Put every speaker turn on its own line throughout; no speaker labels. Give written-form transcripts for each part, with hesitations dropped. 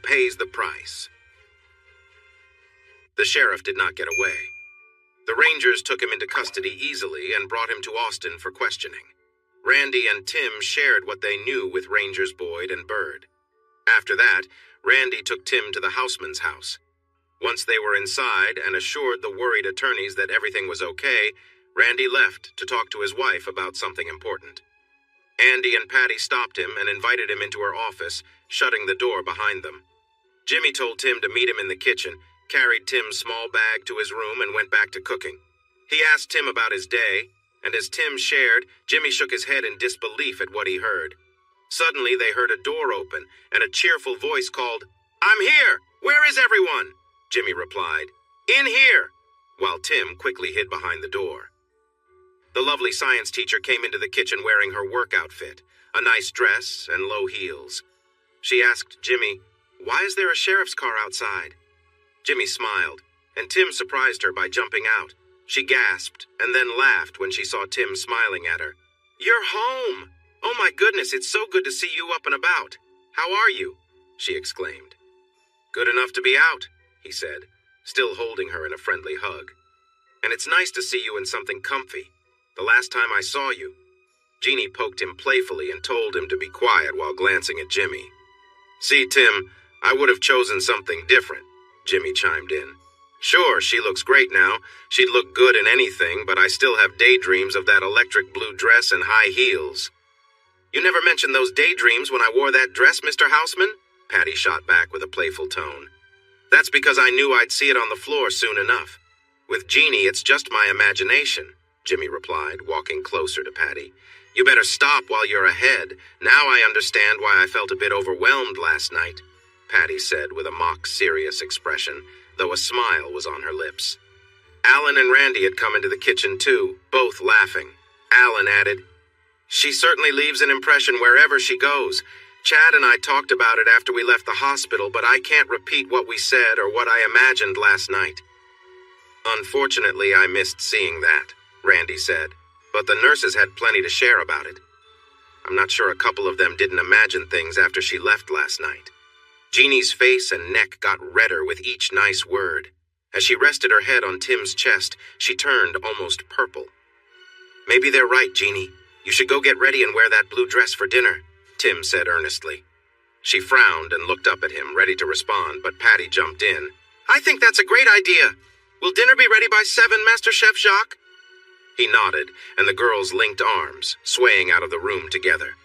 pays the price. The sheriff did not get away. The Rangers took him into custody easily and brought him to Austin for questioning. Randy and Tim shared what they knew with Rangers Boyd and Bird. After that, Randy took Tim to the Houseman's house. Once they were inside and assured the worried attorneys that everything was okay, Randy left to talk to his wife about something important. Andy and Patty stopped him and invited him into her office, shutting the door behind them. Jimmy told Tim to meet him in the kitchen, carried Tim's small bag to his room, and went back to cooking. He asked Tim about his day, and as Tim shared, Jimmy shook his head in disbelief at what he heard. Suddenly, they heard a door open, and a cheerful voice called, "I'm here! Where is everyone?" Jimmy replied, "In here," while Tim quickly hid behind the door. The lovely science teacher came into the kitchen wearing her work outfit, a nice dress and low heels. She asked Jimmy, "Why is there a sheriff's car outside?" Jimmy smiled, and Tim surprised her by jumping out. She gasped and then laughed when she saw Tim smiling at her. "You're home! Oh my goodness, it's so good to see you up and about. How are you?" she exclaimed. "Good enough to be out," he said, still holding her in a friendly hug. "And it's nice to see you in something comfy. The last time I saw you." Jeannie poked him playfully and told him to be quiet while glancing at Jimmy. "See, Tim, I would have chosen something different," Jimmy chimed in. "Sure, she looks great now. She'd look good in anything, but I still have daydreams of that electric blue dress and high heels." "You never mentioned those daydreams when I wore that dress, Mr. Houseman?" Patty shot back with a playful tone. "That's because I knew I'd see it on the floor soon enough. With Jeannie, it's just my imagination," Jimmy replied, walking closer to Patty. "You better stop while you're ahead. Now I understand why I felt a bit overwhelmed last night," Patty said with a mock-serious expression, though a smile was on her lips. Alan and Randy had come into the kitchen too, both laughing. Alan added, "She certainly leaves an impression wherever she goes. Chad and I talked about it after we left the hospital, but I can't repeat what we said or what I imagined last night." "Unfortunately, I missed seeing that," Randy said, "but the nurses had plenty to share about it. I'm not sure a couple of them didn't imagine things after she left last night." Jeannie's face and neck got redder with each nice word. As she rested her head on Tim's chest, she turned almost purple. "Maybe they're right, Jeannie. You should go get ready and wear that blue dress for dinner," Tim said earnestly. She frowned and looked up at him, ready to respond, but Patty jumped in. "I think that's a great idea. Will dinner be ready by 7, Master Chef Jacques?" He nodded, and the girls linked arms, swaying out of the room together.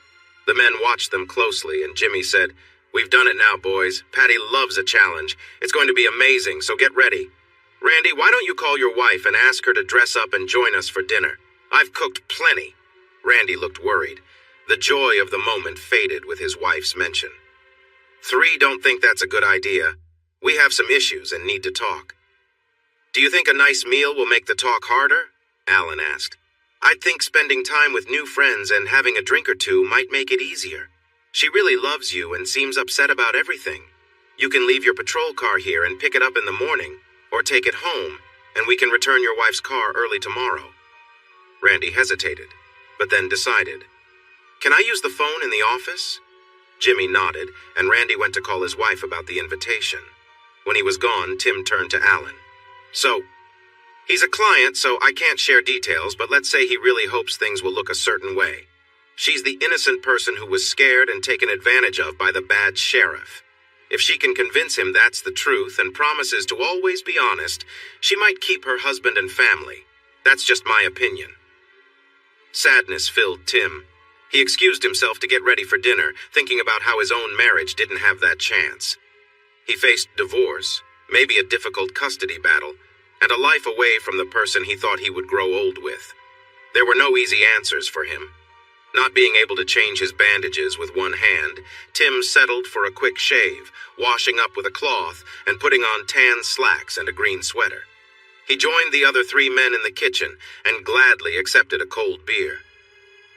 The men watched them closely, and Jimmy said, "We've done it now, boys. Patty loves a challenge. It's going to be amazing, so get ready. Randy, why don't you call your wife and ask her to dress up and join us for dinner? I've cooked plenty." Randy looked worried. The joy of the moment faded with his wife's mention. "3 don't think that's a good idea. We have some issues and need to talk." "Do you think a nice meal will make the talk harder?" Alan asked. "I'd think spending time with new friends and having a drink or two might make it easier. She really loves you and seems upset about everything. You can leave your patrol car here and pick it up in the morning, or take it home, and we can return your wife's car early tomorrow." Randy hesitated, but then decided. "Can I use the phone in the office?" Jimmy nodded, and Randy went to call his wife about the invitation. When he was gone, Tim turned to Alan. "So, he's a client, so I can't share details, but let's say he really hopes things will look a certain way. She's the innocent person who was scared and taken advantage of by the bad sheriff. If she can convince him that's the truth and promises to always be honest, she might keep her husband and family. That's just my opinion." Sadness filled Tim. He excused himself to get ready for dinner, thinking about how his own marriage didn't have that chance. He faced divorce, maybe a difficult custody battle, and a life away from the person he thought he would grow old with. There were no easy answers for him. Not being able to change his bandages with one hand, Tim settled for a quick shave, washing up with a cloth and putting on tan slacks and a green sweater. He joined the other 3 men in the kitchen and gladly accepted a cold beer.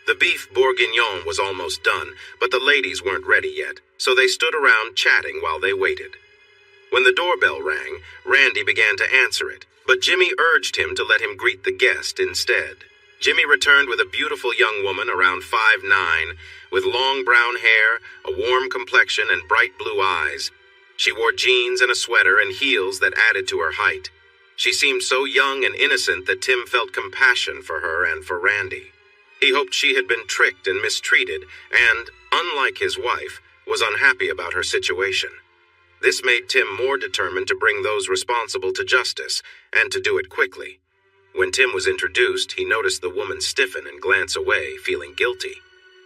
The beef bourguignon was almost done, but the ladies weren't ready yet, so they stood around chatting while they waited. When the doorbell rang, Randy began to answer it, but Jimmy urged him to let him greet the guest instead. Jimmy returned with a beautiful young woman around 5'9", with long brown hair, a warm complexion, and bright blue eyes. She wore jeans and a sweater and heels that added to her height. She seemed so young and innocent that Tim felt compassion for her and for Randy. He hoped she had been tricked and mistreated and, unlike his wife, was unhappy about her situation. This made Tim more determined to bring those responsible to justice, and to do it quickly. When Tim was introduced, he noticed the woman stiffen and glance away, feeling guilty.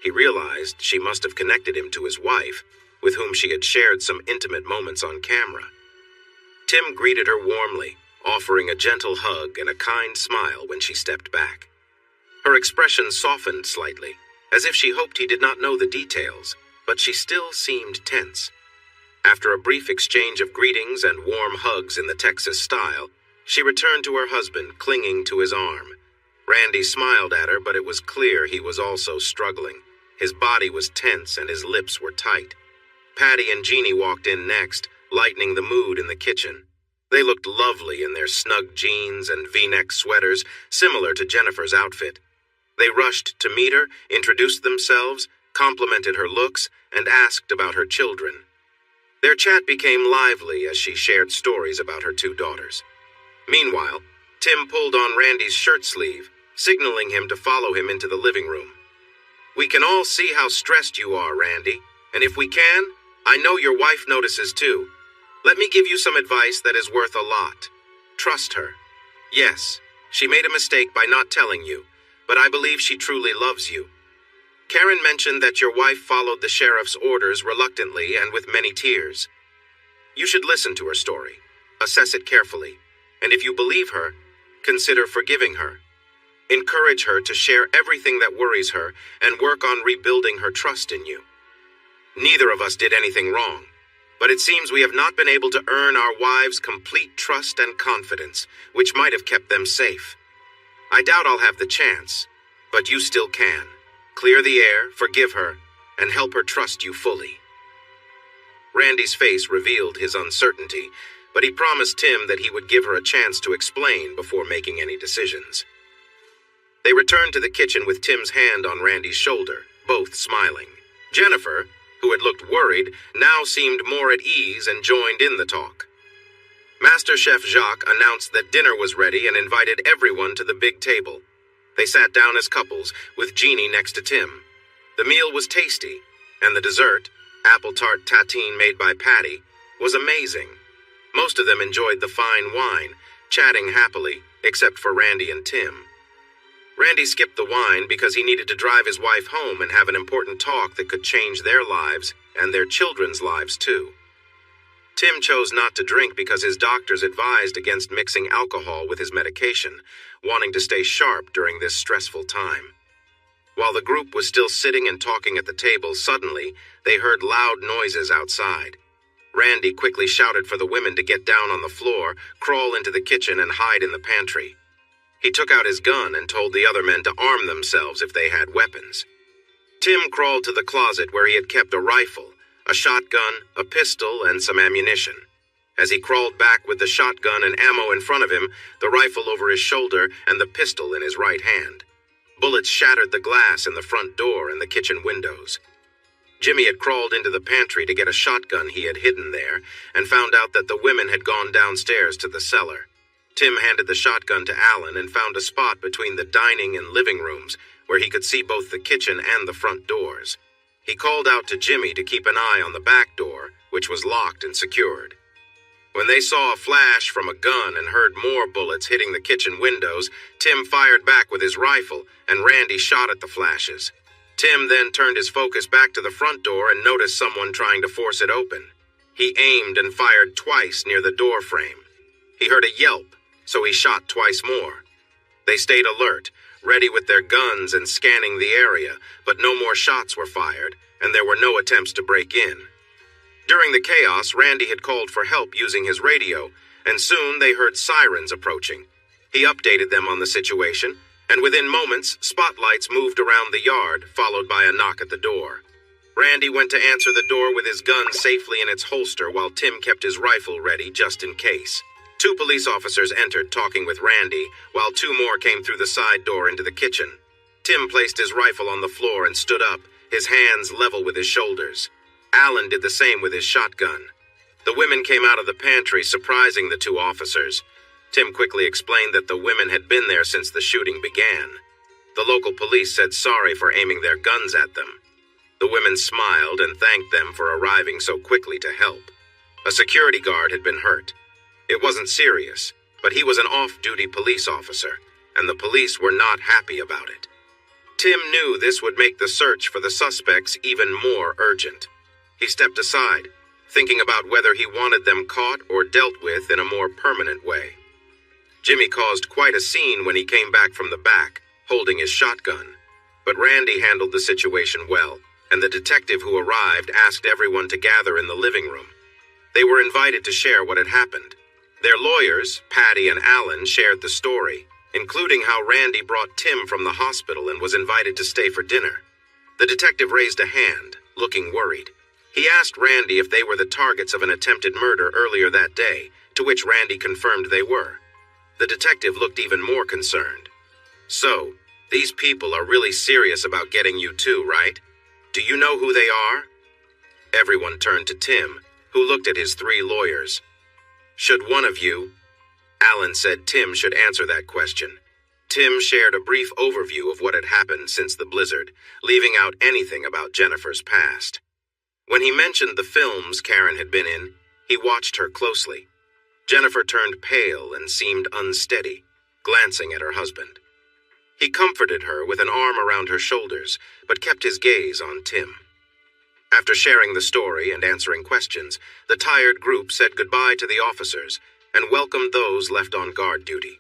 He realized she must have connected him to his wife, with whom she had shared some intimate moments on camera. Tim greeted her warmly, offering a gentle hug and a kind smile when she stepped back. Her expression softened slightly, as if she hoped he did not know the details, but she still seemed tense. After a brief exchange of greetings and warm hugs in the Texas style, she returned to her husband, clinging to his arm. Randy smiled at her, but it was clear he was also struggling. His body was tense and his lips were tight. Patty and Jeannie walked in next, lightening the mood in the kitchen. They looked lovely in their snug jeans and V-neck sweaters, similar to Jennifer's outfit. They rushed to meet her, introduced themselves, complimented her looks, and asked about her children. Their chat became lively as she shared stories about her 2 daughters. Meanwhile, Tim pulled on Randy's shirt sleeve, signaling him to follow him into the living room. "We can all see how stressed you are, Randy, and if we can, I know your wife notices too. Let me give you some advice that is worth a lot. Trust her. Yes, she made a mistake by not telling you, but I believe she truly loves you. Karen mentioned that your wife followed the sheriff's orders reluctantly and with many tears. You should listen to her story, assess it carefully, and if you believe her, consider forgiving her. Encourage her to share everything that worries her and work on rebuilding her trust in you. Neither of us did anything wrong, but it seems we have not been able to earn our wives' complete trust and confidence, which might have kept them safe. I doubt I'll have the chance, but you still can. Clear the air, forgive her, and help her trust you fully." Randy's face revealed his uncertainty, but he promised Tim that he would give her a chance to explain before making any decisions. They returned to the kitchen with Tim's hand on Randy's shoulder, both smiling. Jennifer, who had looked worried, now seemed more at ease and joined in the talk. Master Chef Jacques announced that dinner was ready and invited everyone to the big table. They sat down as couples, with Jeannie next to Tim. The meal was tasty, and the dessert, apple tart tatine made by Patty, was amazing. Most of them enjoyed the fine wine, chatting happily, except for Randy and Tim. Randy skipped the wine because he needed to drive his wife home and have an important talk that could change their lives and their children's lives too. Tim chose not to drink because his doctors advised against mixing alcohol with his medication, wanting to stay sharp during this stressful time. While the group was still sitting and talking at the table, suddenly they heard loud noises outside. Randy quickly shouted for the women to get down on the floor, crawl into the kitchen, and hide in the pantry. He took out his gun and told the other men to arm themselves if they had weapons. Tim crawled to the closet where he had kept a rifle, a shotgun, a pistol, and some ammunition. As he crawled back with the shotgun and ammo in front of him, the rifle over his shoulder, and the pistol in his right hand. Bullets shattered the glass in the front door and the kitchen windows. Jimmy had crawled into the pantry to get a shotgun he had hidden there, and found out that the women had gone downstairs to the cellar. Tim handed the shotgun to Alan and found a spot between the dining and living rooms where he could see both the kitchen and the front doors. He called out to Jimmy to keep an eye on the back door, which was locked and secured. When they saw a flash from a gun and heard more bullets hitting the kitchen windows, Tim fired back with his rifle, and Randy shot at the flashes. Tim then turned his focus back to the front door and noticed someone trying to force it open. He aimed and fired twice near the door frame. He heard a yelp, so he shot twice more. They stayed alert, ready with their guns and scanning the area, but no more shots were fired, and there were no attempts to break in. During the chaos, Randy had called for help using his radio, and soon they heard sirens approaching. He updated them on the situation, and within moments, spotlights moved around the yard, followed by a knock at the door. Randy went to answer the door with his gun safely in its holster while Tim kept his rifle ready just in case. 2 police officers entered, talking with Randy, while 2 more came through the side door into the kitchen. Tim placed his rifle on the floor and stood up, his hands level with his shoulders. Alan did the same with his shotgun. The women came out of the pantry, surprising the two officers. Tim quickly explained that the women had been there since the shooting began. The local police said sorry for aiming their guns at them. The women smiled and thanked them for arriving so quickly to help. A security guard had been hurt. It wasn't serious, but he was an off-duty police officer, and the police were not happy about it. Tim knew this would make the search for the suspects even more urgent. He stepped aside, thinking about whether he wanted them caught or dealt with in a more permanent way. Jimmy caused quite a scene when he came back from the back, holding his shotgun. But Randy handled the situation well, and the detective who arrived asked everyone to gather in the living room. They were invited to share what had happened. Their lawyers, Patty and Alan, shared the story, including how Randy brought Tim from the hospital and was invited to stay for dinner. The detective raised a hand, looking worried. He asked Randy if they were the targets of an attempted murder earlier that day, to which Randy confirmed they were. The detective looked even more concerned. So, these people are really serious about getting you too, right? Do you know who they are? Everyone turned to Tim, who looked at his three lawyers. Should one of you? Alan said Tim should answer that question. Tim shared a brief overview of what had happened since the blizzard, leaving out anything about Jennifer's past. When he mentioned the films Karen had been in, he watched her closely. Jennifer turned pale and seemed unsteady, glancing at her husband. He comforted her with an arm around her shoulders, but kept his gaze on Tim. After sharing the story and answering questions, the tired group said goodbye to the officers and welcomed those left on guard duty.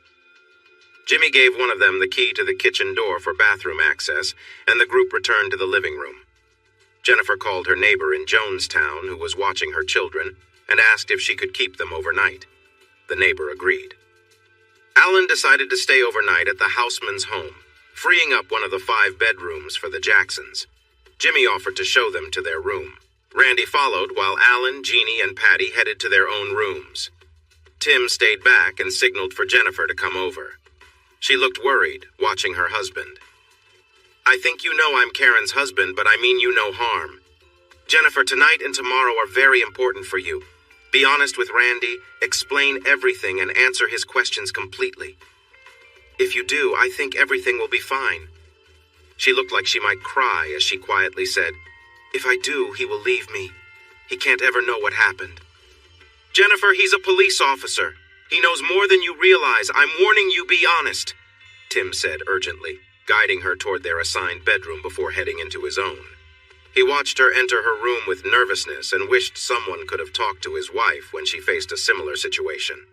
Jimmy gave one of them the key to the kitchen door for bathroom access, and the group returned to the living room. Jennifer called her neighbor in Jonestown, who was watching her children, and asked if she could keep them overnight. The neighbor agreed. Alan decided to stay overnight at the houseman's home, freeing up one of the 5 bedrooms for the Jacksons. Jimmy offered to show them to their room. Randy followed while Alan, Jeannie, and Patty headed to their own rooms. Tim stayed back and signaled for Jennifer to come over. She looked worried, watching her husband. I think you know I'm Karen's husband, but I mean you no harm. Jennifer, tonight and tomorrow are very important for you. Be honest with Randy, explain everything, and answer his questions completely. If you do, I think everything will be fine. She looked like she might cry as she quietly said, If I do, he will leave me. He can't ever know what happened. Jennifer, he's a police officer. He knows more than you realize. I'm warning you, be honest, Tim said urgently, guiding her toward their assigned bedroom before heading into his own. He watched her enter her room with nervousness and wished someone could have talked to his wife when she faced a similar situation.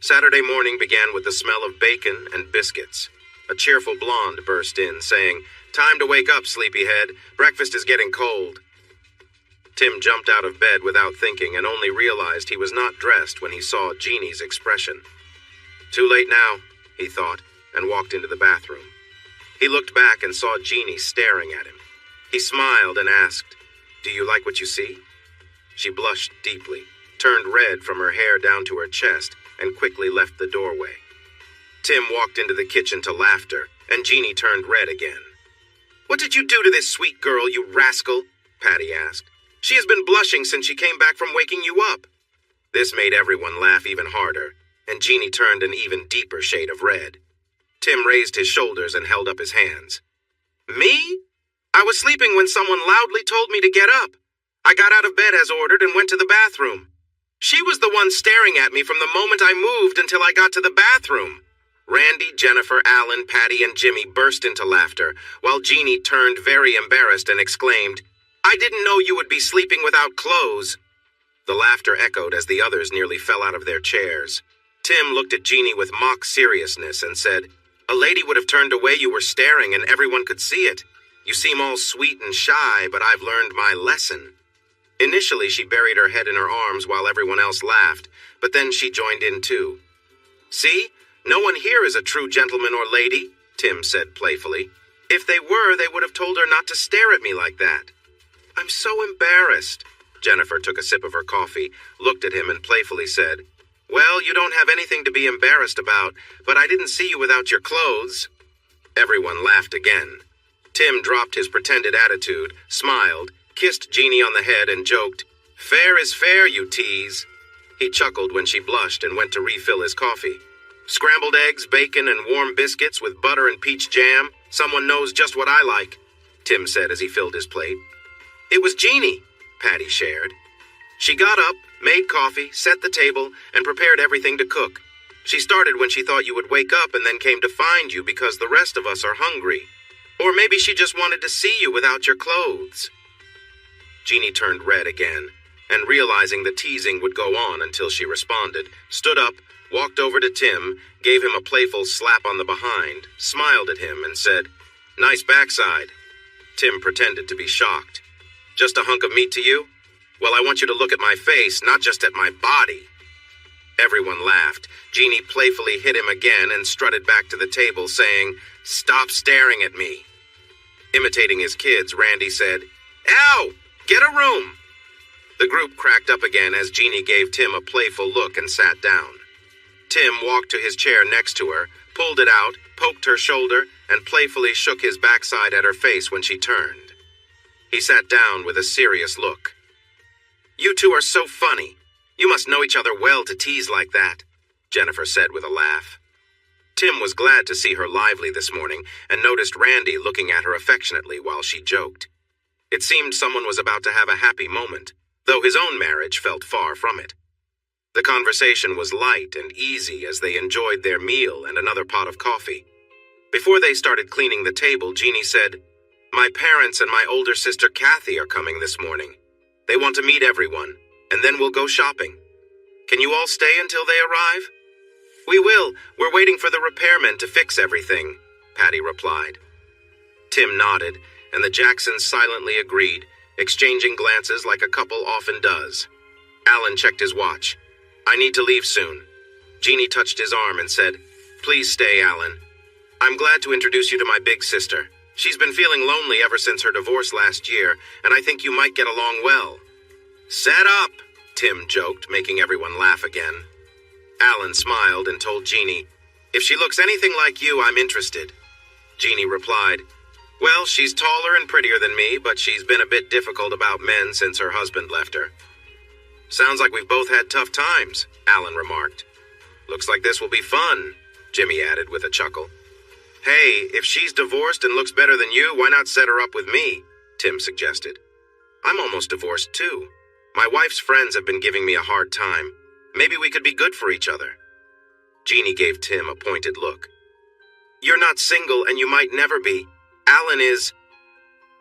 Saturday morning began with the smell of bacon and biscuits. A cheerful blonde burst in, saying, Time to wake up, sleepyhead. Breakfast is getting cold. Tim jumped out of bed without thinking and only realized he was not dressed when he saw Jeannie's expression. Too late now, he thought, and walked into the bathroom. He looked back and saw Jeannie staring at him. He smiled and asked, Do you like what you see? She blushed deeply, turned red from her hair down to her chest, and quickly left the doorway. Tim walked into the kitchen to laughter, and Jeannie turned red again. What did you do to this sweet girl, you rascal? Patty asked. She has been blushing since she came back from waking you up. This made everyone laugh even harder, and Jeannie turned an even deeper shade of red. Tim raised his shoulders and held up his hands. Me? I was sleeping when someone loudly told me to get up. I got out of bed as ordered and went to the bathroom. She was the one staring at me from the moment I moved until I got to the bathroom. Randy, Jennifer, Alan, Patty, and Jimmy burst into laughter, while Jeannie turned very embarrassed and exclaimed, I didn't know you would be sleeping without clothes. The laughter echoed as the others nearly fell out of their chairs. Tim looked at Jeannie with mock seriousness and said, A lady would have turned away, you were staring, and everyone could see it. You seem all sweet and shy, but I've learned my lesson. Initially, she buried her head in her arms while everyone else laughed, but then she joined in too. See? No one here is a true gentleman or lady, Tim said playfully. If they were, they would have told her not to stare at me like that. I'm so embarrassed. Jennifer took a sip of her coffee, looked at him, and playfully said, Well, you don't have anything to be embarrassed about, but I didn't see you without your clothes. Everyone laughed again. Tim dropped his pretended attitude, smiled, kissed Jeannie on the head, and joked, Fair is fair, you tease. He chuckled when she blushed and went to refill his coffee. Scrambled eggs, bacon, and warm biscuits with butter and peach jam. Someone knows just what I like, Tim said as he filled his plate. It was Jeannie, Patty shared. She got up, made coffee, set the table, and prepared everything to cook. She started when she thought you would wake up and then came to find you because the rest of us are hungry. Or maybe she just wanted to see you without your clothes. Jeannie turned red again, and realizing the teasing would go on until she responded, stood up, walked over to Tim, gave him a playful slap on the behind, smiled at him, and said, "Nice backside." Tim pretended to be shocked. "Just a hunk of meat to you? Well, I want you to look at my face, not just at my body." Everyone laughed. Jeannie playfully hit him again and strutted back to the table, saying, "Stop staring at me." Imitating his kids, Randy said, "Ow! Get a room!" The group cracked up again as Jeannie gave Tim a playful look and sat down. Tim walked to his chair next to her, pulled it out, poked her shoulder, and playfully shook his backside at her face when she turned. He sat down with a serious look. "You two are so funny. You must know each other well to tease like that," Jennifer said with a laugh. Tim was glad to see her lively this morning and noticed Randy looking at her affectionately while she joked. It seemed someone was about to have a happy moment, though his own marriage felt far from it. The conversation was light and easy as they enjoyed their meal and another pot of coffee. Before they started cleaning the table, Jeannie said, "My parents and my older sister Kathy are coming this morning. They want to meet everyone, and then we'll go shopping. Can you all stay until they arrive?" "We will. We're waiting for the repairmen to fix everything," Patty replied. Tim nodded, and the Jacksons silently agreed, exchanging glances like a couple often does. Alan checked his watch. "I need to leave soon." Jeannie touched his arm and said, "Please stay, Alan. I'm glad to introduce you to my big sister. She's been feeling lonely ever since her divorce last year, and I think you might get along well." "Set up," Tim joked, making everyone laugh again. Alan smiled and told Jeannie, "If she looks anything like you, I'm interested." Jeannie replied, "Well, she's taller and prettier than me, but she's been a bit difficult about men since her husband left her." "Sounds like we've both had tough times," Alan remarked. "Looks like this will be fun," Jimmy added with a chuckle. "Hey, if she's divorced and looks better than you, why not set her up with me?" Tim suggested. "I'm almost divorced too. My wife's friends have been giving me a hard time. Maybe we could be good for each other." Jeannie gave Tim a pointed look. "You're not single and you might never be. Alan is."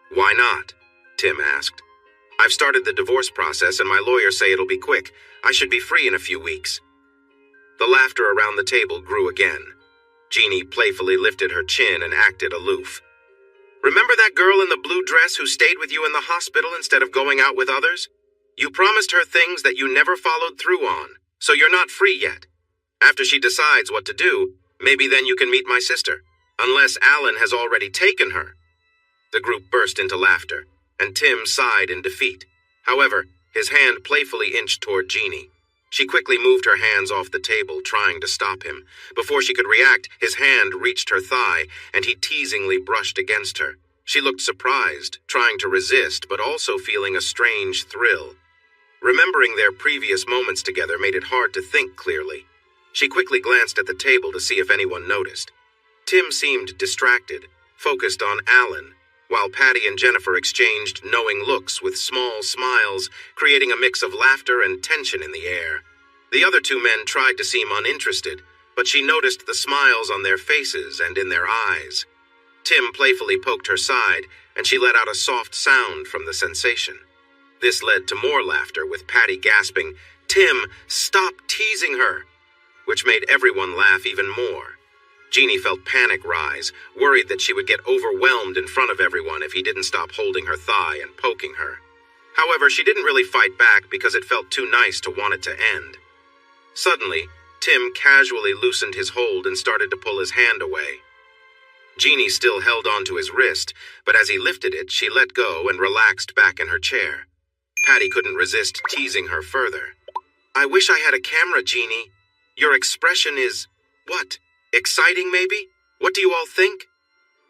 "Why not?" Tim asked. "I've started the divorce process and my lawyers say it'll be quick. I should be free in a few weeks." The laughter around the table grew again. Jeannie playfully lifted her chin and acted aloof. "Remember that girl in the blue dress who stayed with you in the hospital instead of going out with others? You promised her things that you never followed through on, so you're not free yet. After she decides what to do, maybe then you can meet my sister, unless Alan has already taken her." The group burst into laughter, and Tim sighed in defeat. However, his hand playfully inched toward Jeannie. She quickly moved her hands off the table, trying to stop him. Before she could react, his hand reached her thigh, and he teasingly brushed against her. She looked surprised, trying to resist, but also feeling a strange thrill. Remembering their previous moments together made it hard to think clearly. She quickly glanced at the table to see if anyone noticed. Tim seemed distracted, focused on Alan, while Patty and Jennifer exchanged knowing looks with small smiles, creating a mix of laughter and tension in the air. The other two men tried to seem uninterested, but she noticed the smiles on their faces and in their eyes. Tim playfully poked her side, and she let out a soft sound from the sensation. This led to more laughter, with Patty gasping, "Tim, stop teasing her," which made everyone laugh even more. Jeannie felt panic rise, worried that she would get overwhelmed in front of everyone if he didn't stop holding her thigh and poking her. However, she didn't really fight back because it felt too nice to want it to end. Suddenly, Tim casually loosened his hold and started to pull his hand away. Jeannie still held onto his wrist, but as he lifted it, she let go and relaxed back in her chair. Patty couldn't resist teasing her further. "I wish I had a camera, Jeannie. Your expression is, what, exciting maybe? What do you all think?"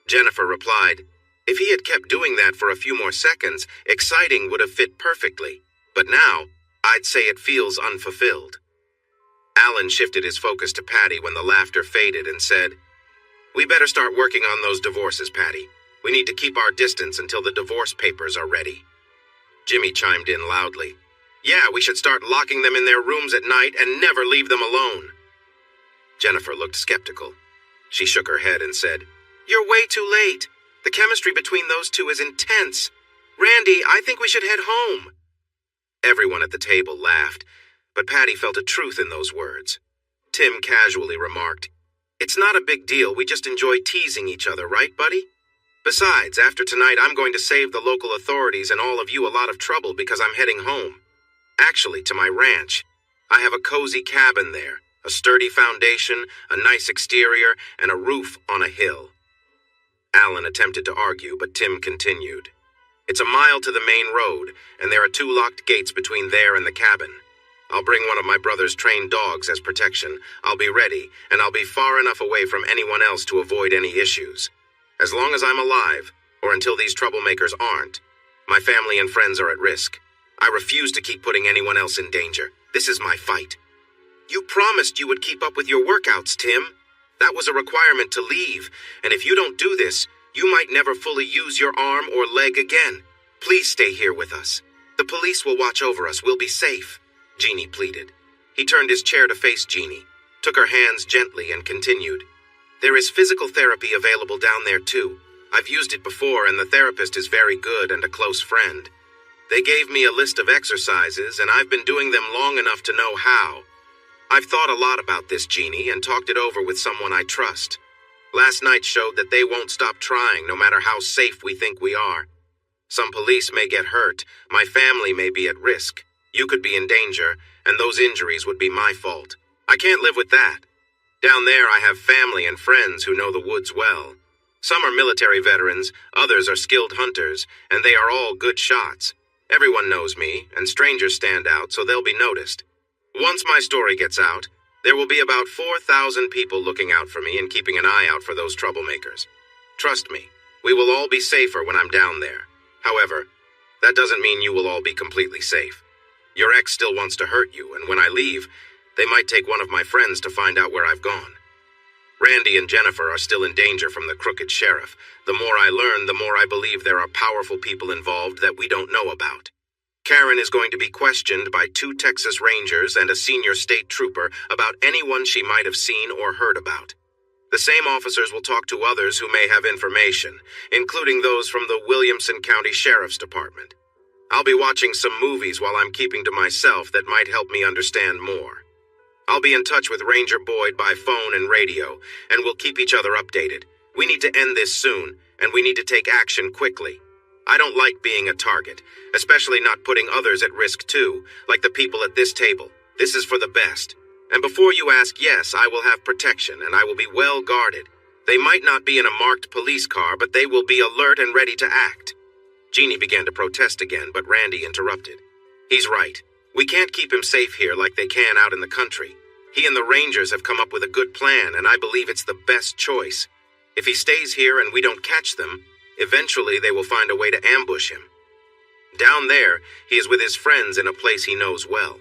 Jennifer replied, "If he had kept doing that for a few more seconds, exciting would have fit perfectly. But now, I'd say it feels unfulfilled. Alan shifted his focus to Patty when the laughter faded and said, "We better start working on those divorces, Patty. We need to keep our distance until the divorce papers are ready." Jimmy chimed in loudly. "Yeah, we should start locking them in their rooms at night and never leave them alone." Jennifer looked skeptical. She shook her head and said, "You're way too late. The chemistry between those two is intense. Randy, I think we should head home." Everyone at the table laughed, but Patty felt a truth in those words. Tim casually remarked, "It's not a big deal, we just enjoy teasing each other, right, buddy? Besides, after tonight I'm going to save the local authorities and all of you a lot of trouble because I'm heading home. Actually, to my ranch. I have a cozy cabin there, a sturdy foundation, a nice exterior, and a roof on a hill." Alan attempted to argue, but Tim continued. "It's a mile to the main road, and there are 2 locked gates between there and the cabin. I'll bring one of my brother's trained dogs as protection. I'll be ready, and I'll be far enough away from anyone else to avoid any issues. As long as I'm alive, or until these troublemakers aren't, my family and friends are at risk. I refuse to keep putting anyone else in danger. This is my fight." "You promised you would keep up with your workouts, Tim. That was a requirement to leave, and if you don't do this, you might never fully use your arm or leg again. Please stay here with us. The police will watch over us. We'll be safe," Jeannie pleaded. He turned his chair to face Jeannie, took her hands gently, and continued. "There is physical therapy available down there, too. I've used it before, and the therapist is very good and a close friend. They gave me a list of exercises, and I've been doing them long enough to know how. I've thought a lot about this, Jeannie, and talked it over with someone I trust. Last night showed that they won't stop trying, no matter how safe we think we are. Some police may get hurt, my family may be at risk, you could be in danger, and those injuries would be my fault. I can't live with that. Down there I have family and friends who know the woods well. Some are military veterans, others are skilled hunters, and they are all good shots. Everyone knows me, and strangers stand out, so they'll be noticed. Once my story gets out, there will be about 4,000 people looking out for me and keeping an eye out for those troublemakers. Trust me, we will all be safer when I'm down there. However, that doesn't mean you will all be completely safe. Your ex still wants to hurt you, and when I leave, they might take one of my friends to find out where I've gone. Randy and Jennifer are still in danger from the crooked sheriff. The more I learn, the more I believe there are powerful people involved that we don't know about. Karen is going to be questioned by 2 Texas Rangers and a senior state trooper about anyone she might have seen or heard about. The same officers will talk to others who may have information, including those from the Williamson County Sheriff's Department. I'll be watching some movies while I'm keeping to myself that might help me understand more. I'll be in touch with Ranger Boyd by phone and radio, and we'll keep each other updated. We need to end this soon, and we need to take action quickly. I don't like being a target, especially not putting others at risk too, like the people at this table. This is for the best. And before you ask, yes, I will have protection, and I will be well guarded. They might not be in a marked police car, but they will be alert and ready to act." Jeannie began to protest again, but Randy interrupted. "He's right. We can't keep him safe here like they can out in the country. He and the Rangers have come up with a good plan, and I believe it's the best choice. If he stays here and we don't catch them, eventually they will find a way to ambush him. Down there, he is with his friends in a place he knows well.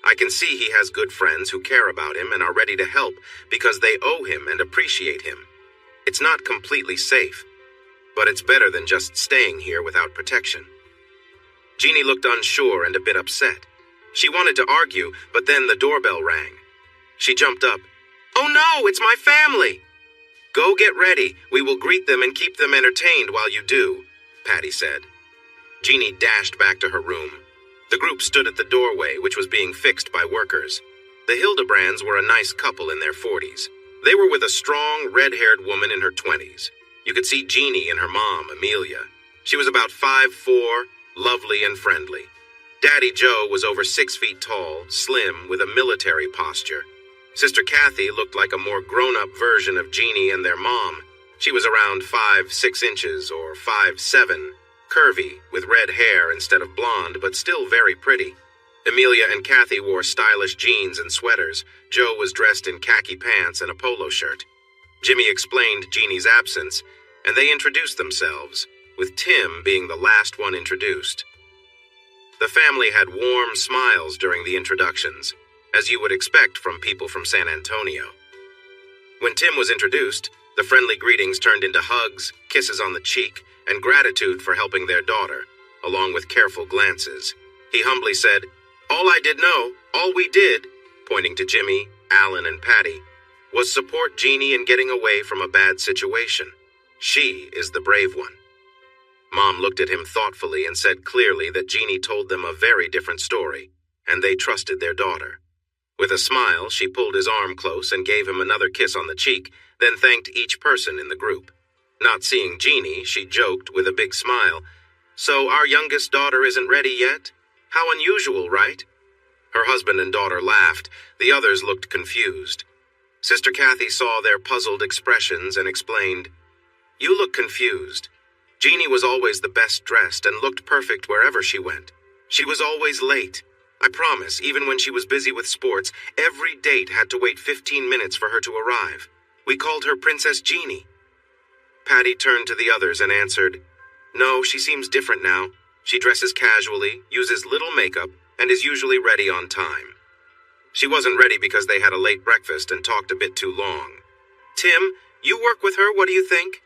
I can see he has good friends who care about him and are ready to help because they owe him and appreciate him. It's not completely safe, but it's better than just staying here without protection." Jeannie looked unsure and a bit upset. She wanted to argue, but then the doorbell rang. She jumped up. "Oh no, it's my family!" "Go get ready. We will greet them and keep them entertained while you do," Patty said. Jeannie dashed back to her room. The group stood at the doorway, which was being fixed by workers. The Hildebrands were a nice couple in their 40s. They were with a strong, red-haired woman in her 20s. You could see Jeannie and her mom, Amelia. She was about 5'4", lovely and friendly. Daddy Joe was over 6 feet tall, slim, with a military posture. Sister Kathy looked like a more grown-up version of Jeannie and their mom. She was around 5'6" inches or 5'7", curvy, with red hair instead of blonde, but still very pretty. Amelia and Kathy wore stylish jeans and sweaters. Joe was dressed in khaki pants and a polo shirt. Jimmy explained Jeannie's absence, and they introduced themselves, with Tim being the last one introduced. The family had warm smiles during the introductions, as you would expect from people from San Antonio. When Tim was introduced, the friendly greetings turned into hugs, kisses on the cheek, and gratitude for helping their daughter, along with careful glances. He humbly said, "All I did know, all we did," pointing to Jimmy, Alan, and Patty, "was support Jeannie in getting away from a bad situation. She is the brave one." Mom looked at him thoughtfully and said clearly that Jeannie told them a very different story, and they trusted their daughter. With a smile, she pulled his arm close and gave him another kiss on the cheek, then thanked each person in the group. Not seeing Jeannie, she joked with a big smile, "So our youngest daughter isn't ready yet? How unusual, right?" Her husband and daughter laughed. The others looked confused. Sister Kathy saw their puzzled expressions and explained, "You look confused. Jeannie was always the best dressed and looked perfect wherever she went. She was always late. I promise, even when she was busy with sports, every date had to wait 15 minutes for her to arrive. We called her Princess Jeannie." Patty turned to the others and answered, "No, she seems different now. She dresses casually, uses little makeup, and is usually ready on time." She wasn't ready because they had a late breakfast and talked a bit too long. "Tim, you work with her, what do you think?"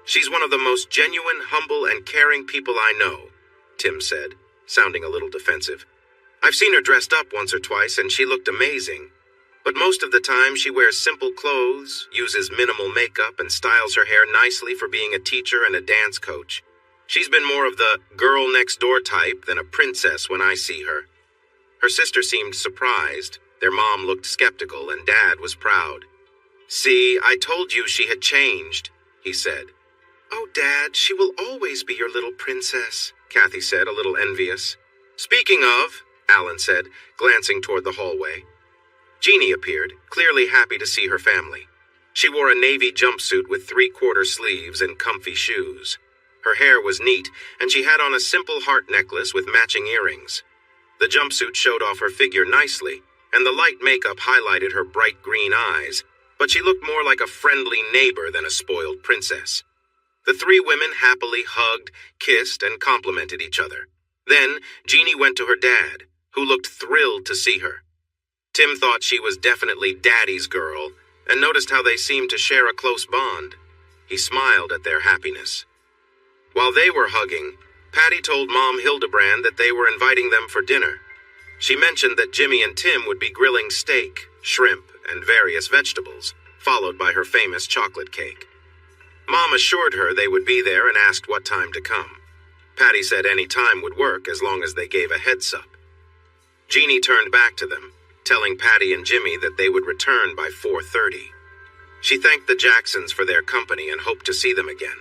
"She's one of the most genuine, humble, and caring people I know," Tim said, sounding a little defensive. "I've seen her dressed up once or twice, and she looked amazing. But most of the time, she wears simple clothes, uses minimal makeup, and styles her hair nicely for being a teacher and a dance coach. She's been more of the girl-next-door type than a princess when I see her." Her sister seemed surprised. Their mom looked skeptical, and Dad was proud. "See, I told you she had changed," he said. "Oh, Dad, she will always be your little princess," Kathy said, a little envious. "Speaking of," Alan said, glancing toward the hallway. Jeannie appeared, clearly happy to see her family. She wore a navy jumpsuit with 3/4 sleeves and comfy shoes. Her hair was neat, and she had on a simple heart necklace with matching earrings. The jumpsuit showed off her figure nicely, and the light makeup highlighted her bright green eyes, but she looked more like a friendly neighbor than a spoiled princess. The three women happily hugged, kissed, and complimented each other. Then, Jeannie went to her dad, who looked thrilled to see her. Tim thought she was definitely Daddy's girl, and noticed how they seemed to share a close bond. He smiled at their happiness. While they were hugging, Patty told Mom Hildebrand that they were inviting them for dinner. She mentioned that Jimmy and Tim would be grilling steak, shrimp, and various vegetables, followed by her famous chocolate cake. Mom assured her they would be there and asked what time to come. Patty said any time would work as long as they gave a heads up. Jeannie turned back to them, telling Patty and Jimmy that they would return by 4:30. She thanked the Jacksons for their company and hoped to see them again.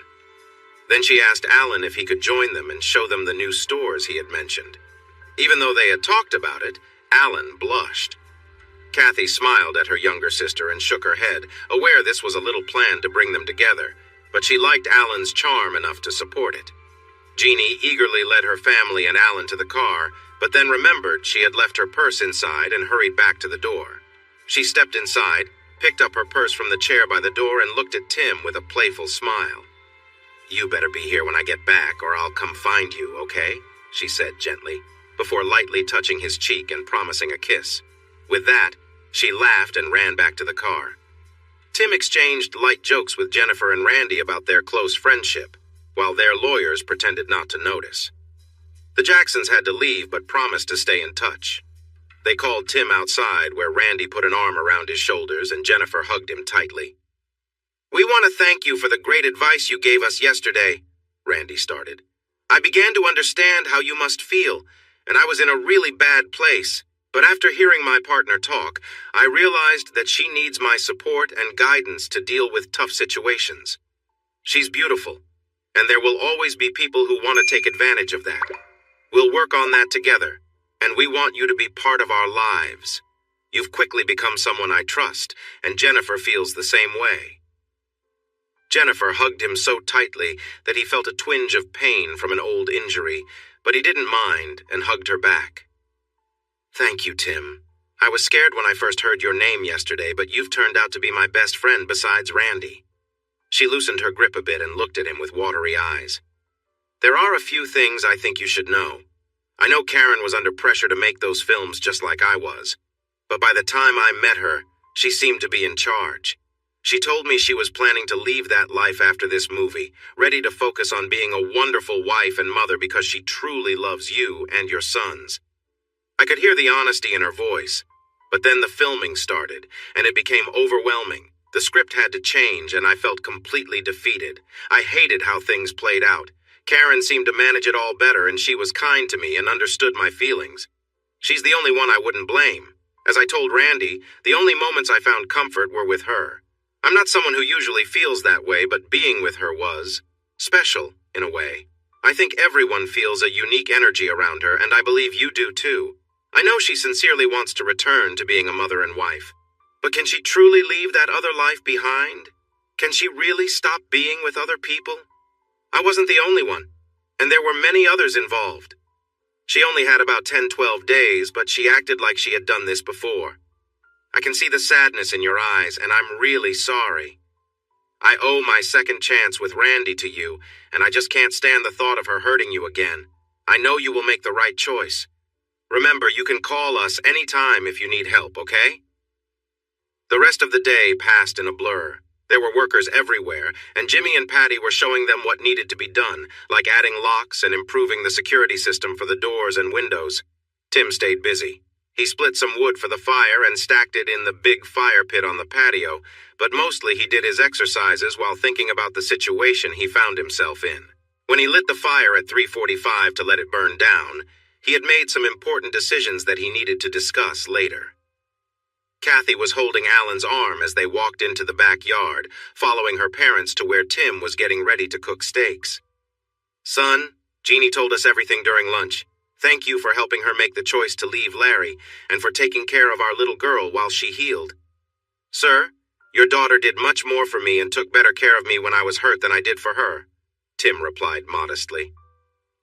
Then she asked Alan if he could join them and show them the new stores he had mentioned. Even though they had talked about it, Alan blushed. Kathy smiled at her younger sister and shook her head, aware this was a little plan to bring them together, but she liked Alan's charm enough to support it. Jeannie eagerly led her family and Alan to the car, but then remembered she had left her purse inside and hurried back to the door. She stepped inside, picked up her purse from the chair by the door, and looked at Tim with a playful smile. "You better be here when I get back, or I'll come find you, okay?" she said gently, before lightly touching his cheek and promising a kiss. With that, she laughed and ran back to the car. Tim exchanged light jokes with Jennifer and Randy about their close friendship, while their lawyers pretended not to notice. The Jacksons had to leave but promised to stay in touch. They called Tim outside, where Randy put an arm around his shoulders and Jennifer hugged him tightly. "We want to thank you for the great advice you gave us yesterday," Randy started. "I began to understand how you must feel, and I was in a really bad place. But after hearing my partner talk, I realized that she needs my support and guidance to deal with tough situations. She's beautiful, and there will always be people who want to take advantage of that. We'll work on that together, and we want you to be part of our lives. You've quickly become someone I trust, and Jennifer feels the same way." Jennifer hugged him so tightly that he felt a twinge of pain from an old injury, but he didn't mind and hugged her back. "Thank you, Tim. I was scared when I first heard your name yesterday, but you've turned out to be my best friend besides Randy." She loosened her grip a bit and looked at him with watery eyes. "There are a few things I think you should know. I know Karen was under pressure to make those films just like I was. But by the time I met her, she seemed to be in charge. She told me she was planning to leave that life after this movie, ready to focus on being a wonderful wife and mother because she truly loves you and your sons. I could hear the honesty in her voice. But then the filming started, and it became overwhelming. The script had to change, and I felt completely defeated. I hated how things played out. Karen seemed to manage it all better, and she was kind to me and understood my feelings. She's the only one I wouldn't blame. As I told Randy, the only moments I found comfort were with her. I'm not someone who usually feels that way, but being with her was special, in a way. I think everyone feels a unique energy around her, and I believe you do too. I know she sincerely wants to return to being a mother and wife. But can she truly leave that other life behind? Can she really stop being with other people? I wasn't the only one, and there were many others involved. She only had about 10-12 days, but she acted like she had done this before. I can see the sadness in your eyes, and I'm really sorry. I owe my second chance with Randy to you, and I just can't stand the thought of her hurting you again. I know you will make the right choice. Remember, you can call us anytime if you need help, okay? The rest of the day passed in a blur. There were workers everywhere, and Jimmy and Patty were showing them what needed to be done, like adding locks and improving the security system for the doors and windows. Tim stayed busy. He split some wood for the fire and stacked it in the big fire pit on the patio, but mostly he did his exercises while thinking about the situation he found himself in. When he lit the fire at 3:45 to let it burn down, he had made some important decisions that he needed to discuss later. Kathy was holding Alan's arm as they walked into the backyard, following her parents to where Tim was getting ready to cook steaks. "Son, Jeannie told us everything during lunch. Thank you for helping her make the choice to leave Larry and for taking care of our little girl while she healed. Sir, your daughter did much more for me and took better care of me when I was hurt than I did for her," Tim replied modestly.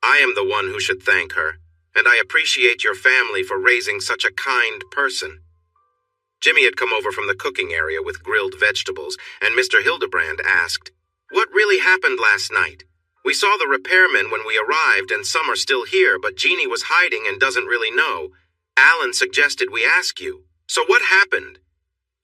"I am the one who should thank her, and I appreciate your family for raising such a kind person." Jimmy had come over from the cooking area with grilled vegetables, and Mr. Hildebrand asked, "What really happened last night? We saw the repairmen when we arrived, and some are still here, but Jeannie was hiding and doesn't really know. Alan suggested we ask you. So what happened?"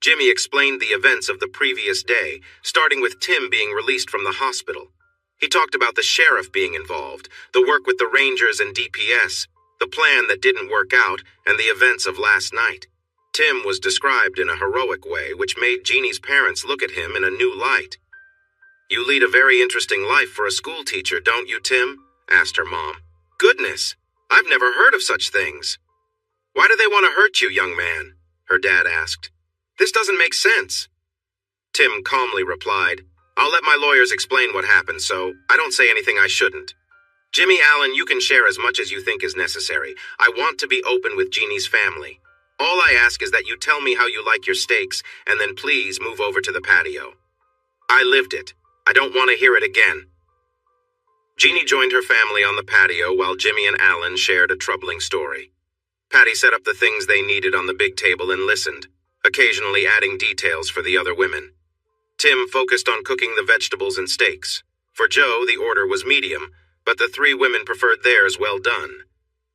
Jimmy explained the events of the previous day, starting with Tim being released from the hospital. He talked about the sheriff being involved, the work with the Rangers and DPS, the plan that didn't work out, and the events of last night. Tim was described in a heroic way, which made Jeannie's parents look at him in a new light. "You lead a very interesting life for a school teacher, don't you, Tim?" asked her mom. "Goodness, I've never heard of such things." "Why do they want to hurt you, young man?" her dad asked. "This doesn't make sense." Tim calmly replied, "I'll let my lawyers explain what happened, so I don't say anything I shouldn't. Jimmy Allen, you can share as much as you think is necessary. I want to be open with Jeannie's family. All I ask is that you tell me how you like your steaks, and then please move over to the patio. I lived it. I don't want to hear it again." Jeannie joined her family on the patio while Jimmy and Alan shared a troubling story. Patty set up the things they needed on the big table and listened, occasionally adding details for the other women. Tim focused on cooking the vegetables and steaks. For Joe, the order was medium, but the three women preferred theirs well done.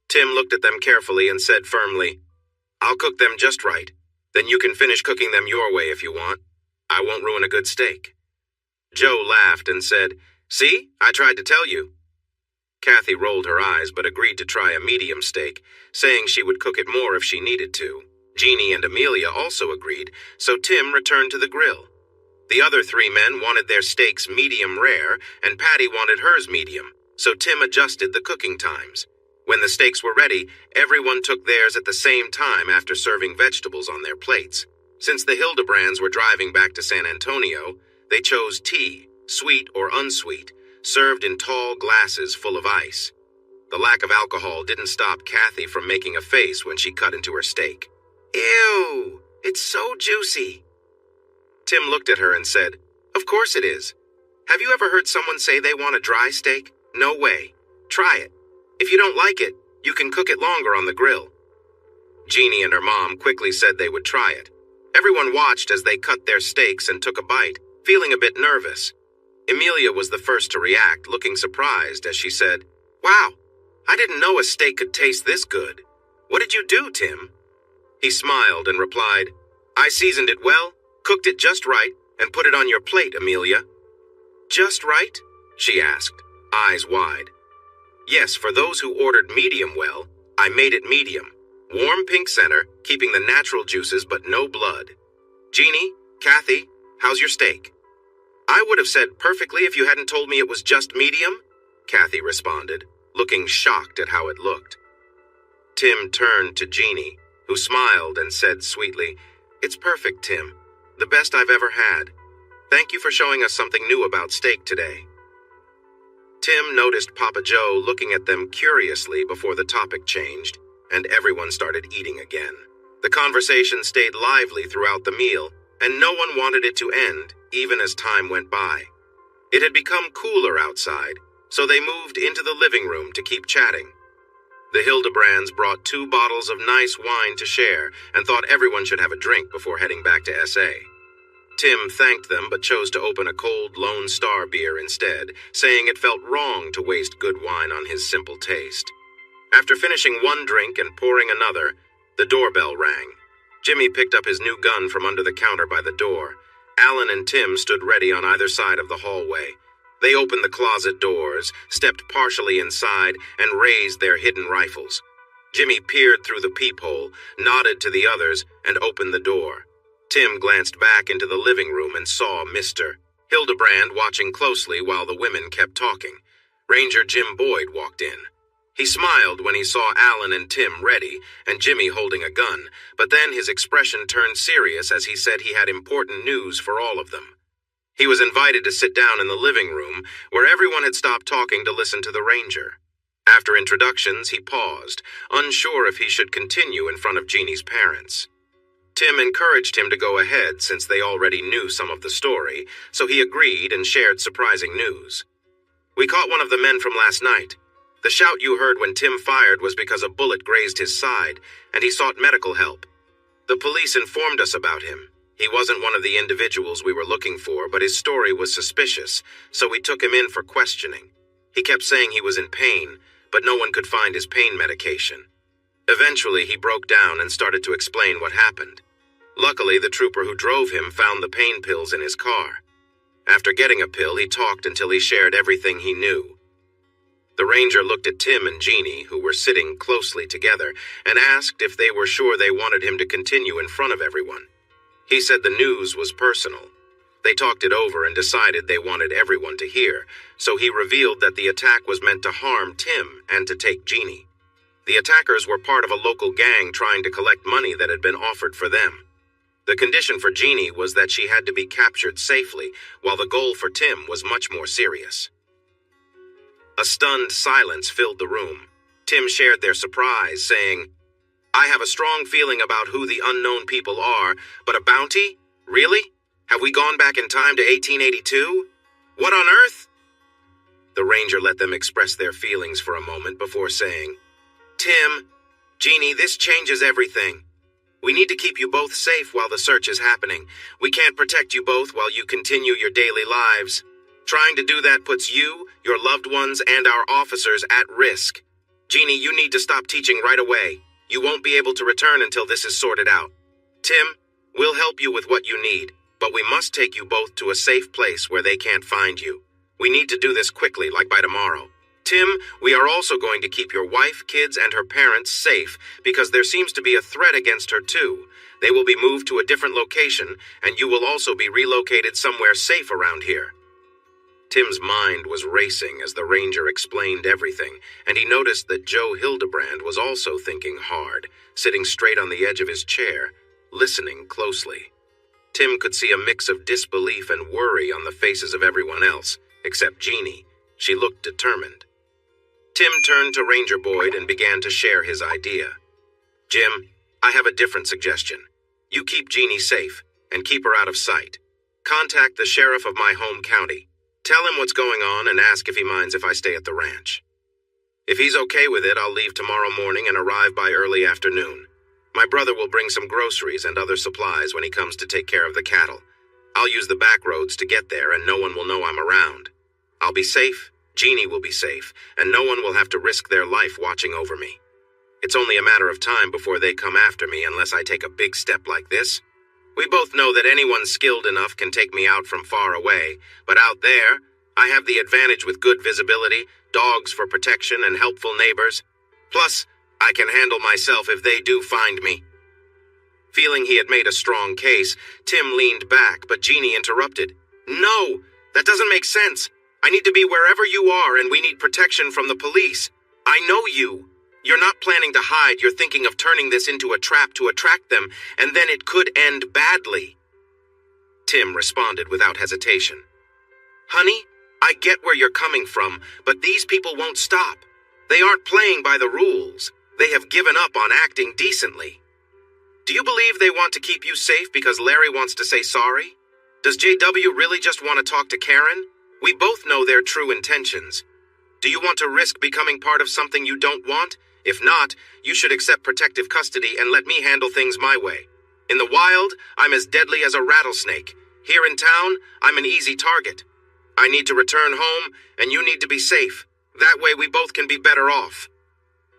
Tim looked at them carefully and said firmly, "I'll cook them just right. Then you can finish cooking them your way if you want. I won't ruin a good steak." Joe laughed and said, "See, I tried to tell you." Kathy rolled her eyes but agreed to try a medium steak, saying she would cook it more if she needed to. Jeannie and Amelia also agreed, so Tim returned to the grill. The other three men wanted their steaks medium rare, and Patty wanted hers medium, so Tim adjusted the cooking times. When the steaks were ready, everyone took theirs at the same time after serving vegetables on their plates. Since the Hildebrands were driving back to San Antonio, they chose tea, sweet or unsweet, served in tall glasses full of ice. The lack of alcohol didn't stop Kathy from making a face when she cut into her steak. "Ew, it's so juicy." Tim looked at her and said, "Of course it is. Have you ever heard someone say they want a dry steak? No way. Try it. If you don't like it, you can cook it longer on the grill." Jeannie and her mom quickly said they would try it. Everyone watched as they cut their steaks and took a bite, feeling a bit nervous. Amelia was the first to react, looking surprised as she said, "Wow, I didn't know a steak could taste this good. What did you do, Tim? He smiled and replied, I seasoned it well, cooked it just right, and put it on your plate, Amelia. Just right? She asked, eyes wide. Yes, for those who ordered medium well, I made it medium. Warm pink center, keeping the natural juices but no blood. Jeannie, Kathy, how's your steak? I would have said perfectly if you hadn't told me it was just medium, Kathy responded, looking shocked at how it looked. Tim turned to Jeannie, who smiled and said sweetly, It's perfect, Tim. The best I've ever had. Thank you for showing us something new about steak today. Tim noticed Papa Joe looking at them curiously before the topic changed, and everyone started eating again. The conversation stayed lively throughout the meal, and no one wanted it to end, even as time went by. It had become cooler outside, so they moved into the living room to keep chatting. The Hildebrands brought 2 bottles of nice wine to share and thought everyone should have a drink before heading back to SA. Tim thanked them but chose to open a cold Lone Star beer instead, saying it felt wrong to waste good wine on his simple taste. After finishing one drink and pouring another, the doorbell rang. Jimmy picked up his new gun from under the counter by the door. Alan and Tim stood ready on either side of the hallway. They opened the closet doors, stepped partially inside, and raised their hidden rifles. Jimmy peered through the peephole, nodded to the others, and opened the door. Tim glanced back into the living room and saw Mr. Hildebrand watching closely while the women kept talking. Ranger Jim Boyd walked in. He smiled when he saw Alan and Tim ready, and Jimmy holding a gun, but then his expression turned serious as he said he had important news for all of them. He was invited to sit down in the living room, where everyone had stopped talking to listen to the ranger. After introductions, he paused, unsure if he should continue in front of Jeannie's parents. Tim encouraged him to go ahead since they already knew some of the story, so he agreed and shared surprising news. We caught one of the men from last night. The shout you heard when Tim fired was because a bullet grazed his side, and he sought medical help. The police informed us about him. He wasn't one of the individuals we were looking for, but his story was suspicious, so we took him in for questioning. He kept saying he was in pain, but no one could find his pain medication. Eventually, he broke down and started to explain what happened. Luckily, the trooper who drove him found the pain pills in his car. After getting a pill, he talked until he shared everything he knew. The ranger looked at Tim and Jeannie, who were sitting closely together, and asked if they were sure they wanted him to continue in front of everyone. He said the news was personal. They talked it over and decided they wanted everyone to hear, so he revealed that the attack was meant to harm Tim and to take Jeannie. The attackers were part of a local gang trying to collect money that had been offered for them. The condition for Jeannie was that she had to be captured safely, while the goal for Tim was much more serious. A stunned silence filled the room. Tim shared their surprise, saying, I have a strong feeling about who the unknown people are, but a bounty? Really? Have we gone back in time to 1882? What on earth? The ranger let them express their feelings for a moment before saying, Tim, Jeannie, this changes everything. We need to keep you both safe while the search is happening. We can't protect you both while you continue your daily lives. Trying to do that puts you, your loved ones, and our officers at risk. Jeannie, you need to stop teaching right away. You won't be able to return until this is sorted out. Tim, we'll help you with what you need, but we must take you both to a safe place where they can't find you. We need to do this quickly, like by tomorrow. Tim, we are also going to keep your wife, kids, and her parents safe because there seems to be a threat against her too. They will be moved to a different location, and you will also be relocated somewhere safe around here. Tim's mind was racing as the ranger explained everything, and he noticed that Joe Hildebrand was also thinking hard, sitting straight on the edge of his chair, listening closely. Tim could see a mix of disbelief and worry on the faces of everyone else, except Jeannie. She looked determined. Tim turned to Ranger Boyd and began to share his idea. Jim, I have a different suggestion. You keep Jeannie safe, and keep her out of sight. Contact the sheriff of my home county. Tell him what's going on and ask if he minds if I stay at the ranch. If he's okay with it, I'll leave tomorrow morning and arrive by early afternoon. My brother will bring some groceries and other supplies when he comes to take care of the cattle. I'll use the back roads to get there and no one will know I'm around. I'll be safe, Jeannie will be safe, and no one will have to risk their life watching over me. It's only a matter of time before they come after me unless I take a big step like this. We both know that anyone skilled enough can take me out from far away, but out there, I have the advantage with good visibility, dogs for protection, and helpful neighbors. Plus, I can handle myself if they do find me. Feeling he had made a strong case, Tim leaned back, but Jeannie interrupted. No, that doesn't make sense. I need to be wherever you are, and we need protection from the police. I know you. You're not planning to hide. You're thinking of turning this into a trap to attract them, and then it could end badly. Tim responded without hesitation. Honey, I get where you're coming from, but these people won't stop. They aren't playing by the rules. They have given up on acting decently. Do you believe they want to keep you safe because Larry wants to say sorry? Does JW really just want to talk to Karen? We both know their true intentions. Do you want to risk becoming part of something you don't want? If not, you should accept protective custody and let me handle things my way. In the wild, I'm as deadly as a rattlesnake. Here in town, I'm an easy target. I need to return home, and you need to be safe. That way we both can be better off.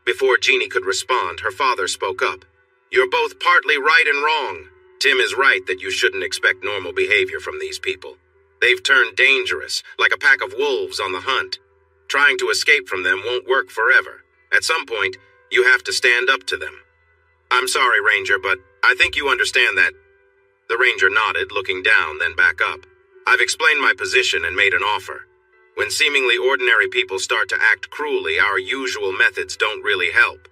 Before Jeannie could respond, her father spoke up. You're both partly right and wrong. Tim is right that you shouldn't expect normal behavior from these people. They've turned dangerous, like a pack of wolves on the hunt. Trying to escape from them won't work forever. At some point, you have to stand up to them. I'm sorry, Ranger, but I think you understand that. The Ranger nodded, looking down, then back up. I've explained my position and made an offer. When seemingly ordinary people start to act cruelly, our usual methods don't really help.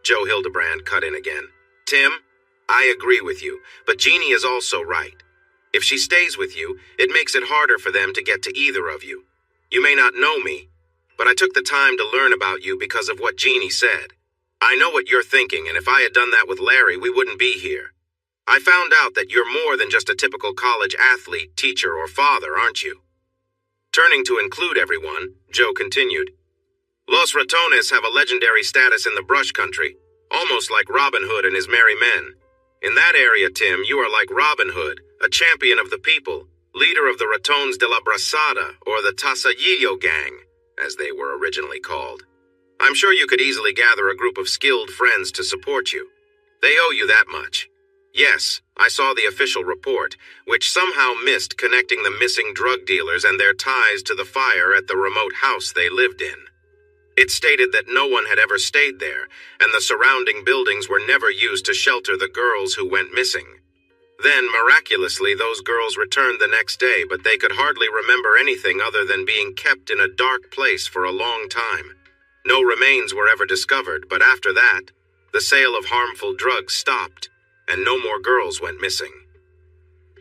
Joe Hildebrand cut in again. Tim, I agree with you, but Jeannie is also right. If she stays with you, it makes it harder for them to get to either of you. You may not know me, but I took the time to learn about you because of what Jeannie said. I know what you're thinking, and if I had done that with Larry, we wouldn't be here. I found out that you're more than just a typical college athlete, teacher, or father, aren't you? Turning to include everyone, Joe continued. Los Ratones have a legendary status in the brush country, almost like Robin Hood and his merry men. In that area, Tim, you are like Robin Hood, a champion of the people, leader of the Ratones de la Brasada, or the Tasajillo Gang, as they were originally called. I'm sure you could easily gather a group of skilled friends to support you. They owe you that much. Yes, I saw the official report, which somehow missed connecting the missing drug dealers and their ties to the fire at the remote house they lived in. It stated that no one had ever stayed there, and the surrounding buildings were never used to shelter the girls who went missing. Then, miraculously, those girls returned the next day, but they could hardly remember anything other than being kept in a dark place for a long time. No remains were ever discovered, but after that, the sale of harmful drugs stopped, and no more girls went missing.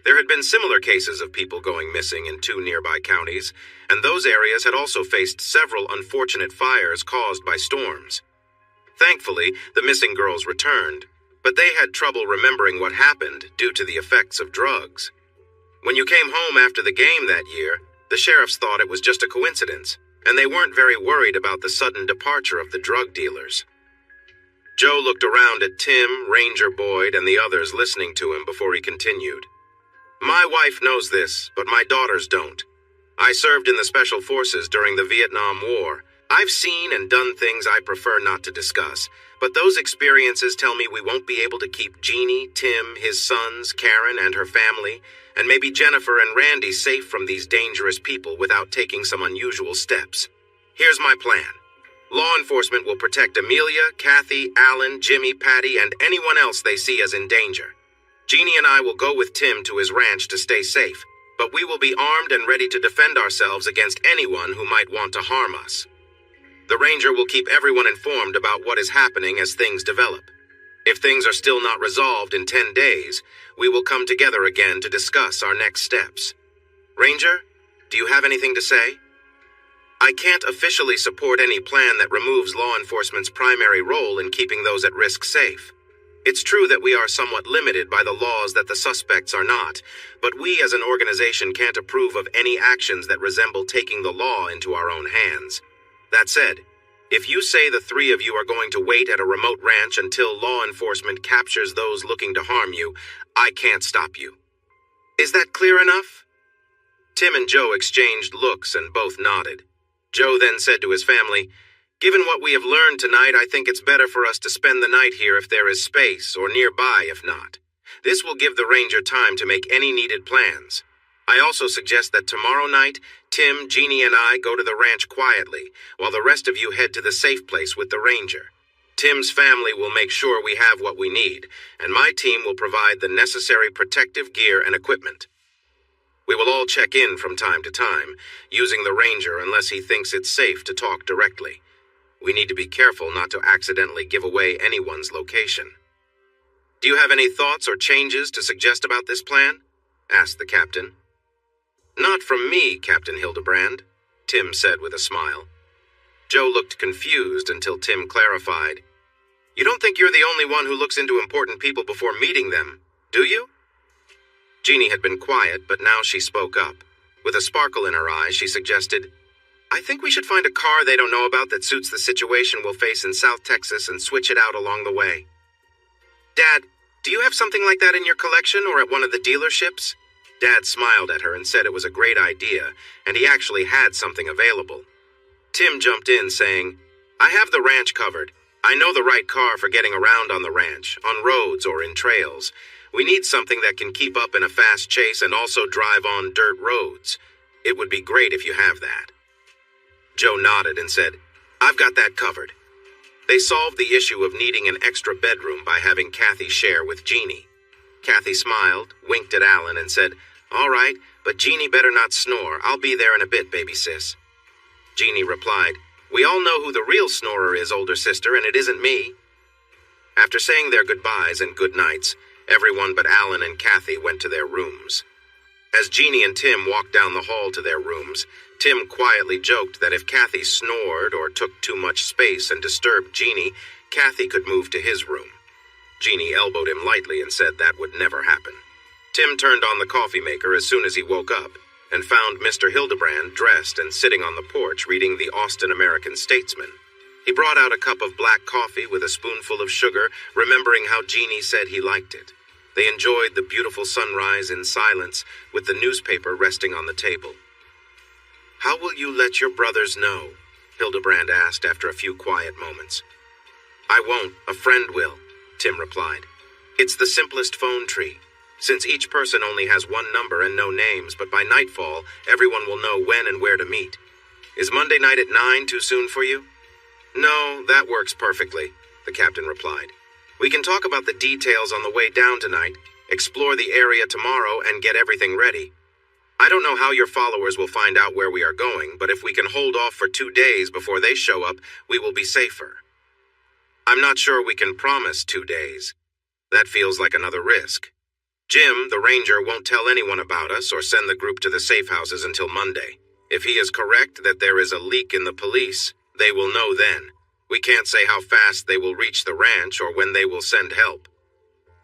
There had been similar cases of people going missing in 2 nearby counties, and those areas had also faced several unfortunate fires caused by storms. Thankfully, the missing girls returned, but they had trouble remembering what happened due to the effects of drugs. When you came home after the game that year, the sheriffs thought it was just a coincidence, and they weren't very worried about the sudden departure of the drug dealers. Joe looked around at Tim, Ranger Boyd, and the others listening to him before he continued. My wife knows this, but my daughters don't. I served in the Special Forces during the Vietnam War. I've seen and done things I prefer not to discuss, but those experiences tell me we won't be able to keep Jeannie, Tim, his sons, Karen, and her family, and maybe Jennifer and Randy safe from these dangerous people without taking some unusual steps. Here's my plan. Law enforcement will protect Amelia, Kathy, Alan, Jimmy, Patty, and anyone else they see as in danger. Jeannie and I will go with Tim to his ranch to stay safe, but we will be armed and ready to defend ourselves against anyone who might want to harm us. The Ranger will keep everyone informed about what is happening as things develop. If things are still not resolved in 10 days, we will come together again to discuss our next steps. Ranger, do you have anything to say? I can't officially support any plan that removes law enforcement's primary role in keeping those at risk safe. It's true that we are somewhat limited by the laws that the suspects are not, but we as an organization can't approve of any actions that resemble taking the law into our own hands. That said, if you say the 3 of you are going to wait at a remote ranch until law enforcement captures those looking to harm you, I can't stop you. Is that clear enough? Tim and Joe exchanged looks and both nodded. Joe then said to his family, "Given what we have learned tonight, I think it's better for us to spend the night here if there is space, or nearby if not. This will give the ranger time to make any needed plans. I also suggest that tomorrow night, Tim, Jeannie, and I go to the ranch quietly, while the rest of you head to the safe place with the ranger. Tim's family will make sure we have what we need, and my team will provide the necessary protective gear and equipment. We will all check in from time to time, using the ranger unless he thinks it's safe to talk directly. We need to be careful not to accidentally give away anyone's location." "Do you have any thoughts or changes to suggest about this plan?" asked the captain. "Not from me, Captain Hildebrand," Tim said with a smile. Joe looked confused until Tim clarified. "You don't think you're the only one who looks into important people before meeting them, do you?" Jeannie had been quiet, but now she spoke up. With a sparkle in her eyes, she suggested, "I think we should find a car they don't know about that suits the situation we'll face in South Texas and switch it out along the way." "Dad, do you have something like that in your collection or at one of the dealerships?" Dad smiled at her and said it was a great idea, and he actually had something available. Tim jumped in, saying, "I have the ranch covered. I know the right car for getting around on the ranch, on roads or in trails. We need something that can keep up in a fast chase and also drive on dirt roads. It would be great if you have that." Joe nodded and said, "I've got that covered." They solved the issue of needing an extra bedroom by having Kathy share with Jeannie. Kathy smiled, winked at Alan, and said, "All right, but Jeannie better not snore. I'll be there in a bit, baby sis." Jeannie replied, "We all know who the real snorer is, older sister, and it isn't me." After saying their goodbyes and good nights, everyone but Alan and Kathy went to their rooms. As Jeannie and Tim walked down the hall to their rooms, Tim quietly joked that if Kathy snored or took too much space and disturbed Jeannie, Kathy could move to his room. Jeannie elbowed him lightly and said that would never happen. Tim turned on the coffee maker as soon as he woke up and found Mr. Hildebrand dressed and sitting on the porch reading the Austin American Statesman. He brought out a cup of black coffee with a spoonful of sugar, remembering how Jeannie said he liked it. They enjoyed the beautiful sunrise in silence, with the newspaper resting on the table. "How will you let your brothers know?" Hildebrand asked after a few quiet moments. "I won't. A friend will," Tim replied. "It's the simplest phone tree. Since each person only has one number and no names, but by nightfall, everyone will know when and where to meet. Is Monday night at 9 too soon for you?" "No, that works perfectly," the captain replied. "We can talk about the details on the way down tonight, explore the area tomorrow, and get everything ready. I don't know how your followers will find out where we are going, but if we can hold off for 2 days before they show up, we will be safer." "I'm not sure we can promise 2 days. That feels like another risk. Jim, the ranger, won't tell anyone about us or send the group to the safe houses until Monday. If he is correct that there is a leak in the police, they will know then. We can't say how fast they will reach the ranch or when they will send help."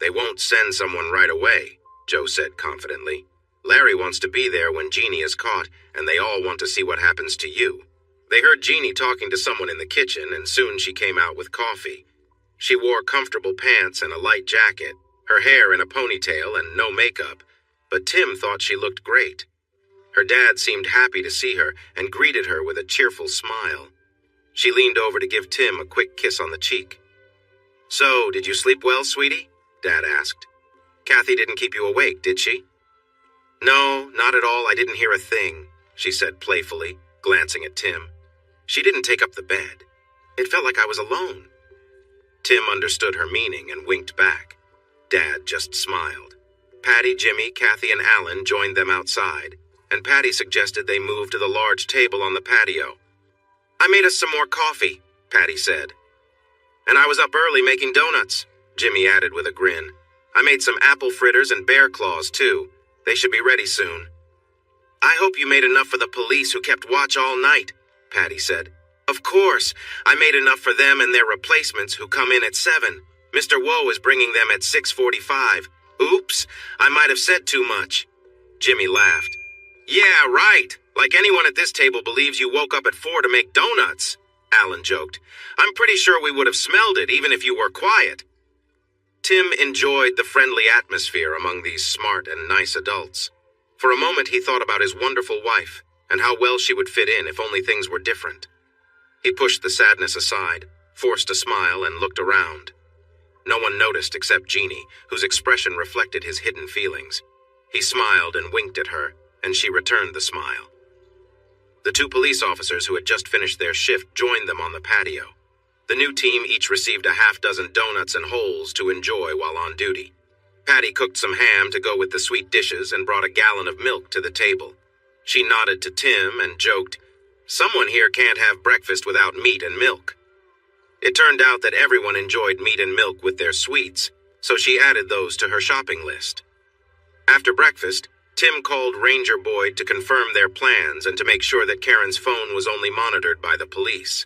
"They won't send someone right away," Joe said confidently. "Larry wants to be there when Jeannie is caught, and they all want to see what happens to you." They heard Jeannie talking to someone in the kitchen, and soon she came out with coffee. She wore comfortable pants and a light jacket, her hair in a ponytail and no makeup, but Tim thought she looked great. Her dad seemed happy to see her and greeted her with a cheerful smile. She leaned over to give Tim a quick kiss on the cheek. "So, did you sleep well, sweetie?" Dad asked. "Kathy didn't keep you awake, did she?" "No, not at all. I didn't hear a thing," she said playfully, glancing at Tim. "She didn't take up the bed. It felt like I was alone." Tim understood her meaning and winked back. Dad just smiled. Patty, Jimmy, Kathy, and Alan joined them outside, and Patty suggested they move to the large table on the patio. "I made us some more coffee," Patty said. "And I was up early making donuts," Jimmy added with a grin. "I made some apple fritters and bear claws, too. They should be ready soon." "I hope you made enough for the police who kept watch all night," Patty said. "Of course. I made enough for them and their replacements who come in at 7. Mr. Woe is bringing them at 6:45. Oops, I might have said too much." Jimmy laughed. "Yeah, right. Like anyone at this table believes you woke up at 4 to make donuts," Alan joked. "I'm pretty sure we would have smelled it even if you were quiet." Tim enjoyed the friendly atmosphere among these smart and nice adults. For a moment he thought about his wonderful wife. and how well she would fit in if only things were different. He pushed the sadness aside, forced a smile, and looked around. No one noticed except Jeannie, whose expression reflected his hidden feelings. He smiled and winked at her, and she returned the smile. The two police officers who had just finished their shift joined them on the patio. The new team each received a half-dozen donuts and holes to enjoy while on duty. Patty cooked some ham to go with the sweet dishes and brought a gallon of milk to the table. She nodded to Tim and joked, "Someone here can't have breakfast without meat and milk." It turned out that everyone enjoyed meat and milk with their sweets, so she added those to her shopping list. After breakfast, Tim called Ranger Boyd to confirm their plans and to make sure that Karen's phone was only monitored by the police.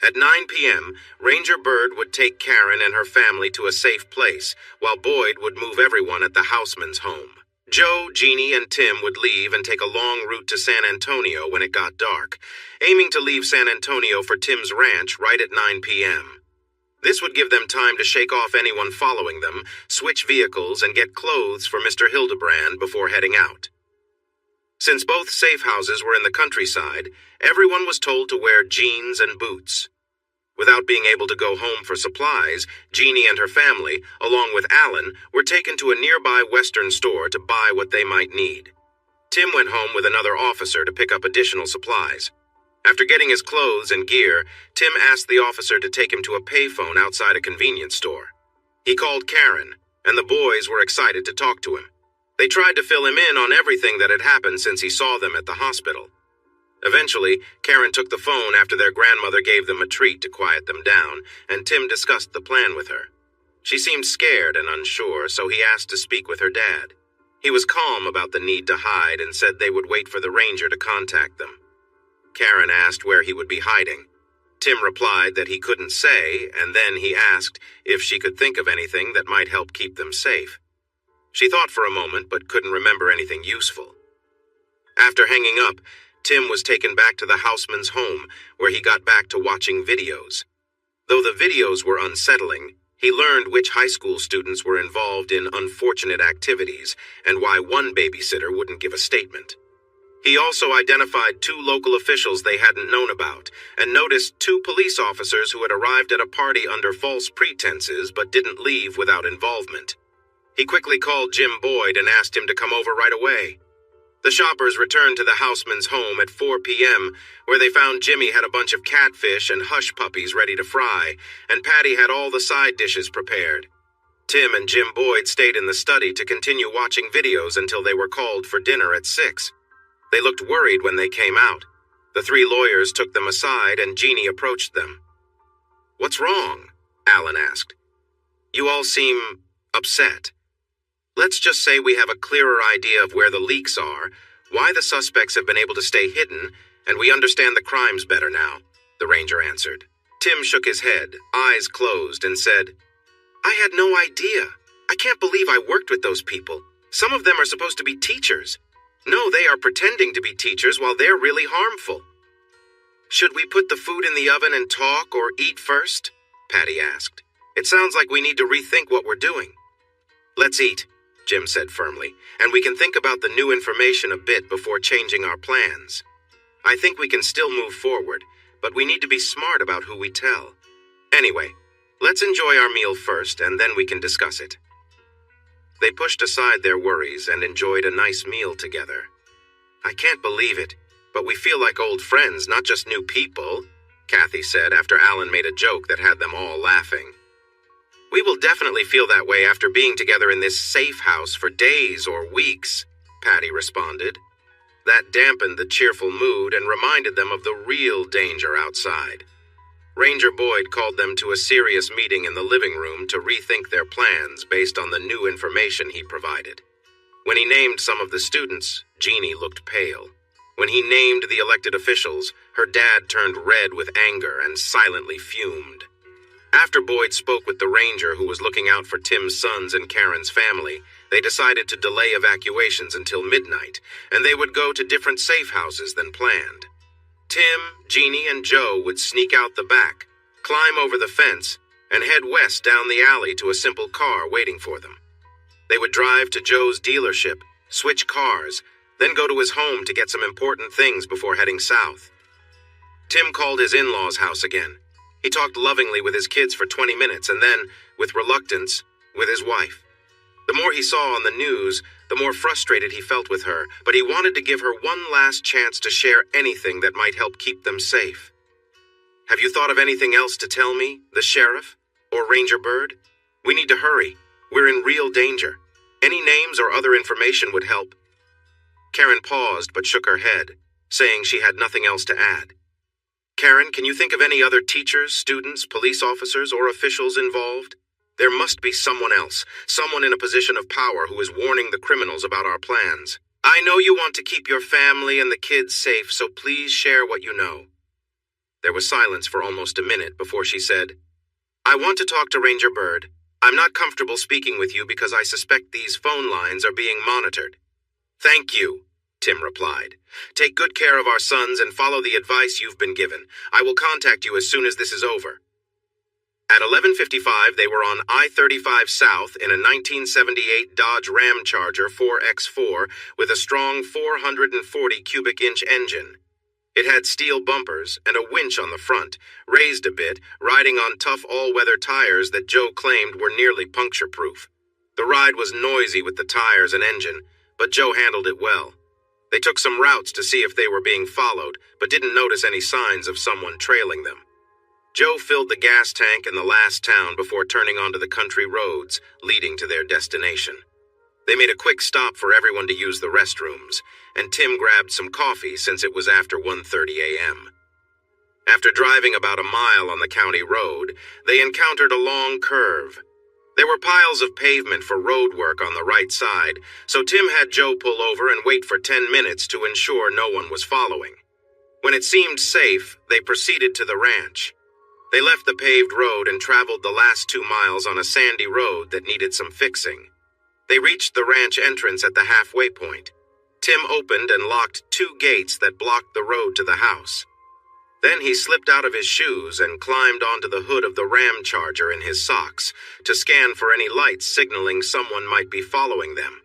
At 9 p.m., Ranger Byrd would take Karen and her family to a safe place, while Boyd would move everyone at the Houseman's home. Joe, Jeannie, and Tim would leave and take a long route to San Antonio when it got dark, aiming to leave San Antonio for Tim's ranch right at 9 p.m. This would give them time to shake off anyone following them, switch vehicles, and get clothes for Mr. Hildebrand before heading out. Since both safe houses were in the countryside, everyone was told to wear jeans and boots. Without being able to go home for supplies, Jeannie and her family, along with Alan, were taken to a nearby Western store to buy what they might need. Tim went home with another officer to pick up additional supplies. After getting his clothes and gear, Tim asked the officer to take him to a payphone outside a convenience store. He called Karen, and the boys were excited to talk to him. They tried to fill him in on everything that had happened since he saw them at the hospital. Eventually, Karen took the phone after their grandmother gave them a treat to quiet them down, and Tim discussed the plan with her. She seemed scared and unsure, so he asked to speak with her dad. He was calm about the need to hide and said they would wait for the ranger to contact them. Karen asked where he would be hiding. Tim replied that he couldn't say, and then he asked if she could think of anything that might help keep them safe. She thought for a moment, but couldn't remember anything useful. After hanging up, Tim was taken back to the Houseman's home, where he got back to watching videos. Though the videos were unsettling, he learned which high school students were involved in unfortunate activities and why one babysitter wouldn't give a statement. He also identified 2 local officials they hadn't known about and noticed 2 police officers who had arrived at a party under false pretenses but didn't leave without involvement. He quickly called Jim Boyd and asked him to come over right away. The shoppers returned to the Houseman's home at 4 p.m., where they found Jimmy had a bunch of catfish and hush puppies ready to fry, and Patty had all the side dishes prepared. Tim and Jim Boyd stayed in the study to continue watching videos until they were called for dinner at 6. They looked worried when they came out. The 3 lawyers took them aside, and Jeannie approached them. "What's wrong?" Alan asked. "You all seem upset. Let's just say we have a clearer idea of where the leaks are, why the suspects have been able to stay hidden, and we understand the crimes better now," the ranger answered. Tim shook his head, eyes closed, and said, "I had no idea. I can't believe I worked with those people. Some of them are supposed to be teachers. No, they are pretending to be teachers while they're really harmful." "Should we put the food in the oven and talk or eat first?" Patty asked. "It sounds like we need to rethink what we're doing." "Let's eat," Jim said firmly, "and we can think about the new information a bit before changing our plans. I think we can still move forward, but we need to be smart about who we tell. Anyway, let's enjoy our meal first, and then we can discuss it." They pushed aside their worries and enjoyed a nice meal together. "I can't believe it, but we feel like old friends, not just new people," Kathy said after Alan made a joke that had them all laughing. "We will definitely feel that way after being together in this safe house for days or weeks," Patty responded. That dampened the cheerful mood and reminded them of the real danger outside. Ranger Boyd called them to a serious meeting in the living room to rethink their plans based on the new information he provided. When he named some of the students, Jeannie looked pale. When he named the elected officials, her dad turned red with anger and silently fumed. After Boyd spoke with the ranger who was looking out for Tim's sons and Karen's family, they decided to delay evacuations until midnight, and they would go to different safe houses than planned. Tim, Jeannie, and Joe would sneak out the back, climb over the fence, and head west down the alley to a simple car waiting for them. They would drive to Joe's dealership, switch cars, then go to his home to get some important things before heading south. Tim called his in-laws' house again. He talked lovingly with his kids for 20 minutes and then, with reluctance, with his wife. The more he saw on the news, the more frustrated he felt with her, but he wanted to give her one last chance to share anything that might help keep them safe. "Have you thought of anything else to tell me, the sheriff? Or Ranger Byrd? We need to hurry. We're in real danger. Any names or other information would help." Karen paused but shook her head, saying she had nothing else to add. "Karen, can you think of any other teachers, students, police officers, or officials involved? There must be someone else, someone in a position of power who is warning the criminals about our plans. I know you want to keep your family and the kids safe, so please share what you know." There was silence for almost a minute before she said, "I want to talk to Ranger Byrd. I'm not comfortable speaking with you because I suspect these phone lines are being monitored." "Thank you," Tim replied. "Take good care of our sons and follow the advice you've been given. I will contact you as soon as this is over." At 11:55, they were on I-35 South in a 1978 Dodge Ram Charger 4X4 with a strong 440 cubic inch engine. It had steel bumpers and a winch on the front, raised a bit, riding on tough all-weather tires that Joe claimed were nearly puncture-proof. The ride was noisy with the tires and engine, but Joe handled it well. They took some routes to see if they were being followed, but didn't notice any signs of someone trailing them. Joe filled the gas tank in the last town before turning onto the country roads leading to their destination. They made a quick stop for everyone to use the restrooms, and Tim grabbed some coffee since it was after 1:30 a.m. After driving about a mile on the county road, they encountered a long curve. There were piles of pavement for road work on the right side, so Tim had Joe pull over and wait for 10 minutes to ensure no one was following. When it seemed safe, they proceeded to the ranch. They left the paved road and traveled the last 2 miles on a sandy road that needed some fixing. They reached the ranch entrance at the halfway point. Tim opened and locked 2 gates that blocked the road to the house. Then he slipped out of his shoes and climbed onto the hood of the Ram Charger in his socks to scan for any lights signaling someone might be following them.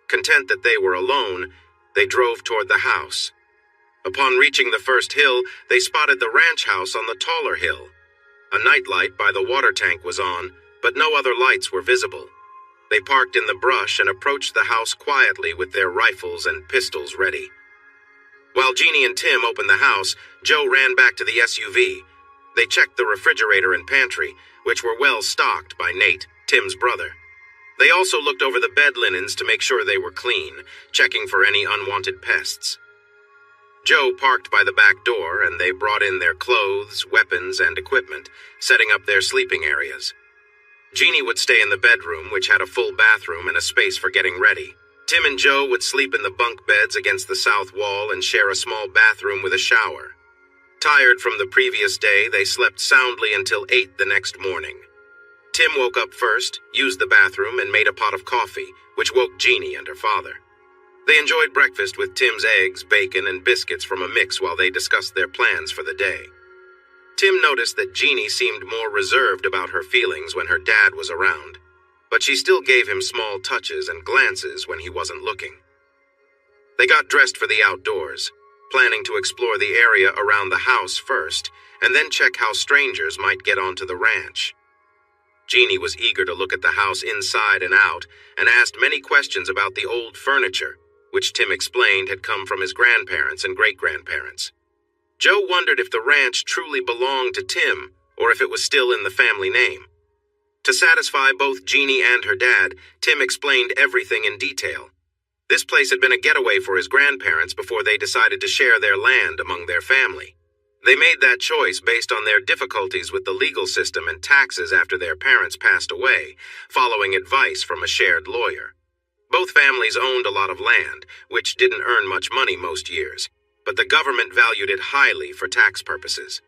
Content that they were alone, they drove toward the house. Upon reaching the first hill, they spotted the ranch house on the taller hill. A nightlight by the water tank was on, but no other lights were visible. They parked in the brush and approached the house quietly with their rifles and pistols ready. While Jeannie and Tim opened the house, Joe ran back to the SUV. They checked the refrigerator and pantry, which were well stocked by Nate, Tim's brother. They also looked over the bed linens to make sure they were clean, checking for any unwanted pests. Joe parked by the back door, and they brought in their clothes, weapons, and equipment, setting up their sleeping areas. Jeannie would stay in the bedroom, which had a full bathroom and a space for getting ready. Tim and Joe would sleep in the bunk beds against the south wall and share a small bathroom with a shower. Tired from the previous day, they slept soundly until 8 the next morning. Tim woke up first, used the bathroom, and made a pot of coffee, which woke Jeannie and her father. They enjoyed breakfast with Tim's eggs, bacon, and biscuits from a mix while they discussed their plans for the day. Tim noticed that Jeannie seemed more reserved about her feelings when her dad was around, but she still gave him small touches and glances when he wasn't looking. They got dressed for the outdoors, planning to explore the area around the house first, and then check how strangers might get onto the ranch. Jeannie was eager to look at the house inside and out, and asked many questions about the old furniture, which Tim explained had come from his grandparents and great-grandparents. Joe wondered if the ranch truly belonged to Tim, or if it was still in the family name. To satisfy both Jeannie and her dad, Tim explained everything in detail. This place had been a getaway for his grandparents before they decided to share their land among their family. They made that choice based on their difficulties with the legal system and taxes after their parents passed away, following advice from a shared lawyer. Both families owned a lot of land, which didn't earn much money most years, but the government valued it highly for tax purposes.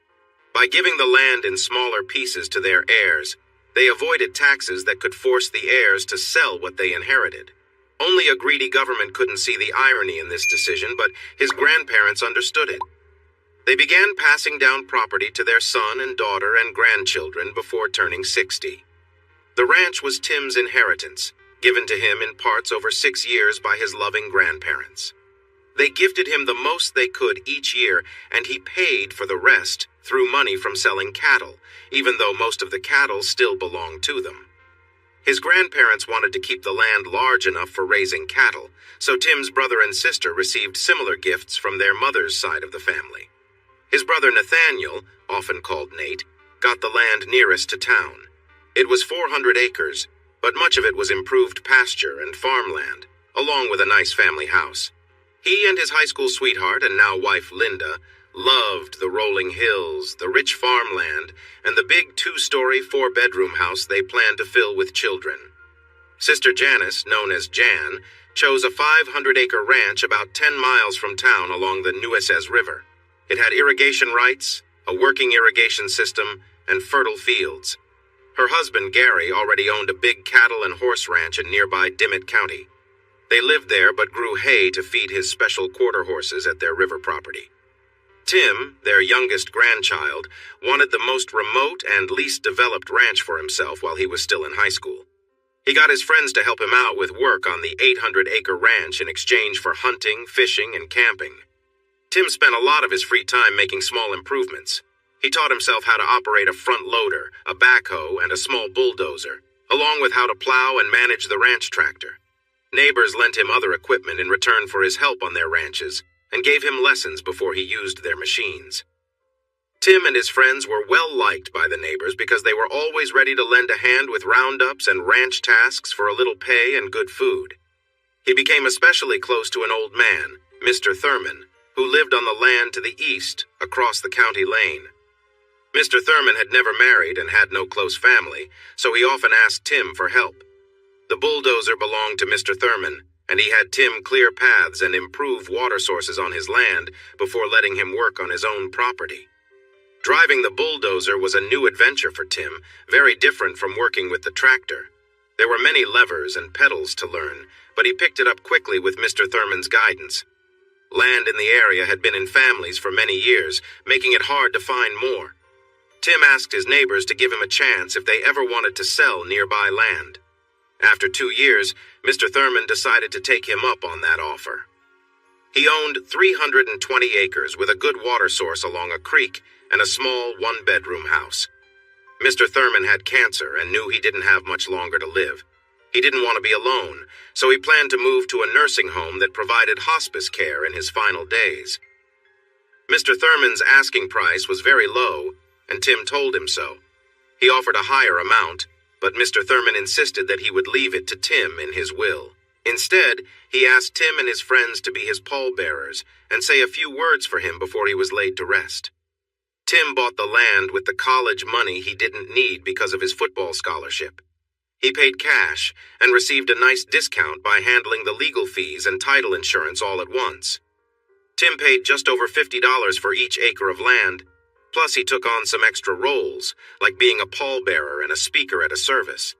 By giving the land in smaller pieces to their heirs, they avoided taxes that could force the heirs to sell what they inherited. Only a greedy government couldn't see the irony in this decision, but his grandparents understood it. They began passing down property to their son and daughter and grandchildren before turning 60. The ranch was Tim's inheritance, given to him in parts over 6 years by his loving grandparents. They gifted him the most they could each year, and he paid for the rest through money from selling cattle, even though most of the cattle still belonged to them. His grandparents wanted to keep the land large enough for raising cattle, so Tim's brother and sister received similar gifts from their mother's side of the family. His brother Nathaniel, often called Nate, got the land nearest to town. It was 400 acres, but much of it was improved pasture and farmland, along with a nice family house. He and his high school sweetheart and now wife Linda loved the rolling hills, the rich farmland, and the big 2-story, 4-bedroom house they planned to fill with children. Sister Janice, known as Jan, chose a 500-acre ranch about 10 miles from town along the Nueces River. It had irrigation rights, a working irrigation system, and fertile fields. Her husband, Gary, already owned a big cattle and horse ranch in nearby Dimmitt County. They lived there but grew hay to feed his special quarter horses at their river property. Tim, their youngest grandchild, wanted the most remote and least developed ranch for himself while he was still in high school. He got his friends to help him out with work on the 800-acre ranch in exchange for hunting, fishing, and camping. Tim spent a lot of his free time making small improvements. He taught himself how to operate a front loader, a backhoe, and a small bulldozer, along with how to plow and manage the ranch tractor. Neighbors lent him other equipment in return for his help on their ranches, and gave him lessons before he used their machines. Tim and his friends were well liked by the neighbors because they were always ready to lend a hand with roundups and ranch tasks for a little pay and good food. He became especially close to an old man, Mr. Thurman, who lived on the land to the east, across the county lane. Mr. Thurman had never married and had no close family, so he often asked Tim for help. The bulldozer belonged to Mr. Thurman, and he had Tim clear paths and improve water sources on his land before letting him work on his own property. Driving the bulldozer was a new adventure for Tim, very different from working with the tractor. There were many levers and pedals to learn, but he picked it up quickly with Mr. Thurman's guidance. Land in the area had been in families for many years, making it hard to find more. Tim asked his neighbors to give him a chance if they ever wanted to sell nearby land. After 2 years, Mr. Thurman decided to take him up on that offer. He owned 320 acres with a good water source along a creek and a small 1-bedroom house. Mr. Thurman had cancer and knew he didn't have much longer to live. He didn't want to be alone, so he planned to move to a nursing home that provided hospice care in his final days. Mr. Thurman's asking price was very low, and Tim told him so. He offered a higher amount, but Mr. Thurman insisted that he would leave it to Tim in his will. Instead, he asked Tim and his friends to be his pallbearers and say a few words for him before he was laid to rest. Tim bought the land with the college money he didn't need because of his football scholarship. He paid cash and received a nice discount by handling the legal fees and title insurance all at once. Tim paid just over $50 for each acre of land. Plus, he took on some extra roles, like being a pallbearer and a speaker at a service.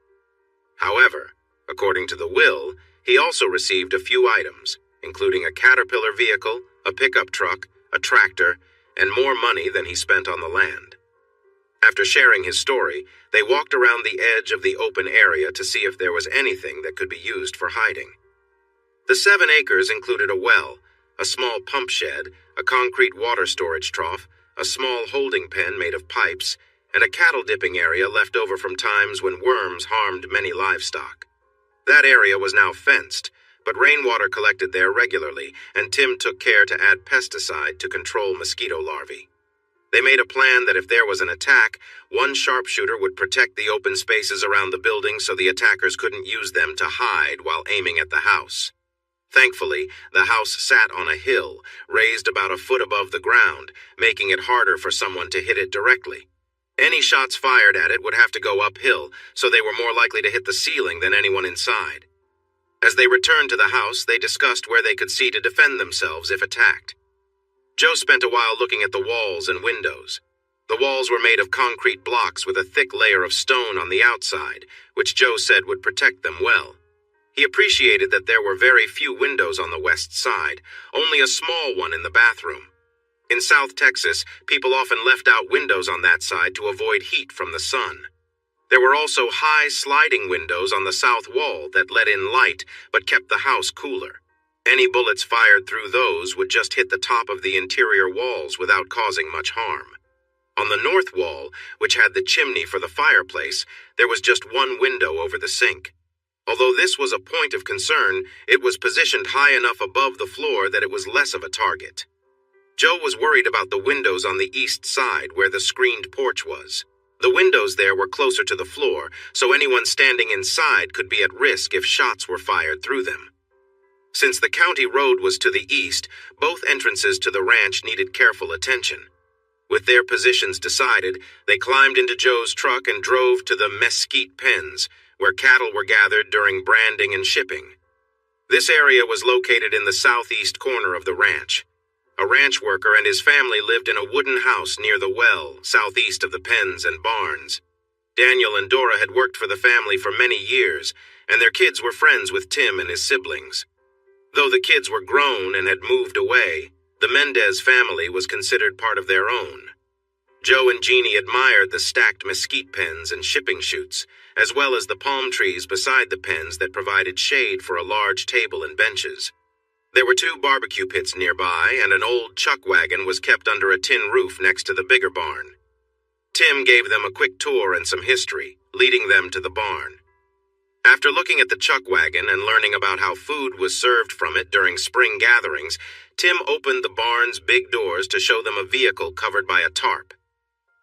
However, according to the will, he also received a few items, including a Caterpillar vehicle, a pickup truck, a tractor, and more money than he spent on the land. After sharing his story, they walked around the edge of the open area to see if there was anything that could be used for hiding. The 7 acres included a well, a small pump shed, a concrete water storage trough, a small holding pen made of pipes, and a cattle dipping area left over from times when worms harmed many livestock. That area was now fenced, but rainwater collected there regularly, and Tim took care to add pesticide to control mosquito larvae. They made a plan that if there was an attack, one sharpshooter would protect the open spaces around the building so the attackers couldn't use them to hide while aiming at the house. Thankfully, the house sat on a hill, raised about a foot above the ground, making it harder for someone to hit it directly. Any shots fired at it would have to go uphill, so they were more likely to hit the ceiling than anyone inside. As they returned to the house, they discussed where they could see to defend themselves if attacked. Joe spent a while looking at the walls and windows. The walls were made of concrete blocks with a thick layer of stone on the outside, which Joe said would protect them well. He appreciated that there were very few windows on the west side, only a small one in the bathroom. In South Texas, people often left out windows on that side to avoid heat from the sun. There were also high sliding windows on the south wall that let in light but kept the house cooler. Any bullets fired through those would just hit the top of the interior walls without causing much harm. On the north wall, which had the chimney for the fireplace, there was just one window over the sink. Although this was a point of concern, it was positioned high enough above the floor that it was less of a target. Joe was worried about the windows on the east side where the screened porch was. The windows there were closer to the floor, so anyone standing inside could be at risk if shots were fired through them. Since the county road was to the east, both entrances to the ranch needed careful attention. With their positions decided, they climbed into Joe's truck and drove to the mesquite pens, where cattle were gathered during branding and shipping. This area was located in the southeast corner of the ranch. A ranch worker and his family lived in a wooden house near the well, southeast of the pens and barns. Daniel and Dora had worked for the family for many years, and their kids were friends with Tim and his siblings. Though the kids were grown and had moved away, the Mendez family was considered part of their own. Joe and Jeannie admired the stacked mesquite pens and shipping chutes, as well as the palm trees beside the pens that provided shade for a large table and benches. There were 2 barbecue pits nearby, and an old chuck wagon was kept under a tin roof next to the bigger barn. Tim gave them a quick tour and some history, leading them to the barn. After looking at the chuck wagon and learning about how food was served from it during spring gatherings, Tim opened the barn's big doors to show them a vehicle covered by a tarp.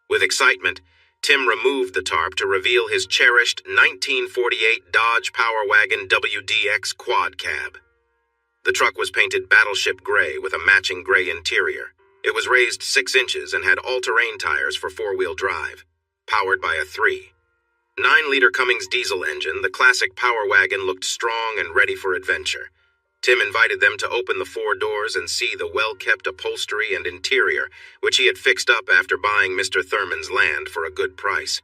With excitement, Tim removed the tarp to reveal his cherished 1948 Dodge Power Wagon WDX quad cab. The truck was painted battleship gray with a matching gray interior. It was raised 6 inches and had all-terrain tires for 4-wheel drive, powered by a 3.9-liter Cummins diesel engine. The classic Power Wagon looked strong and ready for adventure. Tim invited them to open the 4 doors and see the well-kept upholstery and interior, which he had fixed up after buying Mr. Thurman's land for a good price.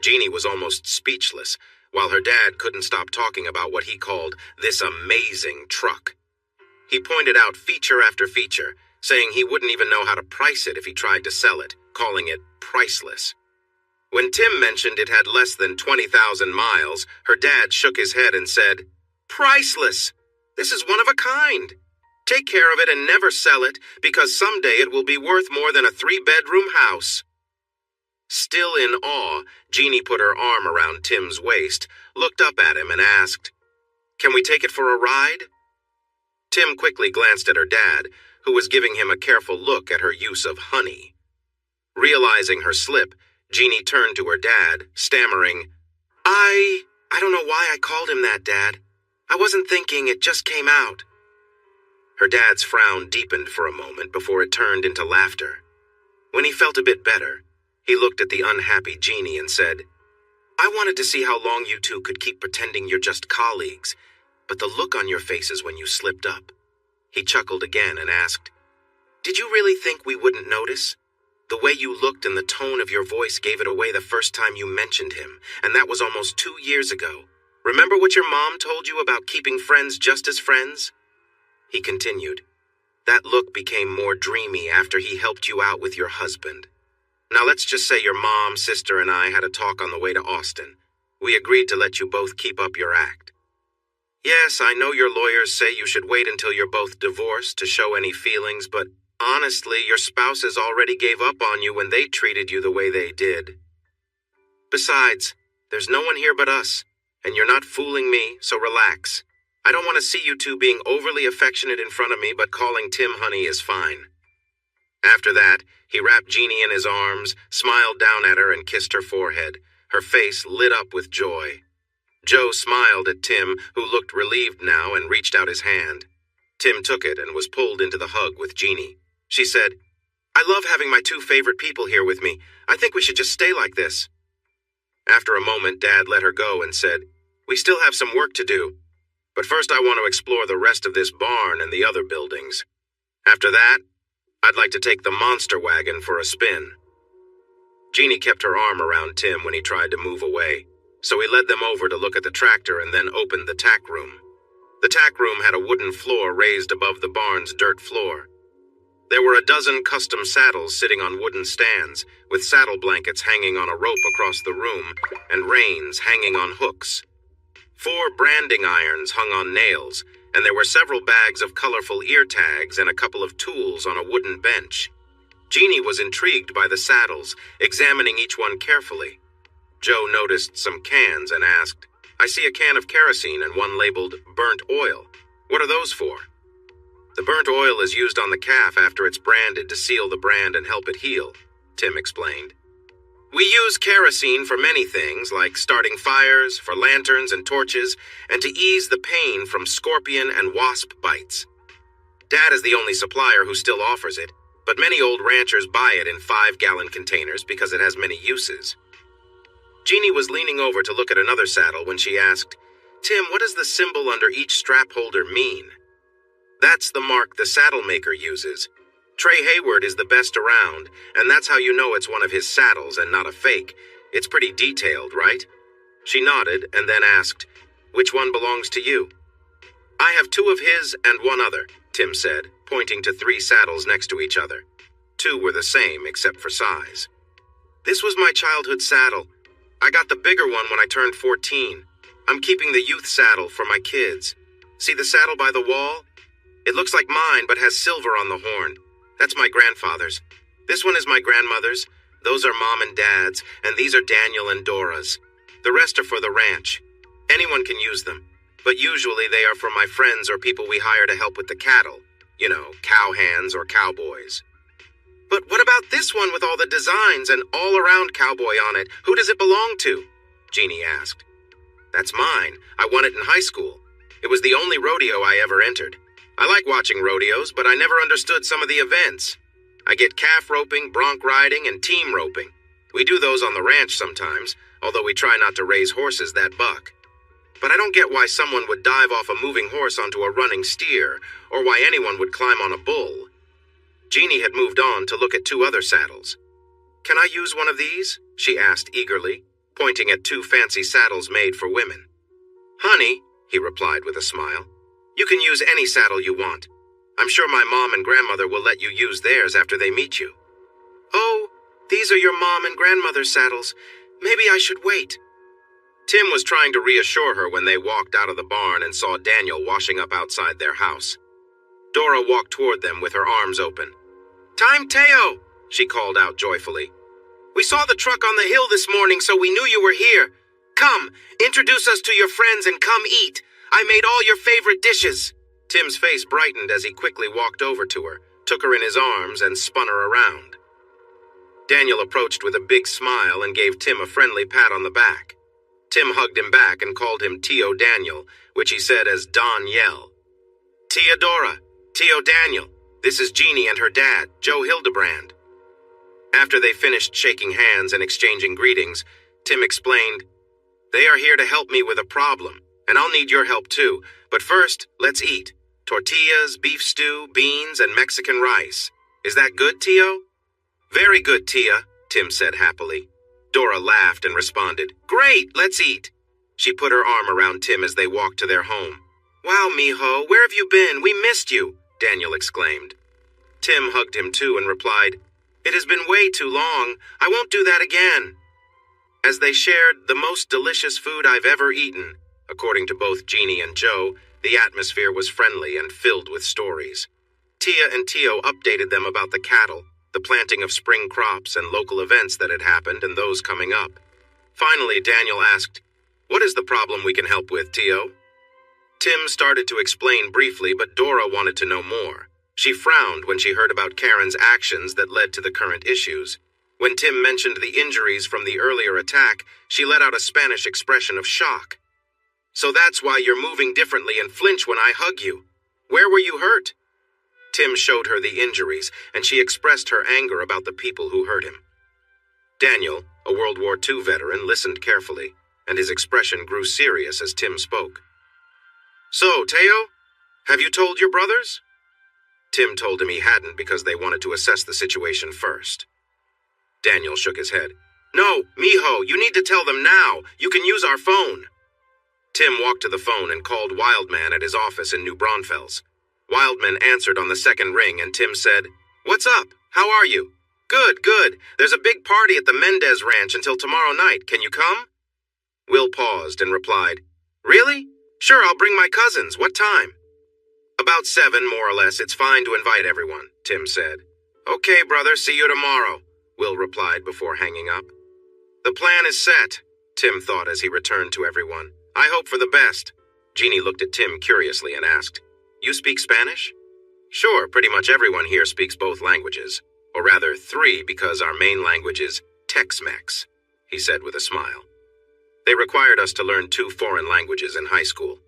Jeannie was almost speechless, while her dad couldn't stop talking about what he called this amazing truck. He pointed out feature after feature, saying he wouldn't even know how to price it if he tried to sell it, calling it priceless. When Tim mentioned it had less than 20,000 miles, her dad shook his head and said, "Priceless! This is one of a kind. Take care of it and never sell it, because someday it will be worth more than a 3-bedroom house." Still in awe, Jeannie put her arm around Tim's waist, looked up at him and asked, "Can we take it for a ride?" Tim quickly glanced at her dad, who was giving him a careful look at her use of honey. Realizing her slip, Jeannie turned to her dad, stammering, I don't know why I called him that, Dad. I wasn't thinking, it just came out." Her dad's frown deepened for a moment before it turned into laughter. When he felt a bit better, he looked at the unhappy Jeannie and said, "I wanted to see how long you two could keep pretending you're just colleagues, but the look on your faces when you slipped up." He chuckled again and asked, "Did you really think we wouldn't notice? The way you looked and the tone of your voice gave it away the first time you mentioned him, and that was almost 2 years ago. Remember what your mom told you about keeping friends just as friends?" He continued, "That look became more dreamy after he helped you out with your husband. Now let's just say your mom, sister, and I had a talk on the way to Austin. We agreed to let you both keep up your act. Yes, I know your lawyers say you should wait until you're both divorced to show any feelings, but honestly, your spouses already gave up on you when they treated you the way they did. Besides, there's no one here but us, and you're not fooling me, so relax. I don't want to see you two being overly affectionate in front of me, but calling Tim honey is fine." After that, he wrapped Jeannie in his arms, smiled down at her, and kissed her forehead. Her face lit up with joy. Joe smiled at Tim, who looked relieved now, and reached out his hand. Tim took it and was pulled into the hug with Jeannie. She said, "I love having my 2 favorite people here with me. I think we should just stay like this." After a moment, Dad let her go and said, "We still have some work to do, but first I want to explore the rest of this barn and the other buildings. After that, I'd like to take the monster wagon for a spin." Jeannie kept her arm around Tim when he tried to move away, so he led them over to look at the tractor and then opened the tack room. The tack room had a wooden floor raised above the barn's dirt floor. There were a dozen custom saddles sitting on wooden stands, with saddle blankets hanging on a rope across the room and reins hanging on hooks. 4 branding irons hung on nails, and there were several bags of colorful ear tags and a couple of tools on a wooden bench. Jeannie was intrigued by the saddles, examining each one carefully. Joe noticed some cans and asked, "I see a can of kerosene and one labeled burnt oil. What are those for?" "The burnt oil is used on the calf after it's branded to seal the brand and help it heal," Tim explained. "We use kerosene for many things, like starting fires, for lanterns and torches, and to ease the pain from scorpion and wasp bites. Dad is the only supplier who still offers it, but many old ranchers buy it in 5-gallon containers because it has many uses." Jeannie was leaning over to look at another saddle when she asked, "Tim, what does the symbol under each strap holder mean?" "That's the mark the saddle maker uses. Trey Hayward is the best around, and that's how you know it's one of his saddles and not a fake. It's pretty detailed, right?" She nodded and then asked, "Which one belongs to you?" "I have 2 of his and 1 other," Tim said, pointing to 3 saddles next to each other. 2 were the same except for size. "This was my childhood saddle. I got the bigger one when I turned 14. I'm keeping the youth saddle for my kids. See the saddle by the wall? It looks like mine but has silver on the horn. That's my grandfather's. This one is my grandmother's. Those are Mom and Dad's, and these are Daniel and Dora's. The rest are for the ranch. Anyone can use them, but usually they are for my friends or people we hire to help with the cattle. You know, cowhands or cowboys." "But what about this one with all the designs and all-around cowboy on it? Who does it belong to?" Jeannie asked. "That's mine. I won it in high school. It was the only rodeo I ever entered. I like watching rodeos, but I never understood some of the events. I get calf roping, bronc riding, and team roping. We do those on the ranch sometimes, although we try not to raise horses that buck. But I don't get why someone would dive off a moving horse onto a running steer, or why anyone would climb on a bull." Jeannie had moved on to look at 2 other saddles. "Can I use one of these?" she asked eagerly, pointing at 2 fancy saddles made for women. "Honey," he replied with a smile, "you can use any saddle you want. I'm sure my mom and grandmother will let you use theirs after they meet you." "Oh, these are your mom and grandmother's saddles. Maybe I should wait." Tim was trying to reassure her when they walked out of the barn and saw Daniel washing up outside their house. Dora walked toward them with her arms open. "Time, Teo!" she called out joyfully. "We saw the truck on the hill this morning, so we knew you were here. Come, introduce us to your friends and come eat. I made all your favorite dishes." Tim's face brightened as he quickly walked over to her, took her in his arms, and spun her around. Daniel approached with a big smile and gave Tim a friendly pat on the back. Tim hugged him back and called him Tio Daniel, which he said as Don Yell. "Tia Dora, Tio Daniel, this is Jeannie and her dad, Joe Hildebrand." After they finished shaking hands and exchanging greetings, Tim explained, "They are here to help me with a problem, and I'll need your help too. But first, let's eat. Tortillas, beef stew, beans, and Mexican rice. Is that good, Tio?" "Very good, Tia," Tim said happily. Dora laughed and responded, "Great, let's eat." She put her arm around Tim as they walked to their home. "Wow, mijo, where have you been? We missed you," Daniel exclaimed. Tim hugged him too and replied, "It has been way too long. I won't do that again." As they shared the most delicious food I've ever eaten, according to both Jeannie and Joe, the atmosphere was friendly and filled with stories. Tia and Tio updated them about the cattle, the planting of spring crops and local events that had happened and those coming up. Finally, Daniel asked, "What is the problem we can help with, Tio?" Tim started to explain briefly, but Dora wanted to know more. She frowned when she heard about Karen's actions that led to the current issues. When Tim mentioned the injuries from the earlier attack, she let out a Spanish expression of shock. "So that's why you're moving differently and flinch when I hug you. Where were you hurt?" Tim showed her the injuries, and she expressed her anger about the people who hurt him. Daniel, a World War II veteran, listened carefully, and his expression grew serious as Tim spoke. "So, Teo, have you told your brothers?" Tim told him he hadn't because they wanted to assess the situation first. Daniel shook his head. "No, mijo, you need to tell them now. You can use our phone." Tim walked to the phone and called Wildman at his office in New Braunfels. Wildman answered on the second ring, and Tim said, "What's up? How are you?" "Good, good. There's a big party at the Mendez Ranch until tomorrow night. Can you come?" Will paused and replied, Really? Sure, I'll bring my cousins. What time? About 7, more or less. It's fine to invite everyone, Tim said. Okay, brother, see you tomorrow, Will replied before hanging up. The plan is set, Tim thought as he returned to everyone. I hope for the best. Jeannie looked at Tim curiously and asked, You speak Spanish? Sure, pretty much everyone here speaks both languages. Or rather, 3, because our main language is Tex-Mex, he said with a smile. They required us to learn 2 foreign languages in high school.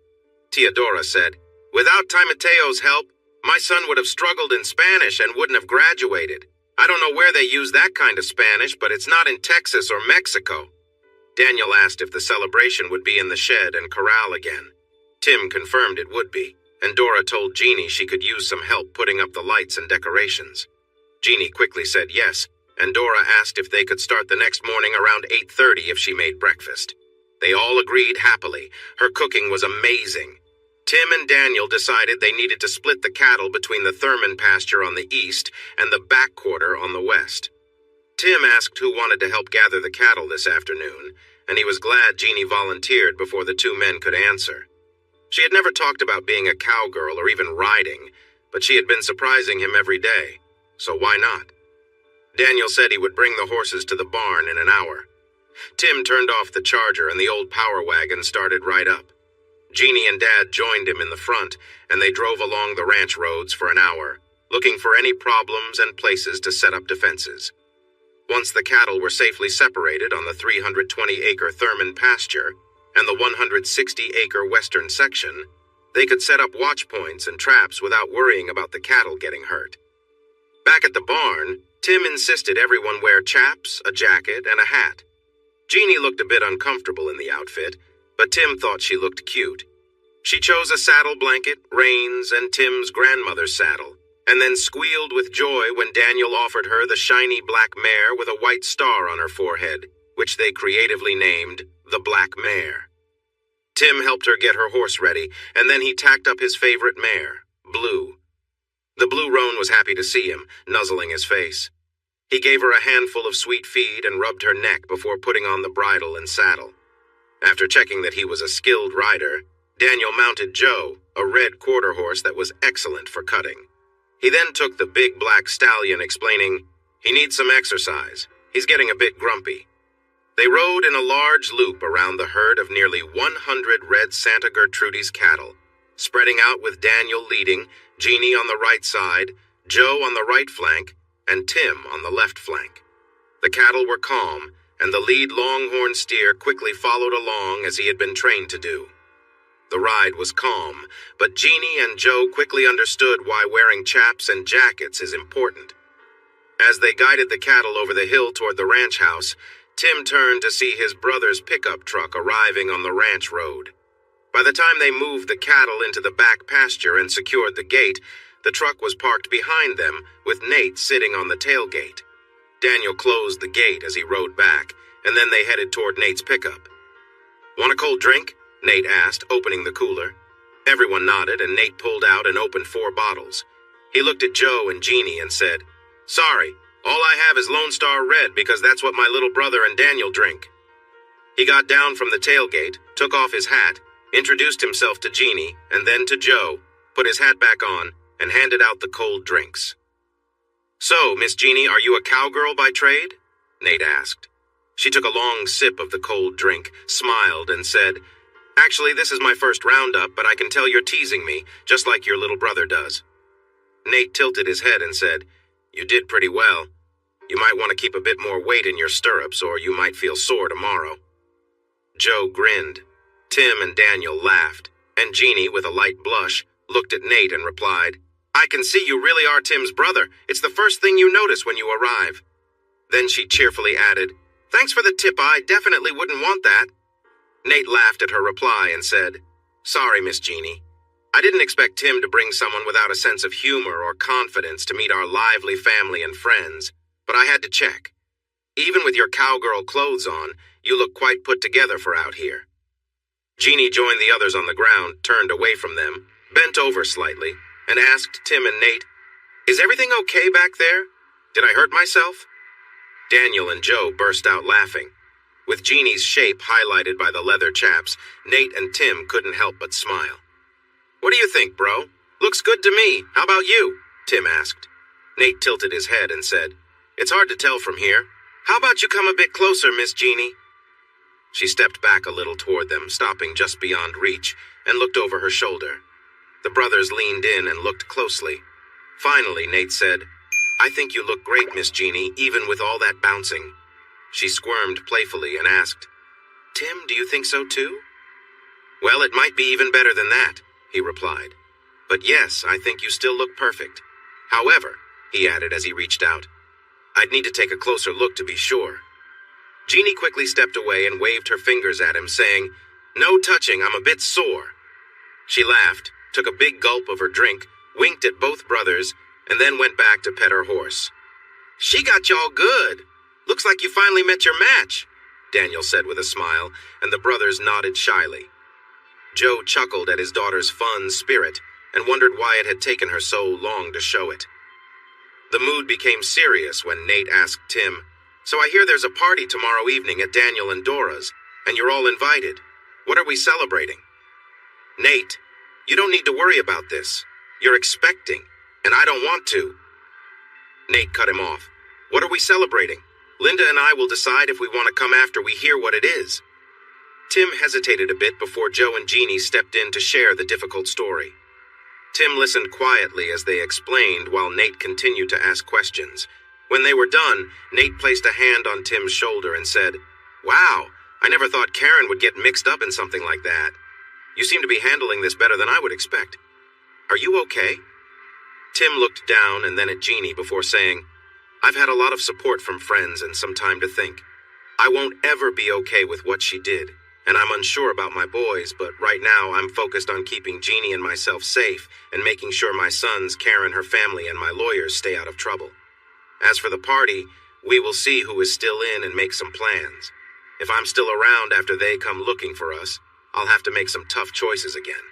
Teodora said, Without Timateo's help, my son would have struggled in Spanish and wouldn't have graduated. I don't know where they use that kind of Spanish, but it's not in Texas or Mexico. Daniel asked if the celebration would be in the shed and corral again. Tim confirmed it would be, and Dora told Jeannie she could use some help putting up the lights and decorations. Jeannie quickly said yes, and Dora asked if they could start the next morning around 8:30 if she made breakfast. They all agreed happily. Her cooking was amazing. Tim and Daniel decided they needed to split the cattle between the Thurman pasture on the east and the back quarter on the west. Tim asked who wanted to help gather the cattle this afternoon, and he was glad Jeannie volunteered before the 2 men could answer. She had never talked about being a cowgirl or even riding, but she had been surprising him every day, so why not? Daniel said he would bring the horses to the barn in an hour. Tim turned off the charger and the old power wagon started right up. Jeannie and Dad joined him in the front, and they drove along the ranch roads for an hour, looking for any problems and places to set up defenses. Once the cattle were safely separated on the 320-acre Thurman pasture and the 160-acre western section, they could set up watch points and traps without worrying about the cattle getting hurt. Back at the barn, Tim insisted everyone wear chaps, a jacket, and a hat. Jeannie looked a bit uncomfortable in the outfit, but Tim thought she looked cute. She chose a saddle blanket, reins, and Tim's grandmother's saddle, and then squealed with joy when Daniel offered her the shiny black mare with a white star on her forehead, which they creatively named the Black Mare. Tim helped her get her horse ready, and then he tacked up his favorite mare, Blue. The blue roan was happy to see him, nuzzling his face. He gave her a handful of sweet feed and rubbed her neck before putting on the bridle and saddle. After checking that he was a skilled rider, Daniel mounted Joe, a red quarter horse that was excellent for cutting. He then took the big black stallion, explaining, He needs some exercise. He's getting a bit grumpy. They rode in a large loop around the herd of nearly 100 red Santa Gertrudis cattle, spreading out with Daniel leading, Jeannie on the right side, Joe on the right flank, and Tim on the left flank. The cattle were calm, and the lead longhorn steer quickly followed along as he had been trained to do. The ride was calm, but Jeannie and Joe quickly understood why wearing chaps and jackets is important. As they guided the cattle over the hill toward the ranch house, Tim turned to see his brother's pickup truck arriving on the ranch road. By the time they moved the cattle into the back pasture and secured the gate, the truck was parked behind them, with Nate sitting on the tailgate. Daniel closed the gate as he rode back, and then they headed toward Nate's pickup. Want a cold drink? Nate asked, opening the cooler. Everyone nodded, and Nate pulled out and opened 4 bottles. He looked at Joe and Jeannie and said, Sorry, all I have is Lone Star Red because that's what my little brother and Daniel drink. He got down from the tailgate, took off his hat, introduced himself to Jeannie and then to Joe, put his hat back on, and handed out the cold drinks. So, Miss Jeannie, are you a cowgirl by trade? Nate asked. She took a long sip of the cold drink, smiled, and said, Actually, this is my first roundup, but I can tell you're teasing me, just like your little brother does. Nate tilted his head and said, You did pretty well. You might want to keep a bit more weight in your stirrups, or you might feel sore tomorrow. Joe grinned. Tim and Daniel laughed, and Jeannie, with a light blush, looked at Nate and replied, I can see you really are Tim's brother. It's the first thing you notice when you arrive. Then she cheerfully added, Thanks for the tip, I definitely wouldn't want that. Nate laughed at her reply and said, Sorry, Miss Jeannie. I didn't expect Tim to bring someone without a sense of humor or confidence to meet our lively family and friends, but I had to check. Even with your cowgirl clothes on, you look quite put together for out here. Jeannie joined the others on the ground, turned away from them, bent over slightly, and asked Tim and Nate, Is everything okay back there? Did I hurt myself? Daniel and Joe burst out laughing. With Jeannie's shape highlighted by the leather chaps, Nate and Tim couldn't help but smile. "What do you think, bro? Looks good to me. How about you?" Tim asked. Nate tilted his head and said, "It's hard to tell from here. How about you come a bit closer, Miss Jeannie?" She stepped back a little toward them, stopping just beyond reach, and looked over her shoulder. The brothers leaned in and looked closely. Finally, Nate said, "I think you look great, Miss Jeannie, even with all that bouncing." She squirmed playfully and asked, "Tim, do you think so too?" "Well, it might be even better than that," he replied. "But yes, I think you still look perfect. However," he added as he reached out, "I'd need to take a closer look to be sure." Jeannie quickly stepped away and waved her fingers at him, saying, "No touching, I'm a bit sore." She laughed, took a big gulp of her drink, winked at both brothers, and then went back to pet her horse. "She got y'all good. Looks like you finally met your match," Daniel said with a smile, and the brothers nodded shyly. Joe chuckled at his daughter's fun spirit and wondered why it had taken her so long to show it. The mood became serious when Nate asked Tim, "So I hear there's a party tomorrow evening at Daniel and Dora's, and you're all invited. What are we celebrating?" "Nate, you don't need to worry about this. You're expecting, and I don't want to." Nate cut him off. "What are we celebrating? Linda and I will decide if we want to come after we hear what it is." Tim hesitated a bit before Joe and Jeannie stepped in to share the difficult story. Tim listened quietly as they explained while Nate continued to ask questions. When they were done, Nate placed a hand on Tim's shoulder and said, "Wow, I never thought Karen would get mixed up in something like that. You seem to be handling this better than I would expect. Are you okay?" Tim looked down and then at Jeannie before saying, "I've had a lot of support from friends and some time to think. I won't ever be okay with what she did, and I'm unsure about my boys, but right now I'm focused on keeping Jeannie and myself safe and making sure my sons, Karen, her family, and my lawyers stay out of trouble. As for the party, we will see who is still in and make some plans. If I'm still around after they come looking for us, I'll have to make some tough choices again.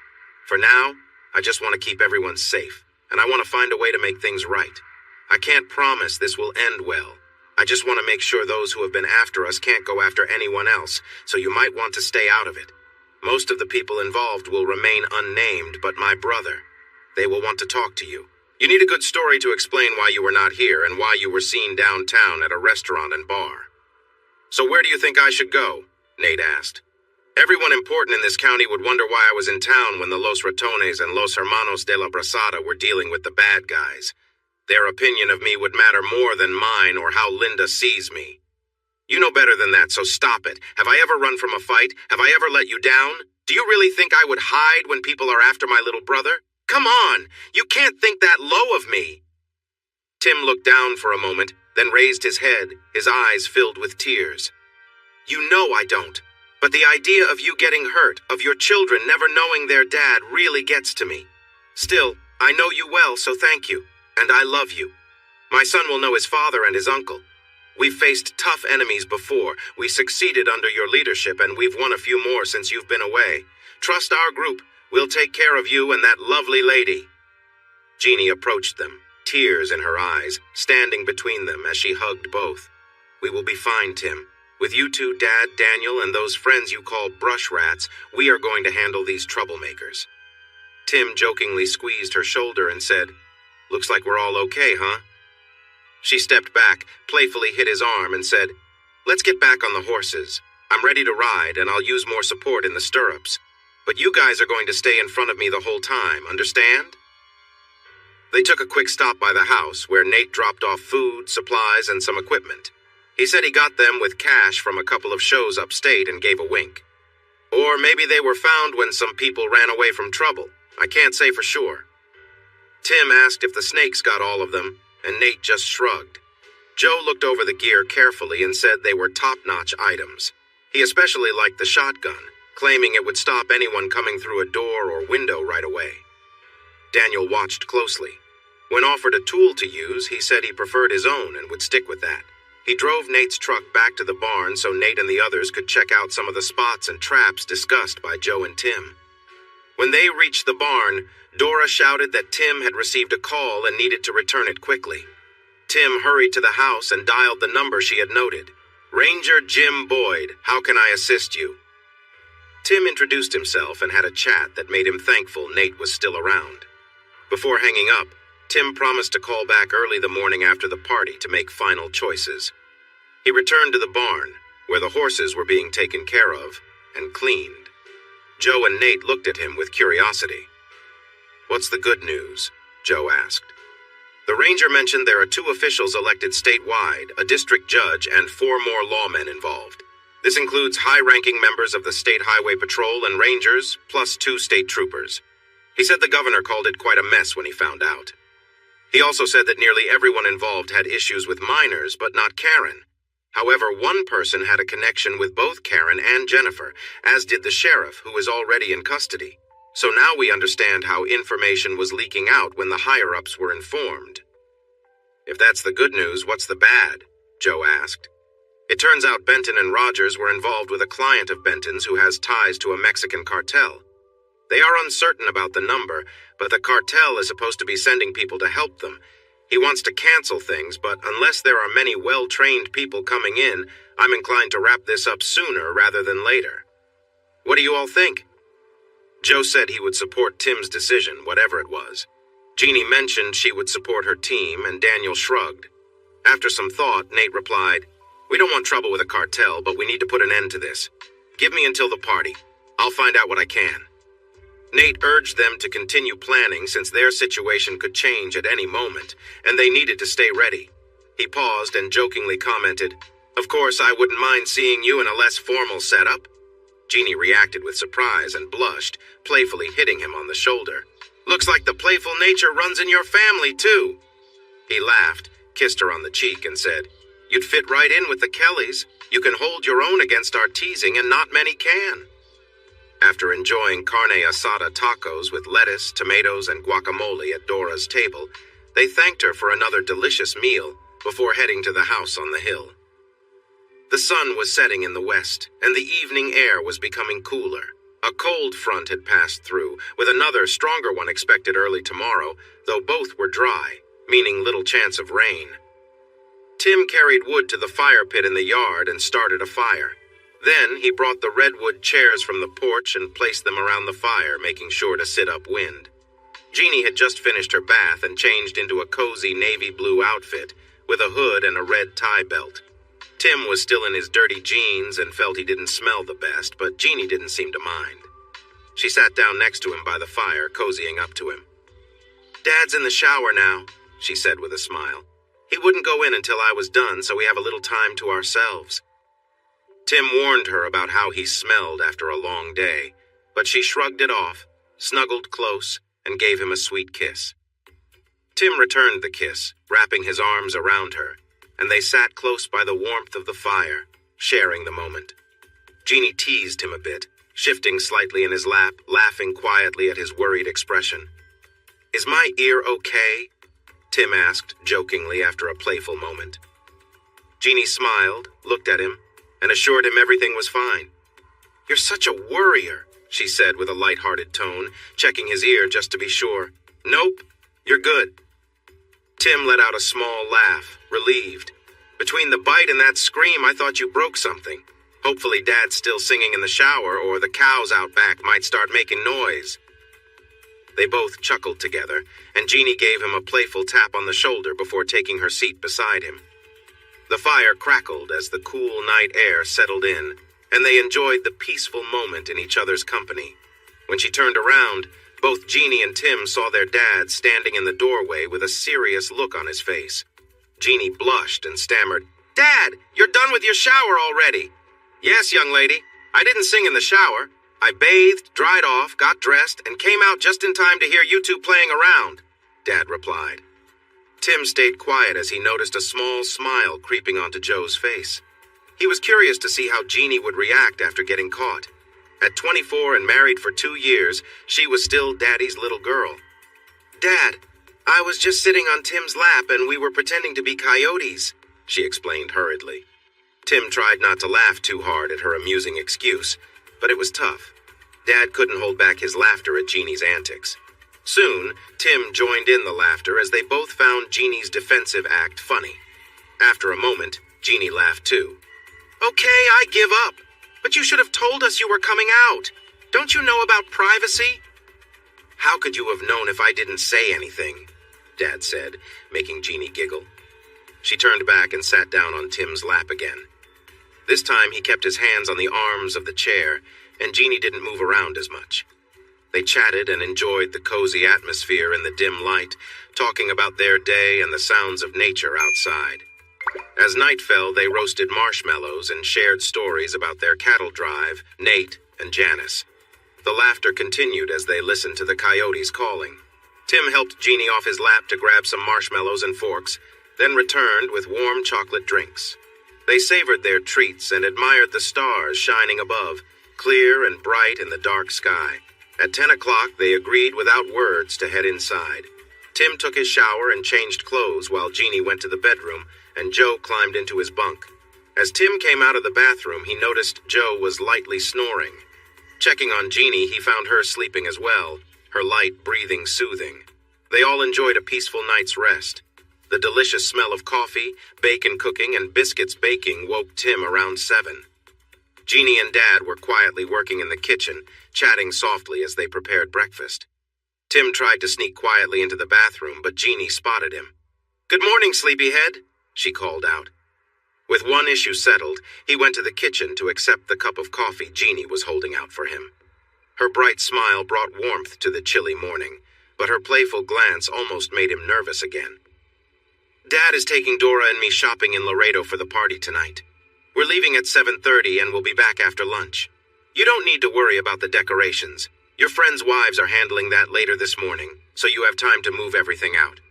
For now, I just want to keep everyone safe, and I want to find a way to make things right. I can't promise this will end well. I just want to make sure those who have been after us can't go after anyone else, so you might want to stay out of it. Most of the people involved will remain unnamed, but my brother. They will want to talk to you. You need a good story to explain why you were not here and why you were seen downtown at a restaurant and bar." "So where do you think I should go?" Nate asked. "Everyone important in this county would wonder why I was in town when the Los Ratones and Los Hermanos de la Brasada were dealing with the bad guys. Their opinion of me would matter more than mine or how Linda sees me. You know better than that, so stop it. Have I ever run from a fight? Have I ever let you down? Do you really think I would hide when people are after my little brother? Come on, you can't think that low of me." Tim looked down for a moment, then raised his head, his eyes filled with tears. "You know I don't. But the idea of you getting hurt, of your children never knowing their dad, really gets to me. Still, I know you well, so thank you. And I love you. My son will know his father and his uncle. We've faced tough enemies before. We succeeded under your leadership, and we've won a few more since you've been away. Trust our group. We'll take care of you and that lovely lady." Jeannie approached them, tears in her eyes, standing between them as she hugged both. "We will be fine, Tim. With you two, Dad, Daniel, and those friends you call brush rats, we are going to handle these troublemakers." Tim jokingly squeezed her shoulder and said, "Looks like we're all okay, huh?" She stepped back, playfully hit his arm, and said, "Let's get back on the horses. I'm ready to ride, and I'll use more support in the stirrups. But you guys are going to stay in front of me the whole time, understand?" They took a quick stop by the house, where Nate dropped off food, supplies, and some equipment. He said he got them with cash from a couple of shows upstate and gave a wink. Or maybe they were found when some people ran away from trouble. I can't say for sure. Tim asked if the snakes got all of them, and Nate just shrugged. Joe looked over the gear carefully and said they were top-notch items. He especially liked the shotgun, claiming it would stop anyone coming through a door or window right away. Daniel watched closely. When offered a tool to use, he said he preferred his own and would stick with that. He drove Nate's truck back to the barn so Nate and the others could check out some of the spots and traps discussed by Joe and Tim. When they reached the barn, Dora shouted that Tim had received a call and needed to return it quickly. Tim hurried to the house and dialed the number she had noted. Ranger Jim Boyd, how can I assist you? Tim introduced himself and had a chat that made him thankful Nate was still around. Before hanging up, Tim promised to call back early the morning after the party to make final choices. He returned to the barn, where the horses were being taken care of and cleaned. Joe and Nate looked at him with curiosity. "What's the good news?" Joe asked. The ranger mentioned there are 2 officials elected statewide, a district judge, and 4 more lawmen involved. This includes high-ranking members of the State Highway Patrol and Rangers, plus 2 state troopers. He said the governor called it quite a mess when he found out. He also said that nearly everyone involved had issues with minors, but not Karen. However, one person had a connection with both Karen and Jennifer, as did the sheriff, who is already in custody. So now we understand how information was leaking out when the higher-ups were informed. "If that's the good news, what's the bad?" Joe asked. It turns out Benton and Rogers were involved with a client of Benton's who has ties to a Mexican cartel. They are uncertain about the number, but the cartel is supposed to be sending people to help them. He wants to cancel things, but unless there are many well-trained people coming in, I'm inclined to wrap this up sooner rather than later. What do you all think? Joe said he would support Tim's decision, whatever it was. Jeannie mentioned she would support her team, and Daniel shrugged. After some thought, Nate replied, "We don't want trouble with a cartel, but we need to put an end to this. Give me until the party. I'll find out what I can." Nate urged them to continue planning since their situation could change at any moment, and they needed to stay ready. He paused and jokingly commented, "Of course, I wouldn't mind seeing you in a less formal setup." Jeannie reacted with surprise and blushed, playfully hitting him on the shoulder. "Looks like the playful nature runs in your family, too." He laughed, kissed her on the cheek, and said, "You'd fit right in with the Kellys. You can hold your own against our teasing, and not many can." After enjoying carne asada tacos with lettuce, tomatoes, and guacamole at Dora's table, they thanked her for another delicious meal before heading to the house on the hill. The sun was setting in the west, and the evening air was becoming cooler. A cold front had passed through, with another stronger one expected early tomorrow, though both were dry, meaning little chance of rain. Tim carried wood to the fire pit in the yard and started a fire. Then he brought the redwood chairs from the porch and placed them around the fire, making sure to sit upwind. Jeannie had just finished her bath and changed into a cozy navy blue outfit, with a hood and a red tie belt. Tim was still in his dirty jeans and felt he didn't smell the best, but Jeannie didn't seem to mind. She sat down next to him by the fire, cozying up to him. "Dad's in the shower now," she said with a smile. "He wouldn't go in until I was done, so we have a little time to ourselves." Tim warned her about how he smelled after a long day, but she shrugged it off, snuggled close, and gave him a sweet kiss. Tim returned the kiss, wrapping his arms around her, and they sat close by the warmth of the fire, sharing the moment. Jeannie teased him a bit, shifting slightly in his lap, laughing quietly at his worried expression. "Is my ear okay?" Tim asked jokingly after a playful moment. Jeannie smiled, looked at him, and assured him everything was fine. "You're such a worrier," she said with a light-hearted tone, checking his ear just to be sure. "Nope, you're good." Tim let out a small laugh, relieved. "Between the bite and that scream, I thought you broke something. Hopefully Dad's still singing in the shower, or the cows out back might start making noise." They both chuckled together, and Jeannie gave him a playful tap on the shoulder before taking her seat beside him. The fire crackled as the cool night air settled in, and they enjoyed the peaceful moment in each other's company. When she turned around, both Jeannie and Tim saw their dad standing in the doorway with a serious look on his face. Jeannie blushed and stammered, "Dad, you're done with your shower already." "Yes, young lady. I didn't sing in the shower. I bathed, dried off, got dressed, and came out just in time to hear you two playing around," Dad replied. Tim stayed quiet as he noticed a small smile creeping onto Joe's face. He was curious to see how Jeannie would react after getting caught. At 24 and married for 2 years, she was still Daddy's little girl. "Dad, I was just sitting on Tim's lap and we were pretending to be coyotes," she explained hurriedly. Tim tried not to laugh too hard at her amusing excuse, but it was tough. Dad couldn't hold back his laughter at Jeannie's antics. Soon, Tim joined in the laughter as they both found Jeannie's defensive act funny. After a moment, Jeannie laughed too. Okay, I give up. But you should have told us you were coming out. Don't you know about privacy? How could you have known if I didn't say anything? Dad said, making Jeannie giggle. She turned back and sat down on Tim's lap again. This time he kept his hands on the arms of the chair, and Jeannie didn't move around as much. They chatted and enjoyed the cozy atmosphere in the dim light, talking about their day and the sounds of nature outside. As night fell, they roasted marshmallows and shared stories about their cattle drive, Nate, and Janice. The laughter continued as they listened to the coyotes calling. Tim helped Jeannie off his lap to grab some marshmallows and forks, then returned with warm chocolate drinks. They savored their treats and admired the stars shining above, clear and bright in the dark sky. At 10 o'clock, they agreed without words to head inside. Tim took his shower and changed clothes while Jeannie went to the bedroom, and Joe climbed into his bunk. As Tim came out of the bathroom, he noticed Joe was lightly snoring. Checking on Jeannie, he found her sleeping as well, her light breathing soothing. They all enjoyed a peaceful night's rest. The delicious smell of coffee, bacon cooking, and biscuits baking woke Tim around 7. Jeannie and Dad were quietly working in the kitchen, chatting softly as they prepared breakfast. Tim tried to sneak quietly into the bathroom, but Jeannie spotted him. "Good morning, sleepyhead," she called out. With one issue settled, he went to the kitchen to accept the cup of coffee Jeannie was holding out for him. Her bright smile brought warmth to the chilly morning, but her playful glance almost made him nervous again. "Dad is taking Dora and me shopping in Laredo for the party tonight. We're leaving at 7:30 and we'll be back after lunch. You don't need to worry about the decorations. Your friends' wives are handling that later this morning, so you have time to move everything out.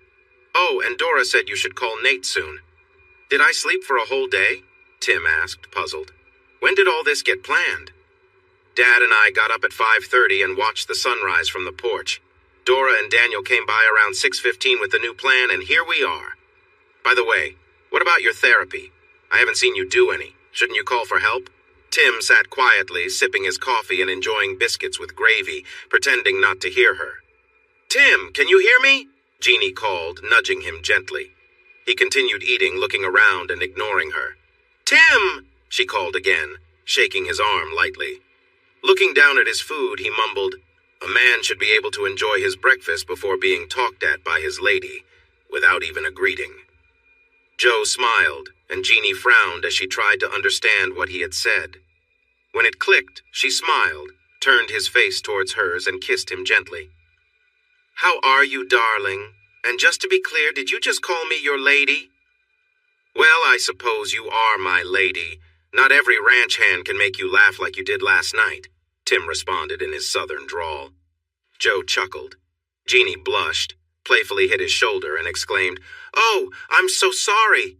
Oh, and Dora said you should call Nate soon." "Did I sleep for a whole day?" Tim asked, puzzled. "When did all this get planned?" "Dad and I got up at 5:30 and watched the sunrise from the porch. Dora and Daniel came by around 6:15 with the new plan, and here we are. By the way, what about your therapy? I haven't seen you do any. Shouldn't you call for help?" Tim sat quietly, sipping his coffee and enjoying biscuits with gravy, pretending not to hear her. "Tim, can you hear me?" Jeannie called, nudging him gently. He continued eating, looking around and ignoring her. "Tim!" she called again, shaking his arm lightly. Looking down at his food, he mumbled, "A man should be able to enjoy his breakfast before being talked at by his lady, without even a greeting." Joe smiled, and Jeannie frowned as she tried to understand what he had said. When it clicked, she smiled, turned his face towards hers, and kissed him gently. "How are you, darling? And just to be clear, did you just call me your lady?" "Well, I suppose you are my lady. Not every ranch hand can make you laugh like you did last night," Tim responded in his southern drawl. Joe chuckled. Jeannie blushed, playfully hit his shoulder, and exclaimed, "Oh, I'm so sorry,"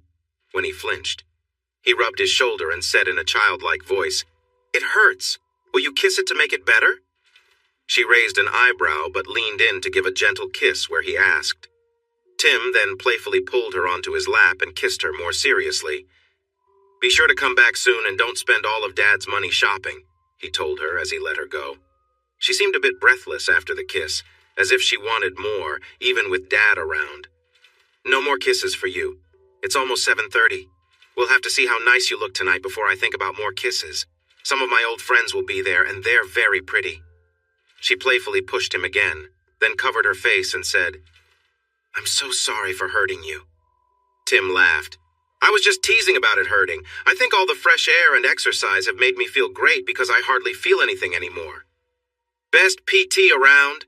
when he flinched. He rubbed his shoulder and said in a childlike voice, "It hurts. Will you kiss it to make it better?" She raised an eyebrow but leaned in to give a gentle kiss where he asked. Tim then playfully pulled her onto his lap and kissed her more seriously. "Be sure to come back soon and don't spend all of Dad's money shopping," he told her as he let her go. She seemed a bit breathless after the kiss, as if she wanted more, even with Dad around. "No more kisses for you. It's almost 7:30. We'll have to see how nice you look tonight before I think about more kisses. Some of my old friends will be there, and they're very pretty." She playfully pushed him again, then covered her face and said, "I'm so sorry for hurting you." Tim laughed. "I was just teasing about it hurting. I think all the fresh air and exercise have made me feel great because I hardly feel anything anymore." "Best PT around?"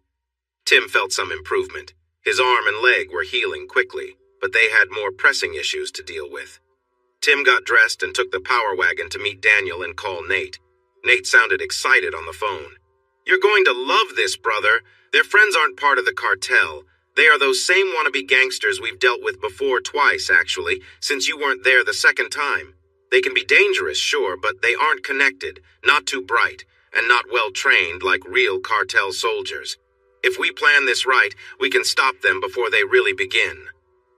Tim felt some improvement. His arm and leg were healing quickly, but they had more pressing issues to deal with. Tim got dressed and took the power wagon to meet Daniel and call Nate. Nate sounded excited on the phone. "You're going to love this, brother. Their friends aren't part of the cartel. They are those same wannabe gangsters we've dealt with before twice, actually, since you weren't there the second time. They can be dangerous, sure, but they aren't connected, not too bright, and not well-trained like real cartel soldiers. If we plan this right, we can stop them before they really begin.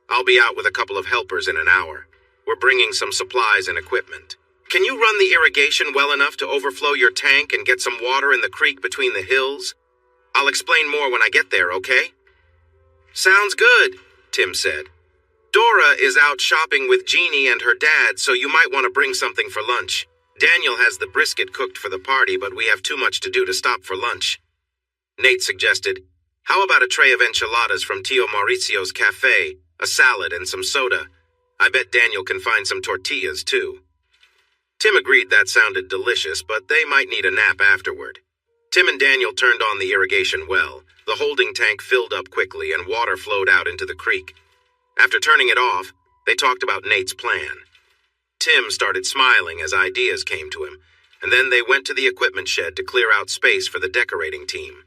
I'll be out with a couple of helpers in an hour. We're bringing some supplies and equipment. Can you run the irrigation well enough to overflow your tank and get some water in the creek between the hills? I'll explain more when I get there, okay?" "Sounds good," Tim said. Dora is out shopping with Jeannie and her dad, so you might want to bring something for lunch. Daniel has the brisket cooked for the party, but we have too much to do to stop for lunch. Nate suggested, how about a tray of enchiladas from Tio Mauricio's cafe, a salad, and some soda? I bet Daniel can find some tortillas, too. Tim agreed that sounded delicious, but they might need a nap afterward. Tim and Daniel turned on the irrigation well. The holding tank filled up quickly and water flowed out into the creek. After turning it off, they talked about Nate's plan. Tim started smiling as ideas came to him, and then they went to the equipment shed to clear out space for the decorating team.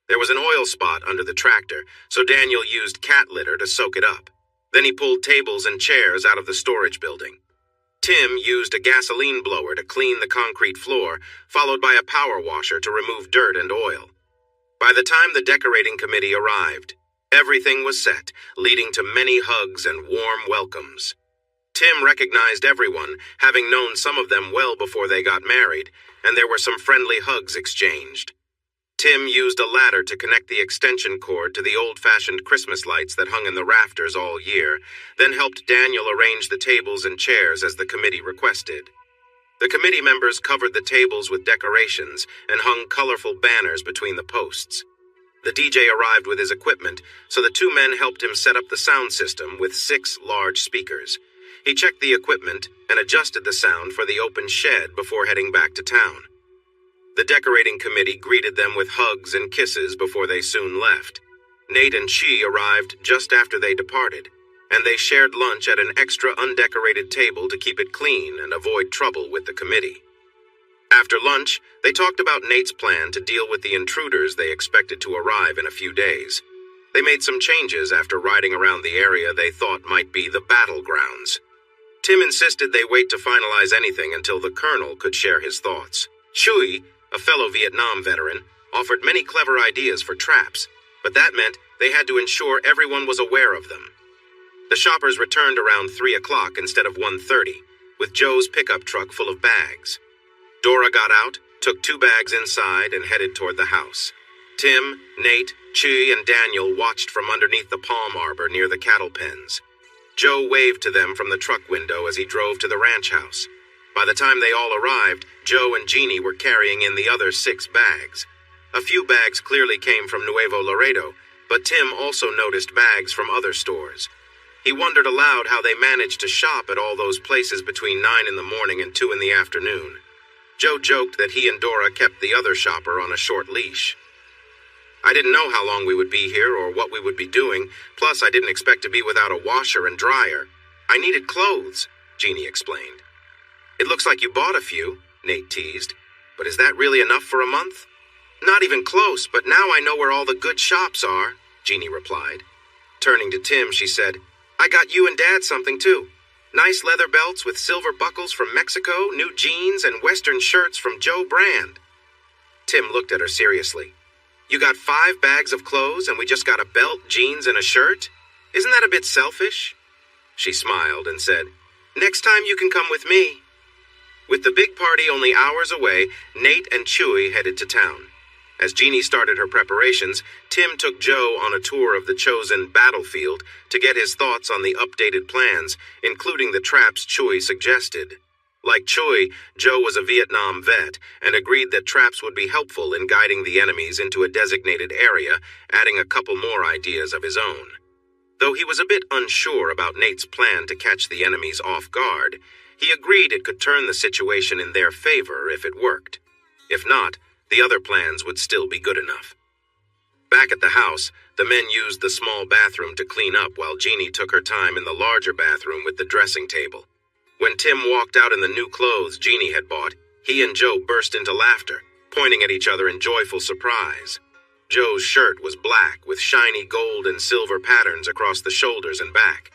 There was an oil spot under the tractor, so Daniel used cat litter to soak it up. Then he pulled tables and chairs out of the storage building. Tim used a gasoline blower to clean the concrete floor, followed by a power washer to remove dirt and oil. By the time the decorating committee arrived, everything was set, leading to many hugs and warm welcomes. Tim recognized everyone, having known some of them well before they got married, and there were some friendly hugs exchanged. Tim used a ladder to connect the extension cord to the old-fashioned Christmas lights that hung in the rafters all year, then helped Daniel arrange the tables and chairs as the committee requested. The committee members covered the tables with decorations and hung colorful banners between the posts. The DJ arrived with his equipment, so the two men helped him set up the sound system with 6 large speakers. He checked the equipment and adjusted the sound for the open shed before heading back to town. The decorating committee greeted them with hugs and kisses before they soon left. Nate and Chi arrived just after they departed, and they shared lunch at an extra undecorated table to keep it clean and avoid trouble with the committee. After lunch, they talked about Nate's plan to deal with the intruders they expected to arrive in a few days. They made some changes after riding around the area they thought might be the battlegrounds. Tim insisted they wait to finalize anything until the colonel could share his thoughts. Chui, a fellow Vietnam veteran, offered many clever ideas for traps, but that meant they had to ensure everyone was aware of them. The shoppers returned around 3 o'clock instead of 1:30, with Joe's pickup truck full of bags. Dora got out, took 2 bags inside, and headed toward the house. Tim, Nate, Chi, and Daniel watched from underneath the palm arbor near the cattle pens. Joe waved to them from the truck window as he drove to the ranch house. By the time they all arrived, Joe and Jeannie were carrying in the other 6 bags. A few bags clearly came from Nuevo Laredo, but Tim also noticed bags from other stores. He wondered aloud how they managed to shop at all those places between 9 in the morning and 2 in the afternoon. Joe joked that he and Dora kept the other shopper on a short leash. I didn't know how long we would be here or what we would be doing, plus I didn't expect to be without a washer and dryer. I needed clothes, Jeannie explained. It looks like you bought a few, Nate teased. But is that really enough for a month? Not even close, but now I know where all the good shops are, Jeannie replied. Turning to Tim, she said, I got you and Dad something too. Nice leather belts with silver buckles from Mexico, new jeans, and Western shirts from Joe Brand. Tim looked at her seriously. You got 5 bags of clothes and we just got a belt, jeans, and a shirt? Isn't that a bit selfish? She smiled and said, Next time you can come with me. With the big party only hours away, Nate and Chewy headed to town. As Jeannie started her preparations, Tim took Joe on a tour of the chosen battlefield to get his thoughts on the updated plans, including the traps Chewy suggested. Like Chewy, Joe was a Vietnam vet and agreed that traps would be helpful in guiding the enemies into a designated area, adding a couple more ideas of his own. Though he was a bit unsure about Nate's plan to catch the enemies off guard, he agreed it could turn the situation in their favor if it worked. If not, the other plans would still be good enough. Back at the house, the men used the small bathroom to clean up while Jeannie took her time in the larger bathroom with the dressing table. When Tim walked out in the new clothes Jeannie had bought, he and Joe burst into laughter, pointing at each other in joyful surprise. Joe's shirt was black with shiny gold and silver patterns across the shoulders and back.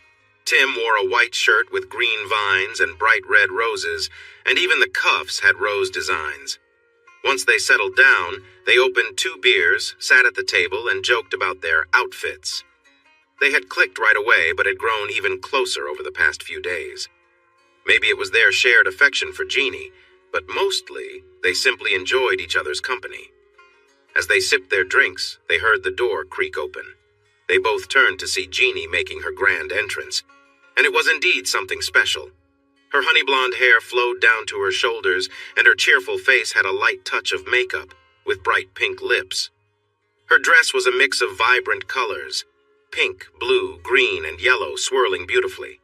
Tim wore a white shirt with green vines and bright red roses, and even the cuffs had rose designs. Once they settled down, they opened 2 beers, sat at the table, and joked about their outfits. They had clicked right away, but had grown even closer over the past few days. Maybe it was their shared affection for Jeannie, but mostly they simply enjoyed each other's company. As they sipped their drinks, they heard the door creak open. They both turned to see Jeannie making her grand entrance. And it was indeed something special. Her honey blonde hair flowed down to her shoulders, and her cheerful face had a light touch of makeup, with bright pink lips. Her dress was a mix of vibrant colors, pink, blue, green, and yellow swirling beautifully.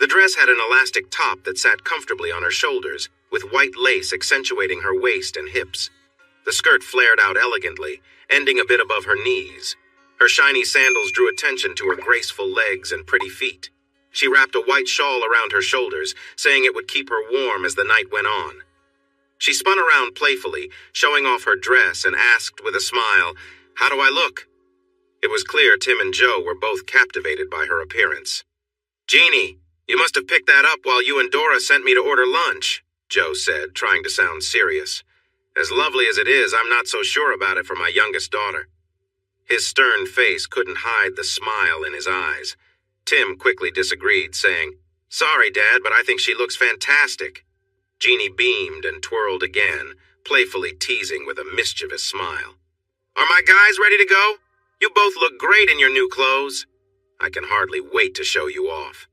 The dress had an elastic top that sat comfortably on her shoulders, with white lace accentuating her waist and hips. The skirt flared out elegantly, ending a bit above her knees. Her shiny sandals drew attention to her graceful legs and pretty feet. She wrapped a white shawl around her shoulders, saying it would keep her warm as the night went on. She spun around playfully, showing off her dress, and asked with a smile, "How do I look?" It was clear Tim and Joe were both captivated by her appearance. "Jeannie, you must have picked that up while you and Dora sent me to order lunch," Joe said, trying to sound serious. "As lovely as it is, I'm not so sure about it for my youngest daughter." His stern face couldn't hide the smile in his eyes. Tim quickly disagreed, saying, "Sorry, Dad, but I think she looks fantastic." Jeannie beamed and twirled again, playfully teasing with a mischievous smile. "Are my guys ready to go? You both look great in your new clothes." "I can hardly wait to show you off."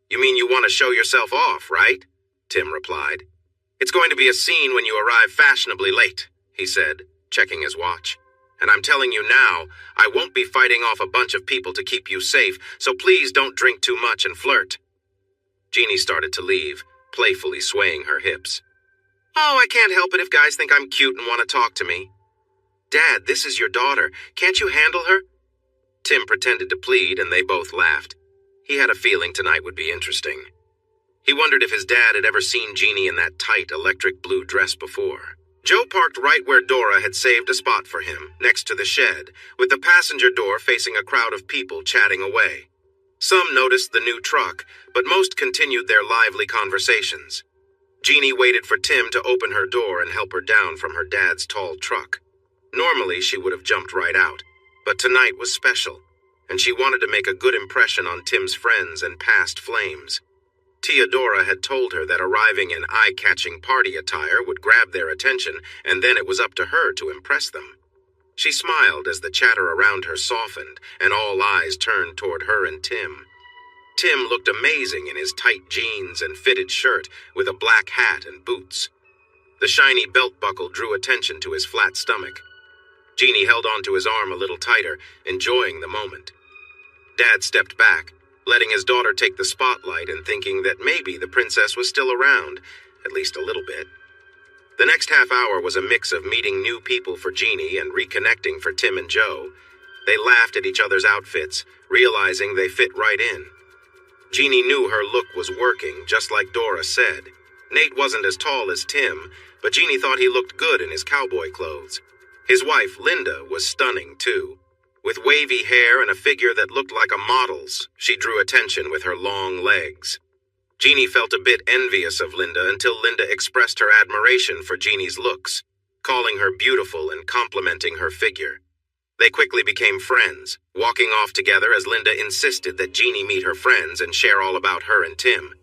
"You mean you want to show yourself off, right?" Tim replied. "It's going to be a scene when you arrive fashionably late," he said, checking his watch. "And I'm telling you now, I won't be fighting off a bunch of people to keep you safe, so please don't drink too much and flirt." Jeannie started to leave, playfully swaying her hips. "Oh, I can't help it if guys think I'm cute and want to talk to me." "Dad, this is your daughter. Can't you handle her?" Tim pretended to plead, and they both laughed. He had a feeling tonight would be interesting. He wondered if his dad had ever seen Jeannie in that tight electric blue dress before. Joe parked right where Dora had saved a spot for him, next to the shed, with the passenger door facing a crowd of people chatting away. Some noticed the new truck, but most continued their lively conversations. Jeannie waited for Tim to open her door and help her down from her dad's tall truck. Normally, she would have jumped right out, but tonight was special, and she wanted to make a good impression on Tim's friends and past flames. Theodora had told her that arriving in eye-catching party attire would grab their attention, and then it was up to her to impress them. She smiled as the chatter around her softened, and all eyes turned toward her and Tim. Tim looked amazing in his tight jeans and fitted shirt, with a black hat and boots. The shiny belt buckle drew attention to his flat stomach. Jeannie held onto his arm a little tighter, enjoying the moment. Dad stepped back, letting his daughter take the spotlight and thinking that maybe the princess was still around, at least a little bit. The next half hour was a mix of meeting new people for Jeannie and reconnecting for Tim and Joe. They laughed at each other's outfits, realizing they fit right in. Jeannie knew her look was working, just like Dora said. Nate wasn't as tall as Tim, but Jeannie thought he looked good in his cowboy clothes. His wife, Linda, was stunning, too. With wavy hair and a figure that looked like a model's, she drew attention with her long legs. Jeannie felt a bit envious of Linda until Linda expressed her admiration for Jeannie's looks, calling her beautiful and complimenting her figure. They quickly became friends, walking off together as Linda insisted that Jeannie meet her friends and share all about her and Tim.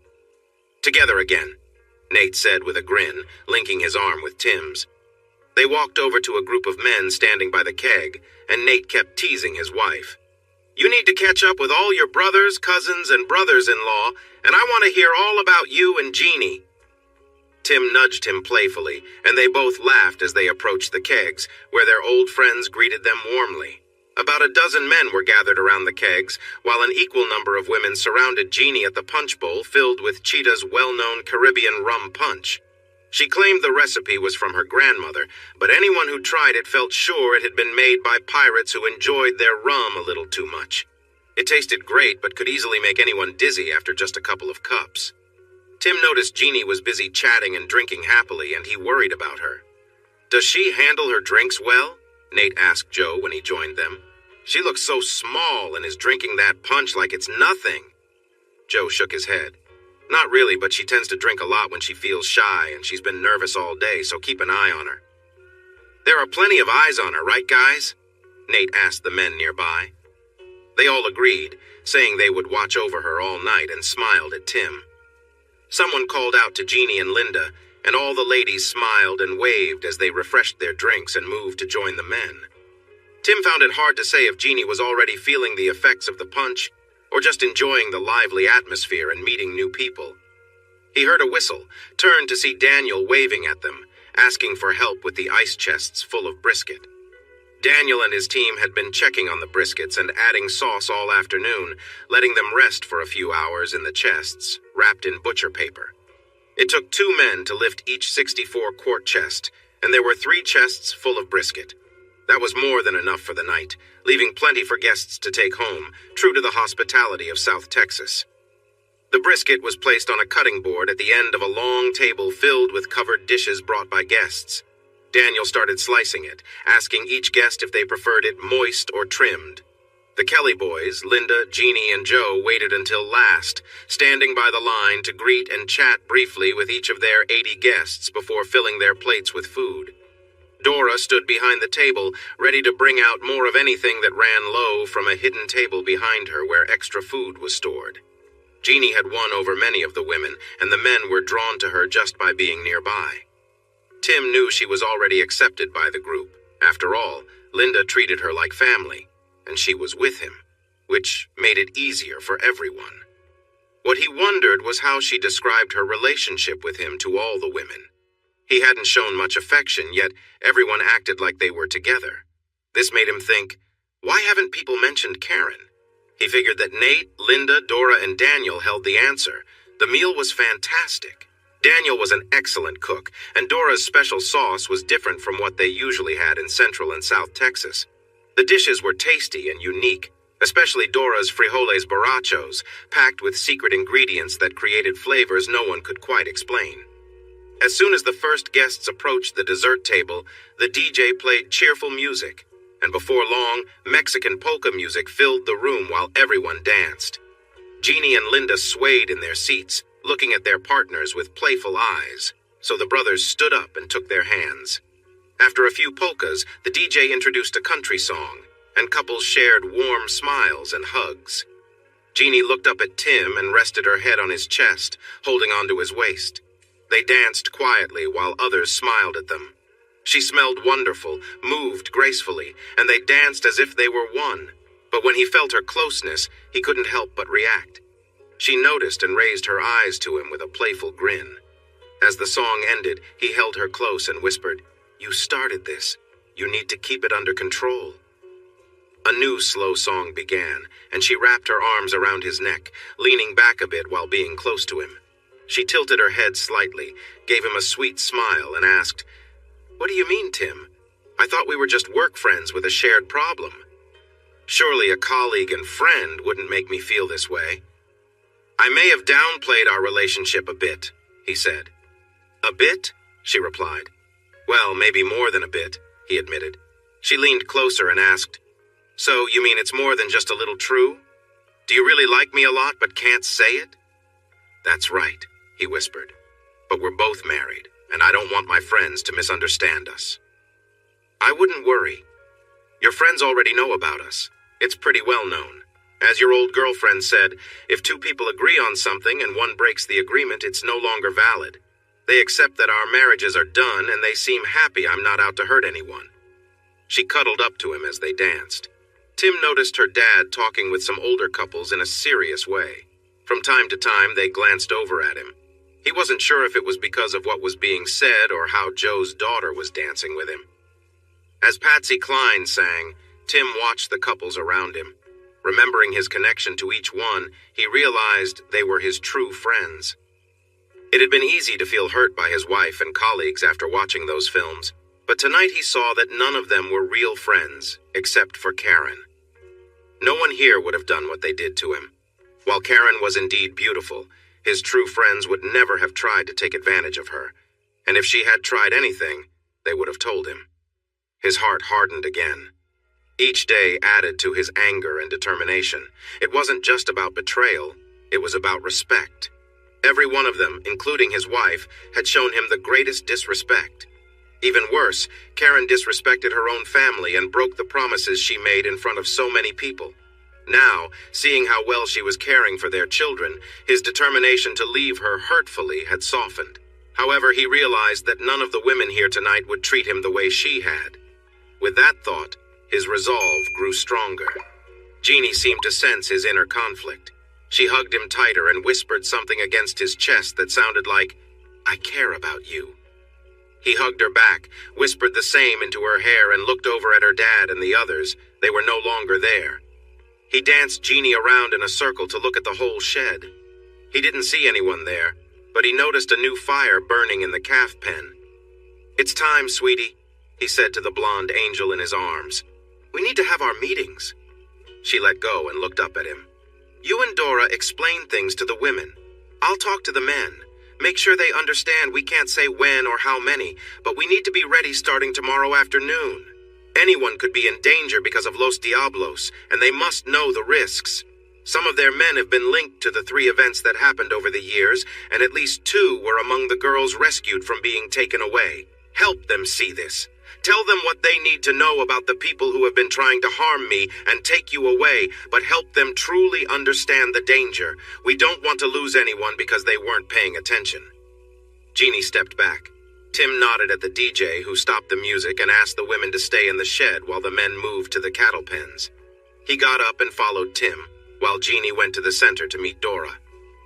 "Together again," Nate said with a grin, linking his arm with Tim's. They walked over to a group of men standing by the keg, and Nate kept teasing his wife. "You need to catch up with all your brothers, cousins, and brothers-in-law, and I want to hear all about you and Jeannie." Tim nudged him playfully, and they both laughed as they approached the kegs, where their old friends greeted them warmly. About a dozen men were gathered around the kegs, while an equal number of women surrounded Jeannie at the punch bowl filled with Cheetah's well-known Caribbean rum punch. She claimed the recipe was from her grandmother, but anyone who tried it felt sure it had been made by pirates who enjoyed their rum a little too much. It tasted great, but could easily make anyone dizzy after just a couple of cups. Tim noticed Jeannie was busy chatting and drinking happily, and he worried about her. "Does she handle her drinks well?" Nate asked Joe when he joined them. "She looks so small and is drinking that punch like it's nothing." Joe shook his head. "Not really, but she tends to drink a lot when she feels shy, and she's been nervous all day, so keep an eye on her." "There are plenty of eyes on her, right, guys?" Nate asked the men nearby. They all agreed, saying they would watch over her all night, and smiled at Tim. Someone called out to Jeannie and Linda, and all the ladies smiled and waved as they refreshed their drinks and moved to join the men. Tim found it hard to say if Jeannie was already feeling the effects of the punch, or just enjoying the lively atmosphere and meeting new people. He heard a whistle, turned to see Daniel waving at them, asking for help with the ice chests full of brisket. Daniel and his team had been checking on the briskets and adding sauce all afternoon, letting them rest for a few hours in the chests, wrapped in butcher paper. It took 2 men to lift each 64-quart chest, and there were 3 chests full of brisket. That was more than enough for the night, leaving plenty for guests to take home, true to the hospitality of South Texas. The brisket was placed on a cutting board at the end of a long table filled with covered dishes brought by guests. Daniel started slicing it, asking each guest if they preferred it moist or trimmed. The Kelly boys, Linda, Jeannie, and Joe, waited until last, standing by the line to greet and chat briefly with each of their 80 guests before filling their plates with food. Dora stood behind the table, ready to bring out more of anything that ran low from a hidden table behind her where extra food was stored. Jeannie had won over many of the women, and the men were drawn to her just by being nearby. Tim knew she was already accepted by the group. After all, Linda treated her like family, and she was with him, which made it easier for everyone. What he wondered was how she described her relationship with him to all the women. He hadn't shown much affection, yet everyone acted like they were together. This made him think, why haven't people mentioned Karen? He figured that Nate, Linda, Dora, and Daniel held the answer. The meal was fantastic. Daniel was an excellent cook, and Dora's special sauce was different from what they usually had in Central and South Texas. The dishes were tasty and unique, especially Dora's frijoles borrachos, packed with secret ingredients that created flavors no one could quite explain. As soon as the first guests approached the dessert table, the DJ played cheerful music, and before long, Mexican polka music filled the room while everyone danced. Jeannie and Linda swayed in their seats, looking at their partners with playful eyes, so the brothers stood up and took their hands. After a few polkas, the DJ introduced a country song, and couples shared warm smiles and hugs. Jeannie looked up at Tim and rested her head on his chest, holding onto his waist. They danced quietly while others smiled at them. She smelled wonderful, moved gracefully, and they danced as if they were one. But when he felt her closeness, he couldn't help but react. She noticed and raised her eyes to him with a playful grin. As the song ended, he held her close and whispered, "You started this. You need to keep it under control." A new slow song began, and she wrapped her arms around his neck, leaning back a bit while being close to him. She tilted her head slightly, gave him a sweet smile, and asked, "What do you mean, Tim? I thought we were just work friends with a shared problem. Surely a colleague and friend wouldn't make me feel this way." "I may have downplayed our relationship a bit," he said. "A bit?" she replied. "Well, maybe more than a bit," he admitted. She leaned closer and asked, "So you mean it's more than just a little true? Do you really like me a lot but can't say it?" "That's right," he whispered. "But we're both married, and I don't want my friends to misunderstand us." "I wouldn't worry. Your friends already know about us. It's pretty well known. As your old girlfriend said, if 2 people agree on something and one breaks the agreement, it's no longer valid. They accept that our marriages are done, and they seem happy I'm not out to hurt anyone." She cuddled up to him as they danced. Tim noticed her dad talking with some older couples in a serious way. From time to time, they glanced over at him. He wasn't sure if it was because of what was being said or how Joe's daughter was dancing with him. As Patsy Cline sang, Tim watched the couples around him. Remembering his connection to each one, he realized they were his true friends. It had been easy to feel hurt by his wife and colleagues after watching those films, but tonight he saw that none of them were real friends, except for Karen. No one here would have done what they did to him. While Karen was indeed beautiful, his true friends would never have tried to take advantage of her, and if she had tried anything, they would have told him. His heart hardened again. Each day added to his anger and determination. It wasn't just about betrayal, it was about respect. Every one of them, including his wife, had shown him the greatest disrespect. Even worse, Karen disrespected her own family and broke the promises she made in front of so many people. Now, seeing how well she was caring for their children, his determination to leave her hurtfully had softened. However, he realized that none of the women here tonight would treat him the way she had. With that thought, his resolve grew stronger. Jeannie seemed to sense his inner conflict. She hugged him tighter and whispered something against his chest that sounded like, "I care about you." He hugged her back, whispered the same into her hair, and looked over at her dad and the others. They were no longer there. He danced Jeannie around in a circle to look at the whole shed. He didn't see anyone there, but he noticed a new fire burning in the calf pen. "It's time, sweetie," he said to the blonde angel in his arms. "We need to have our meetings." She let go and looked up at him. "You and Dora explain things to the women. I'll talk to the men. Make sure they understand we can't say when or how many, but we need to be ready starting tomorrow afternoon. Anyone could be in danger because of Los Diablos, and they must know the risks. Some of their men have been linked to the 3 events that happened over the years, and at least 2 were among the girls rescued from being taken away. Help them see this. Tell them what they need to know about the people who have been trying to harm me and take you away, but help them truly understand the danger. We don't want to lose anyone because they weren't paying attention." Jeannie stepped back. Tim nodded at the DJ, who stopped the music and asked the women to stay in the shed while the men moved to the cattle pens. He got up and followed Tim, while Jeannie went to the center to meet Dora.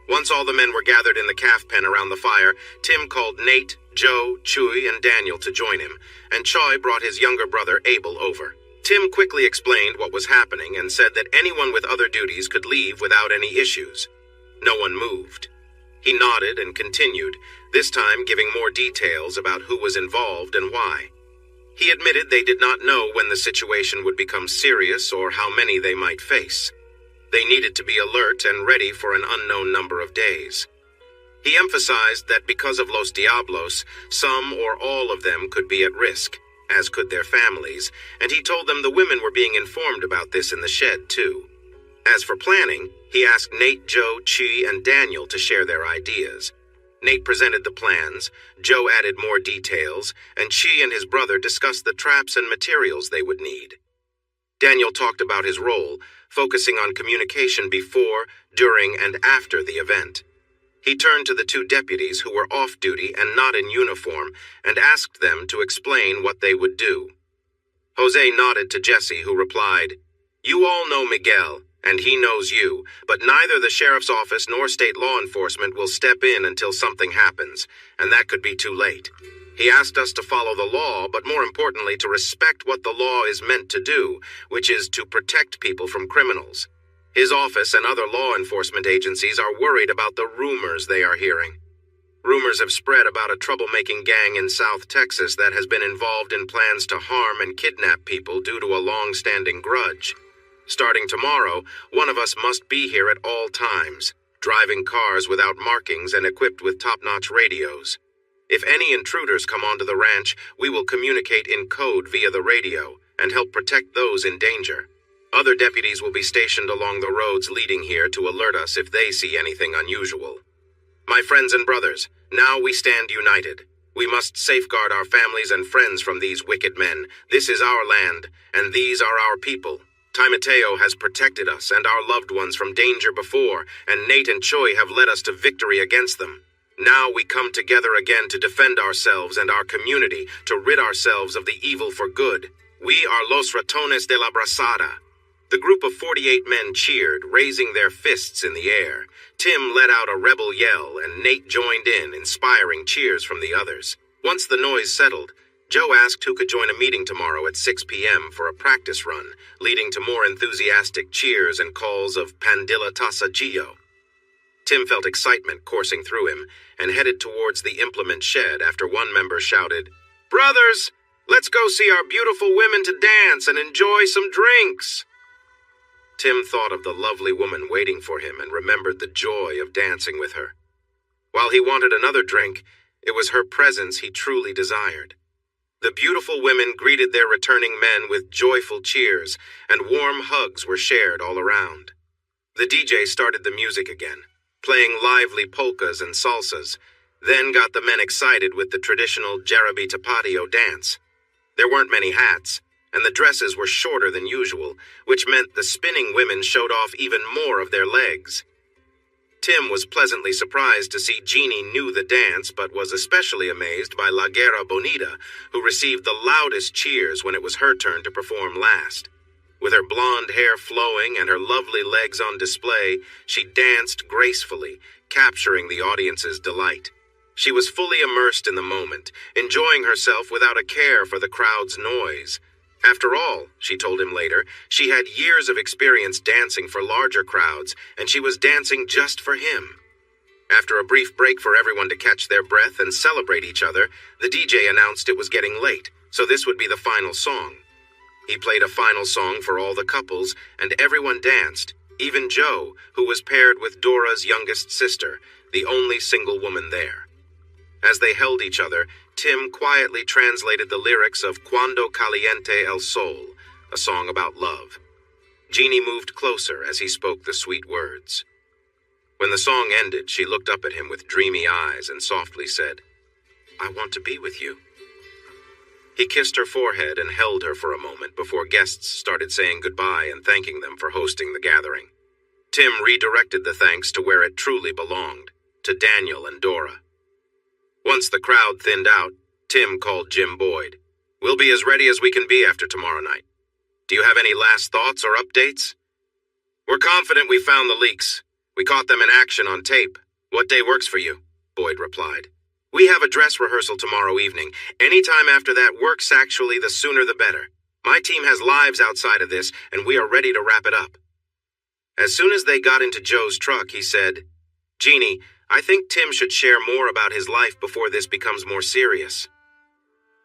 Once all the men were gathered in the calf pen around the fire, Tim called Nate, Joe, Chuy, and Daniel to join him, and Choi brought his younger brother Abel over. Tim quickly explained what was happening and said that anyone with other duties could leave without any issues. No one moved. He nodded and continued, this time giving more details about who was involved and why. He admitted they did not know when the situation would become serious or how many they might face. They needed to be alert and ready for an unknown number of days. He emphasized that because of Los Diablos, some or all of them could be at risk, as could their families, and he told them the women were being informed about this in the shed, too. As for planning, he asked Nate, Joe, Chi, and Daniel to share their ideas. Nate presented the plans, Joe added more details, and Chi and his brother discussed the traps and materials they would need. Daniel talked about his role, focusing on communication before, during, and after the event. He turned to the 2 deputies who were off duty and not in uniform and asked them to explain what they would do. Jose nodded to Jesse, who replied, "You all know Miguel, and he knows you, but neither the sheriff's office nor state law enforcement will step in until something happens, and that could be too late. He asked us to follow the law, but more importantly to respect what the law is meant to do, which is to protect people from criminals. His office and other law enforcement agencies are worried about the rumors they are hearing. Rumors have spread about a troublemaking gang in South Texas that has been involved in plans to harm and kidnap people due to a long-standing grudge. Starting tomorrow, one of us must be here at all times, driving cars without markings and equipped with top-notch radios. If any intruders come onto the ranch, we will communicate in code via the radio and help protect those in danger. Other deputies will be stationed along the roads leading here to alert us if they see anything unusual. My friends and brothers, now we stand united. We must safeguard our families and friends from these wicked men. This is our land, and these are our people. Timoteo has protected us and our loved ones from danger before, and Nate and Choi have led us to victory against them. Now we come together again to defend ourselves and our community, to rid ourselves of the evil for good. We are Los Ratones de la Brazada." The group of 48 men cheered, raising their fists in the air. Tim let out a rebel yell, and Nate joined in, inspiring cheers from the others. Once the noise settled, Joe asked who could join a meeting tomorrow at 6 p.m. for a practice run, leading to more enthusiastic cheers and calls of Pandilla Tasa Gio. Tim felt excitement coursing through him and headed towards the implement shed after one member shouted, "Brothers, let's go see our beautiful women to dance and enjoy some drinks." Tim thought of the lovely woman waiting for him and remembered the joy of dancing with her. While he wanted another drink, it was her presence he truly desired. The beautiful women greeted their returning men with joyful cheers, and warm hugs were shared all around. The DJ started the music again, playing lively polkas and salsas, then got the men excited with the traditional Jarabe Tapatio dance. There weren't many hats, and the dresses were shorter than usual, which meant the spinning women showed off even more of their legs. Tim was pleasantly surprised to see Jeannie knew the dance, but was especially amazed by La Guerra Bonita, who received the loudest cheers when it was her turn to perform last. With her blonde hair flowing and her lovely legs on display, she danced gracefully, capturing the audience's delight. She was fully immersed in the moment, enjoying herself without a care for the crowd's noise. After all, she told him later, she had years of experience dancing for larger crowds, and she was dancing just for him. After a brief break for everyone to catch their breath and celebrate each other, the DJ announced it was getting late, so this would be the final song. He played a final song for all the couples, and everyone danced, even Joe, who was paired with Dora's youngest sister, the only single woman there. As they held each other, Tim quietly translated the lyrics of Cuando Caliente el Sol, a song about love. Jeannie moved closer as he spoke the sweet words. When the song ended, she looked up at him with dreamy eyes and softly said, "I want to be with you." He kissed her forehead and held her for a moment before guests started saying goodbye and thanking them for hosting the gathering. Tim redirected the thanks to where it truly belonged, to Daniel and Dora. Once the crowd thinned out, Tim called Jim Boyd. "We'll be as ready as we can be after tomorrow night. Do you have any last thoughts or updates?" "We're confident we found the leaks. We caught them in action on tape. What day works for you?" Boyd replied. "We have a dress rehearsal tomorrow evening. Any time after that works, actually, the sooner the better. My team has lives outside of this, and we are ready to wrap it up." As soon as they got into Joe's truck, he said, "Jeannie, I think Tim should share more about his life before this becomes more serious."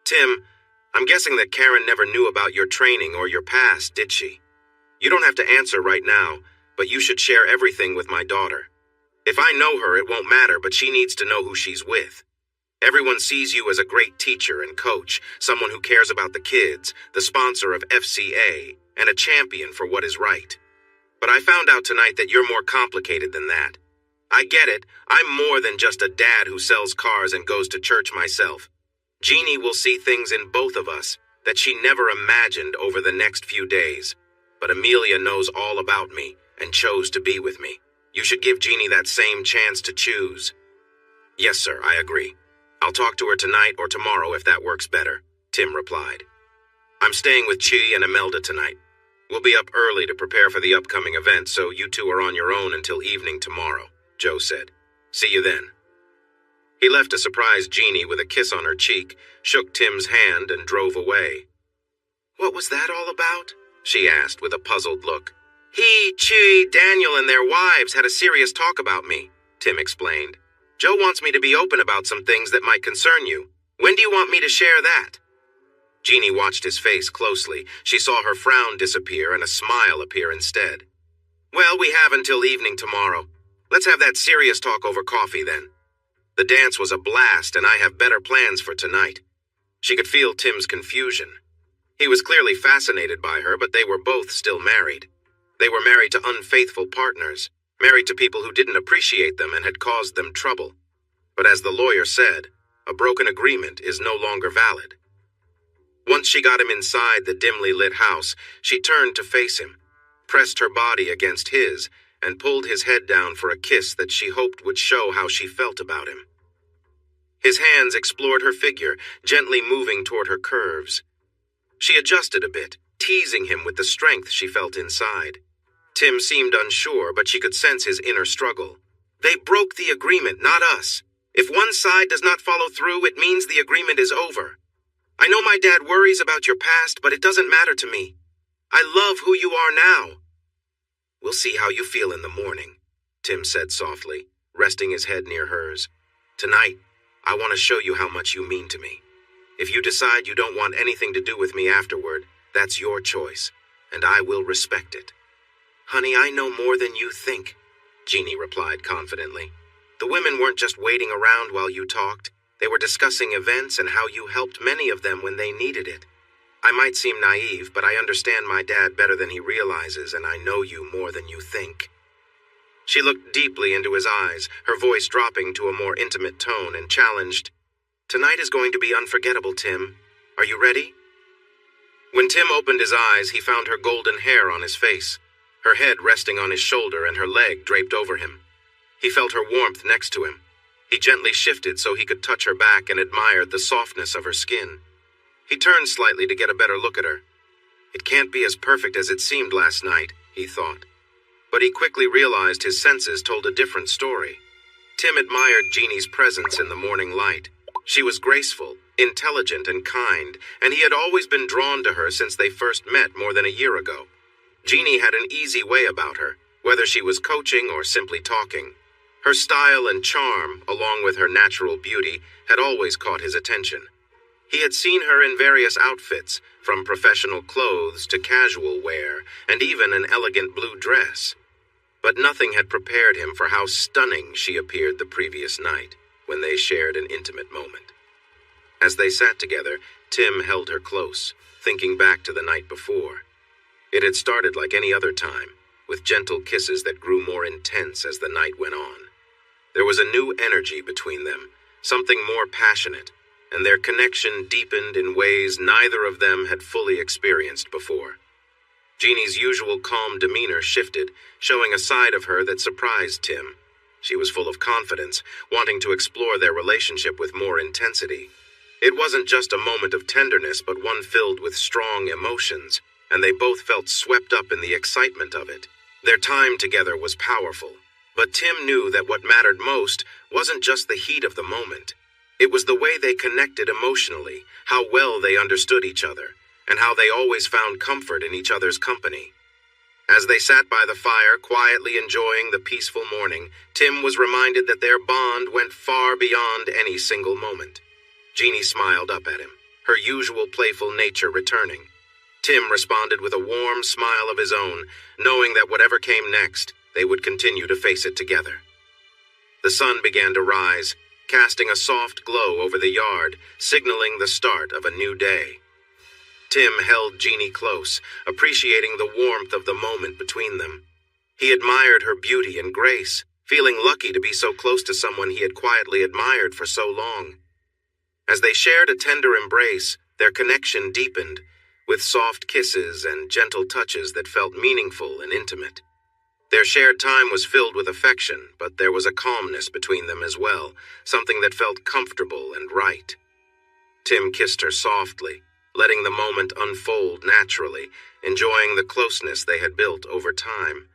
"Tim, I'm guessing that Karen never knew about your training or your past, did she? You don't have to answer right now, but you should share everything with my daughter. If I know her, it won't matter, but she needs to know who she's with. Everyone sees you as a great teacher and coach, someone who cares about the kids, the sponsor of FCA, and a champion for what is right. But I found out tonight that you're more complicated than that. I get it. I'm more than just a dad who sells cars and goes to church myself. Jeannie will see things in both of us that she never imagined over the next few days. But Amelia knows all about me and chose to be with me. You should give Jeannie that same chance to choose." "Yes, sir, I agree. I'll talk to her tonight or tomorrow if that works better," Tim replied. "I'm staying with Chi and Imelda tonight. We'll be up early to prepare for the upcoming event, so you two are on your own until evening tomorrow," Joe said. "See you then." He left to surprise Jeannie with a kiss on her cheek, shook Tim's hand, and drove away. "What was that all about?" she asked with a puzzled look. "He, Chi, Daniel, and their wives had a serious talk about me," Tim explained. "Joe wants me to be open about some things that might concern you. When do you want me to share that?" Jeannie watched his face closely. She saw her frown disappear and a smile appear instead. "Well, we have until evening tomorrow. Let's have that serious talk over coffee then. The dance was a blast, and I have better plans for tonight." She could feel Tim's confusion. He was clearly fascinated by her, but they were both still married. They were married to unfaithful partners, married to people who didn't appreciate them and had caused them trouble. But as the lawyer said, a broken agreement is no longer valid. Once she got him inside the dimly lit house, she turned to face him, pressed her body against his, and pulled his head down for a kiss that she hoped would show how she felt about him. His hands explored her figure, gently moving toward her curves. She adjusted a bit, teasing him with the strength she felt inside. Tim seemed unsure, but she could sense his inner struggle. They broke the agreement, not us. If one side does not follow through, it means the agreement is over. I know my dad worries about your past, but it doesn't matter to me. I love who you are now. We'll see how you feel in the morning, Tim said softly, resting his head near hers. Tonight, I want to show you how much you mean to me. If you decide you don't want anything to do with me afterward, that's your choice, and I will respect it. Honey, I know more than you think, Jeannie replied confidently. The women weren't just waiting around while you talked. They were discussing events and how you helped many of them when they needed it. I might seem naive, but I understand my dad better than he realizes, and I know you more than you think. She looked deeply into his eyes, her voice dropping to a more intimate tone, and challenged, Tonight is going to be unforgettable, Tim. Are you ready? When Tim opened his eyes, he found her golden hair on his face, her head resting on his shoulder and her leg draped over him. He felt her warmth next to him. He gently shifted so he could touch her back and admired the softness of her skin. He turned slightly to get a better look at her. It can't be as perfect as it seemed last night, he thought. But he quickly realized his senses told a different story. Tim admired Jeannie's presence in the morning light. She was graceful, intelligent, and kind, and he had always been drawn to her since they first met more than a year ago. Jeannie had an easy way about her, whether she was coaching or simply talking. Her style and charm, along with her natural beauty, had always caught his attention. He had seen her in various outfits, from professional clothes to casual wear, and even an elegant blue dress. But nothing had prepared him for how stunning she appeared the previous night, when they shared an intimate moment. As they sat together, Tim held her close, thinking back to the night before. It had started like any other time, with gentle kisses that grew more intense as the night went on. There was a new energy between them, something more passionate, and their connection deepened in ways neither of them had fully experienced before. Jeannie's usual calm demeanor shifted, showing a side of her that surprised Tim. She was full of confidence, wanting to explore their relationship with more intensity. It wasn't just a moment of tenderness, but one filled with strong emotions, and they both felt swept up in the excitement of it. Their time together was powerful, but Tim knew that what mattered most wasn't just the heat of the moment. It was the way they connected emotionally, how well they understood each other, and how they always found comfort in each other's company. As they sat by the fire, quietly enjoying the peaceful morning, Tim was reminded that their bond went far beyond any single moment. Jeannie smiled up at him, her usual playful nature returning. Tim responded with a warm smile of his own, knowing that whatever came next, they would continue to face it together. The sun began to rise, casting a soft glow over the yard, signaling the start of a new day. Tim held Jeannie close, appreciating the warmth of the moment between them. He admired her beauty and grace, feeling lucky to be so close to someone he had quietly admired for so long. As they shared a tender embrace, their connection deepened, with soft kisses and gentle touches that felt meaningful and intimate. Their shared time was filled with affection, but there was a calmness between them as well, something that felt comfortable and right. Tim kissed her softly, letting the moment unfold naturally, enjoying the closeness they had built over time.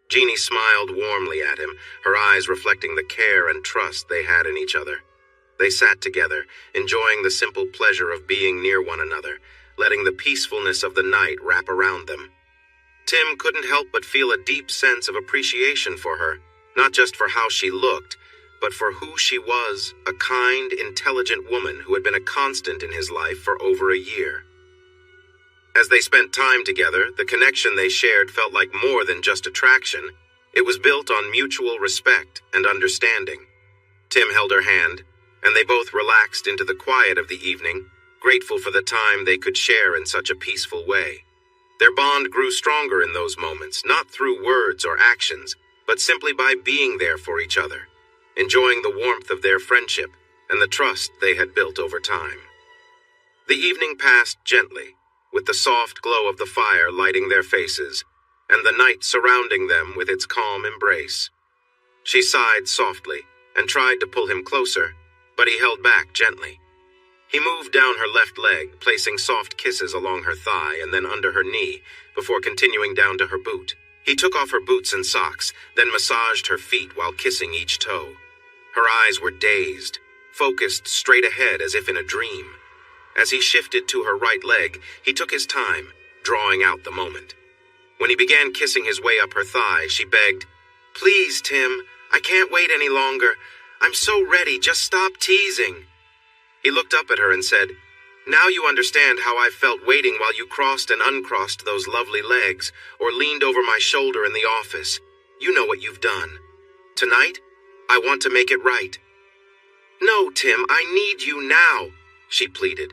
Jeannie smiled warmly at him, her eyes reflecting the care and trust they had in each other. They sat together, enjoying the simple pleasure of being near one another, letting the peacefulness of the night wrap around them. Tim couldn't help but feel a deep sense of appreciation for her, not just for how she looked, but for who she was, a kind, intelligent woman who had been a constant in his life for over a year. As they spent time together, the connection they shared felt like more than just attraction. It was built on mutual respect and understanding. Tim held her hand, and they both relaxed into the quiet of the evening, grateful for the time they could share in such a peaceful way. Their bond grew stronger in those moments, not through words or actions, but simply by being there for each other, enjoying the warmth of their friendship and the trust they had built over time. The evening passed gently, with the soft glow of the fire lighting their faces, and the night surrounding them with its calm embrace. She sighed softly and tried to pull him closer, but he held back gently. He moved down her left leg, placing soft kisses along her thigh and then under her knee, before continuing down to her boot. He took off her boots and socks, then massaged her feet while kissing each toe. Her eyes were dazed, focused straight ahead as if in a dream. As he shifted to her right leg, he took his time, drawing out the moment. When he began kissing his way up her thigh, she begged, "Please, Tim, I can't wait any longer. I'm so ready, just stop teasing." He looked up at her and said, "Now you understand how I felt waiting while you crossed and uncrossed those lovely legs, or leaned over my shoulder in the office. You know what you've done. Tonight, I want to make it right." "No, Tim, I need you now," she pleaded.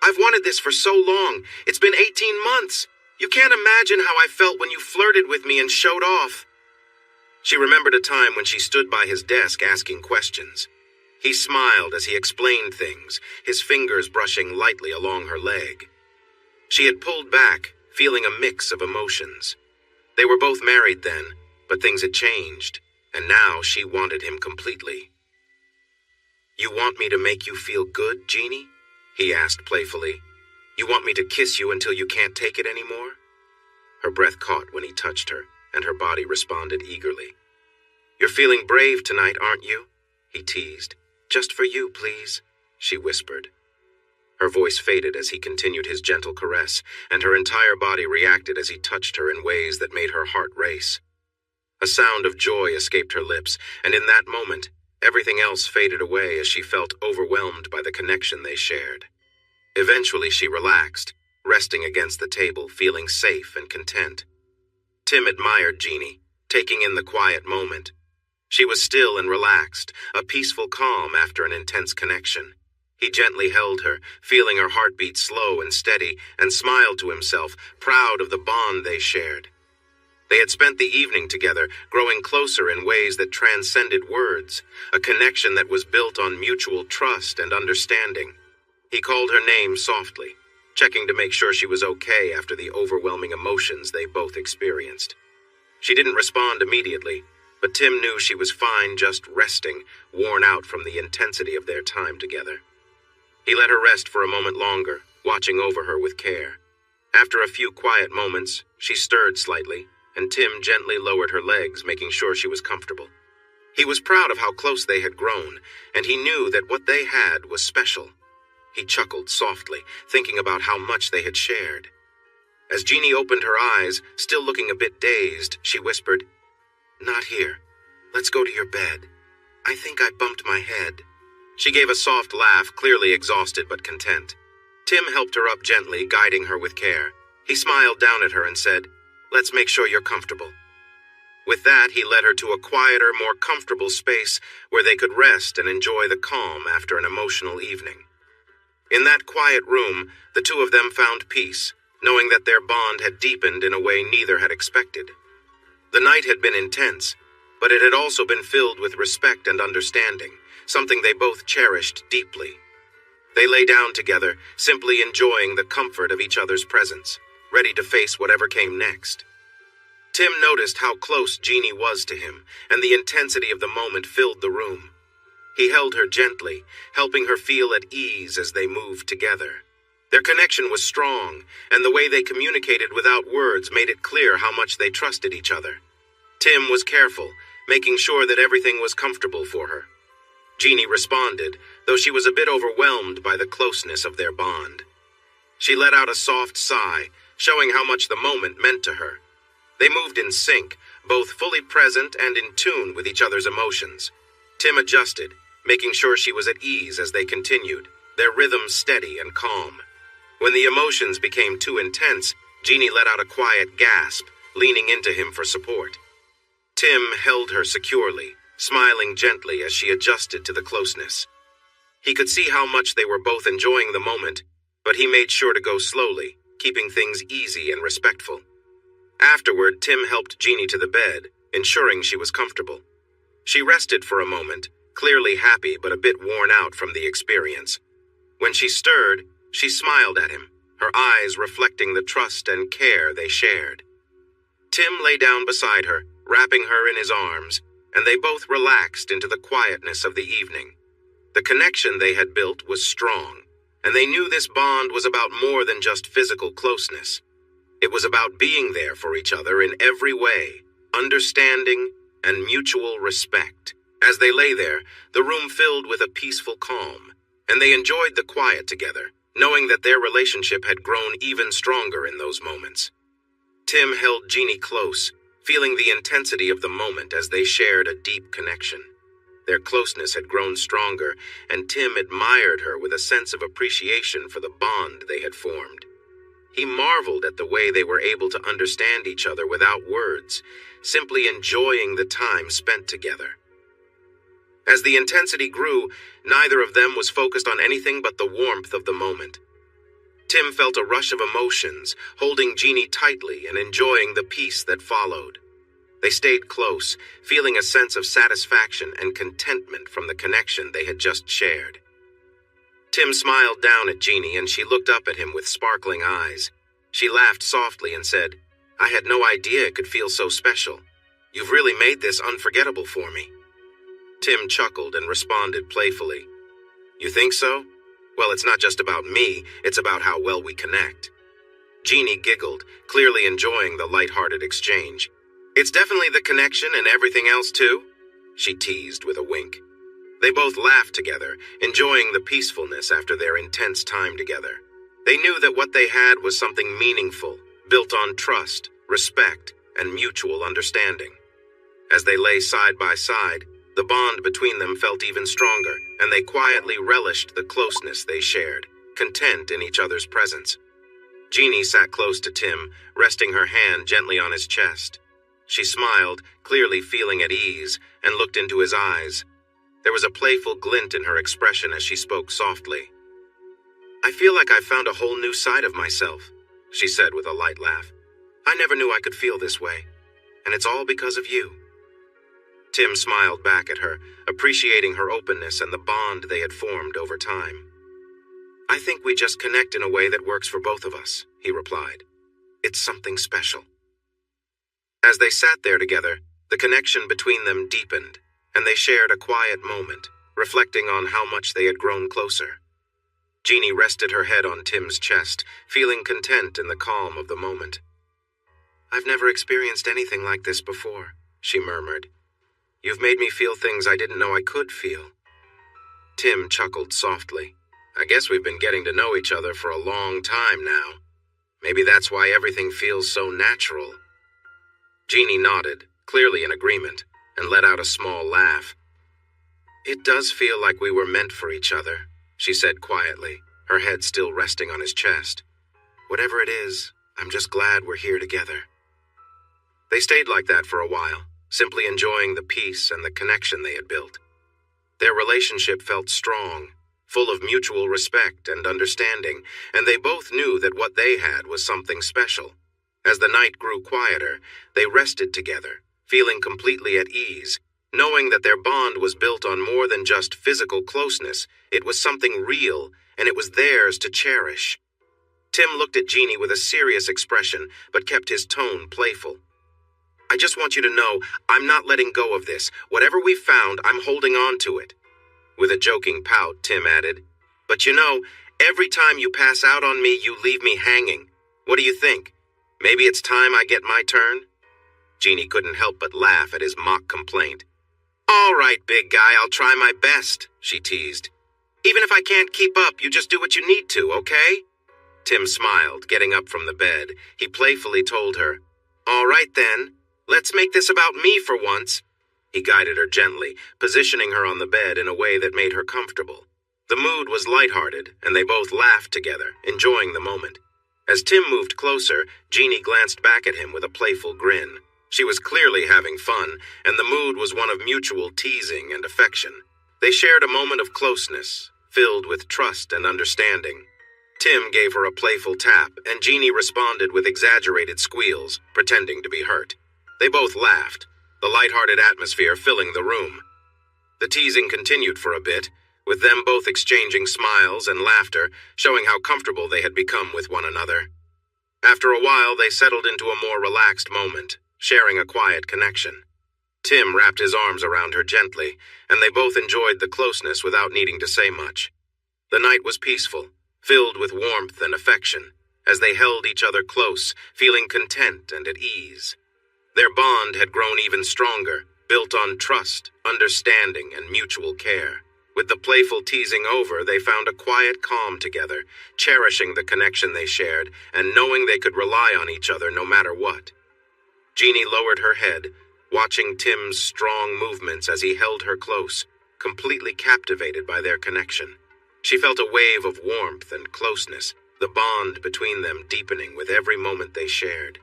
"I've wanted this for so long. It's been 18 months. You can't imagine how I felt when you flirted with me and showed off." She remembered a time when she stood by his desk asking questions. He smiled as he explained things, his fingers brushing lightly along her leg. She had pulled back, feeling a mix of emotions. They were both married then, but things had changed, and now she wanted him completely. "You want me to make you feel good, Jeannie?" he asked playfully. You want me to kiss you until you can't take it anymore?" Her breath caught when he touched her, and her body responded eagerly. "You're feeling brave tonight, aren't you?" he teased. "Just for you, please," she whispered. Her voice faded as he continued his gentle caress, and her entire body reacted as he touched her in ways that made her heart race. A sound of joy escaped her lips, and in that moment, everything else faded away as she felt overwhelmed by the connection they shared. Eventually, she relaxed, resting against the table, feeling safe and content. Tim admired Jeannie, taking in the quiet moment. She was still and relaxed, a peaceful calm after an intense connection. He gently held her, feeling her heartbeat slow and steady, and smiled to himself, proud of the bond they shared. They had spent the evening together, growing closer in ways that transcended words, a connection that was built on mutual trust and understanding. He called her name softly, checking to make sure she was okay after the overwhelming emotions they both experienced. She didn't respond immediately, but Tim knew she was fine, just resting, worn out from the intensity of their time together. He let her rest for a moment longer, watching over her with care. After a few quiet moments, she stirred slightly, and Tim gently lowered her legs, making sure she was comfortable. He was proud of how close they had grown, and he knew that what they had was special. He chuckled softly, thinking about how much they had shared. As Jeannie opened her eyes, still looking a bit dazed, she whispered, "Not here. Let's go to your bed. I think I bumped my head." She gave a soft laugh, clearly exhausted but content. Tim helped her up gently, guiding her with care. He smiled down at her and said, "Let's make sure you're comfortable." With that, he led her to a quieter, more comfortable space where they could rest and enjoy the calm after an emotional evening. In that quiet room, the two of them found peace, knowing that their bond had deepened in a way neither had expected. The night had been intense, but it had also been filled with respect and understanding, something they both cherished deeply. They lay down together, simply enjoying the comfort of each other's presence, ready to face whatever came next. Tim noticed how close Jeannie was to him, and the intensity of the moment filled the room. He held her gently, helping her feel at ease as they moved together. Their connection was strong, and the way they communicated without words made it clear how much they trusted each other. Tim was careful, making sure that everything was comfortable for her. Jeannie responded, though she was a bit overwhelmed by the closeness of their bond. She let out a soft sigh, showing how much the moment meant to her. They moved in sync, both fully present and in tune with each other's emotions. Tim adjusted, making sure she was at ease as they continued, their rhythm steady and calm. When the emotions became too intense, Jeannie let out a quiet gasp, leaning into him for support. Tim held her securely, smiling gently as she adjusted to the closeness. He could see how much they were both enjoying the moment, but he made sure to go slowly, keeping things easy and respectful. Afterward, Tim helped Jeannie to the bed, ensuring she was comfortable. She rested for a moment, clearly happy but a bit worn out from the experience. When she stirred, she smiled at him, her eyes reflecting the trust and care they shared. Tim lay down beside her, wrapping her in his arms, and they both relaxed into the quietness of the evening. The connection they had built was strong, and they knew this bond was about more than just physical closeness. It was about being there for each other in every way, understanding and mutual respect. As they lay there, the room filled with a peaceful calm, and they enjoyed the quiet together, knowing that their relationship had grown even stronger in those moments. Tim held Jeannie close, feeling the intensity of the moment as they shared a deep connection. Their closeness had grown stronger, and Tim admired her with a sense of appreciation for the bond they had formed. He marveled at the way they were able to understand each other without words, simply enjoying the time spent together. As the intensity grew, neither of them was focused on anything but the warmth of the moment. Tim felt a rush of emotions, holding Jeannie tightly and enjoying the peace that followed. They stayed close, feeling a sense of satisfaction and contentment from the connection they had just shared. Tim smiled down at Jeannie, and she looked up at him with sparkling eyes. She laughed softly and said, "I had no idea it could feel so special. You've really made this unforgettable for me." Tim chuckled and responded playfully, "You think so? Well, it's not just about me, it's about how well we connect. Jeannie giggled, clearly enjoying the light-hearted exchange. It's definitely the connection and everything else too, she teased with a wink. They both laughed together, enjoying the peacefulness after their intense time together. They knew that what they had was something meaningful, built on trust, respect, and mutual understanding. As they lay side by side, the bond between them felt even stronger, and they quietly relished the closeness they shared, content in each other's presence. Jeannie sat close to Tim, resting her hand gently on his chest. She smiled, clearly feeling at ease, and looked into his eyes. There was a playful glint in her expression as she spoke softly. I feel like I've found a whole new side of myself, she said with a light laugh. I never knew I could feel this way, and it's all because of you. Tim smiled back at her, appreciating her openness and the bond they had formed over time. I think we just connect in a way that works for both of us, he replied. It's something special. As they sat there together, the connection between them deepened, and they shared a quiet moment, reflecting on how much they had grown closer. Jeannie rested her head on Tim's chest, feeling content in the calm of the moment. I've never experienced anything like this before, she murmured. You've made me feel things I didn't know I could feel. Tim chuckled softly. I guess we've been getting to know each other for a long time now. Maybe that's why everything feels so natural. Jeannie nodded, clearly in agreement, and let out a small laugh. It does feel like we were meant for each other, she said quietly, her head still resting on his chest. Whatever it is, I'm just glad we're here together. They stayed like that for a while, simply enjoying the peace and the connection they had built. Their relationship felt strong, full of mutual respect and understanding, and they both knew that what they had was something special. As the night grew quieter, they rested together, feeling completely at ease, knowing that their bond was built on more than just physical closeness. It was something real, and it was theirs to cherish. Tim looked at Jeannie with a serious expression, but kept his tone playful. I just want you to know, I'm not letting go of this. Whatever we've found, I'm holding on to it. With a joking pout, Tim added, But you know, every time you pass out on me, you leave me hanging. What do you think? Maybe it's time I get my turn? Jeannie couldn't help but laugh at his mock complaint. All right, big guy, I'll try my best, she teased. Even if I can't keep up, you just do what you need to, okay? Tim smiled, getting up from the bed. He playfully told her, All right then, let's make this about me for once. He guided her gently, positioning her on the bed in a way that made her comfortable. The mood was lighthearted, and they both laughed together, enjoying the moment. As Tim moved closer, Jeannie glanced back at him with a playful grin. She was clearly having fun, and the mood was one of mutual teasing and affection. They shared a moment of closeness, filled with trust and understanding. Tim gave her a playful tap, and Jeannie responded with exaggerated squeals, pretending to be hurt. They both laughed, the lighthearted atmosphere filling the room. The teasing continued for a bit, with them both exchanging smiles and laughter, showing how comfortable they had become with one another. After a while, they settled into a more relaxed moment, sharing a quiet connection. Tim wrapped his arms around her gently, and they both enjoyed the closeness without needing to say much. The night was peaceful, filled with warmth and affection, as they held each other close, feeling content and at ease. Their bond had grown even stronger, built on trust, understanding, and mutual care. With the playful teasing over, they found a quiet calm together, cherishing the connection they shared, and knowing they could rely on each other no matter what. Jeannie lowered her head, watching Tim's strong movements as he held her close, completely captivated by their connection. She felt a wave of warmth and closeness, the bond between them deepening with every moment they shared.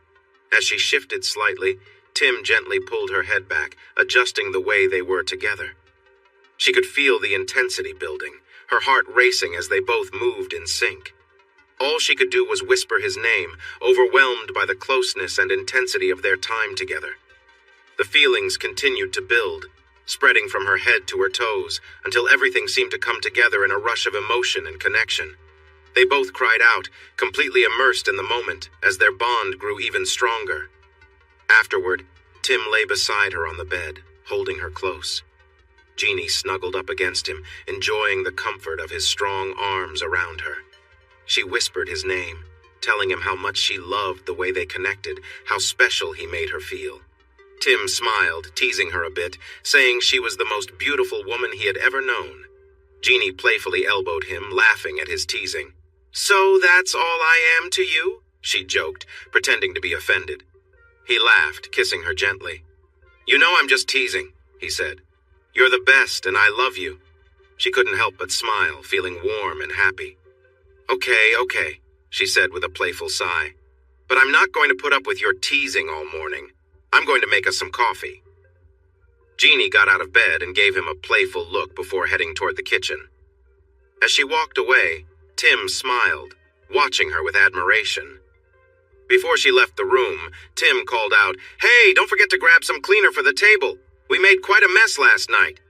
As she shifted slightly, Tim gently pulled her head back, adjusting the way they were together. She could feel the intensity building, her heart racing as they both moved in sync. All she could do was whisper his name, overwhelmed by the closeness and intensity of their time together. The feelings continued to build, spreading from her head to her toes, until everything seemed to come together in a rush of emotion and connection. They both cried out, completely immersed in the moment, as their bond grew even stronger. Afterward, Tim lay beside her on the bed, holding her close. Jeannie snuggled up against him, enjoying the comfort of his strong arms around her. She whispered his name, telling him how much she loved the way they connected, how special he made her feel. Tim smiled, teasing her a bit, saying she was the most beautiful woman he had ever known. Jeannie playfully elbowed him, laughing at his teasing. "So that's all I am to you?" she joked, pretending to be offended. He laughed, kissing her gently. "You know I'm just teasing," he said. "You're the best, and I love you." She couldn't help but smile, feeling warm and happy. Okay, she said with a playful sigh. "But I'm not going to put up with your teasing all morning. I'm going to make us some coffee." Jeannie got out of bed and gave him a playful look before heading toward the kitchen. As she walked away, Tim smiled, watching her with admiration. Before she left the room, Tim called out, "Hey, don't forget to grab some cleaner for the table. We made quite a mess last night."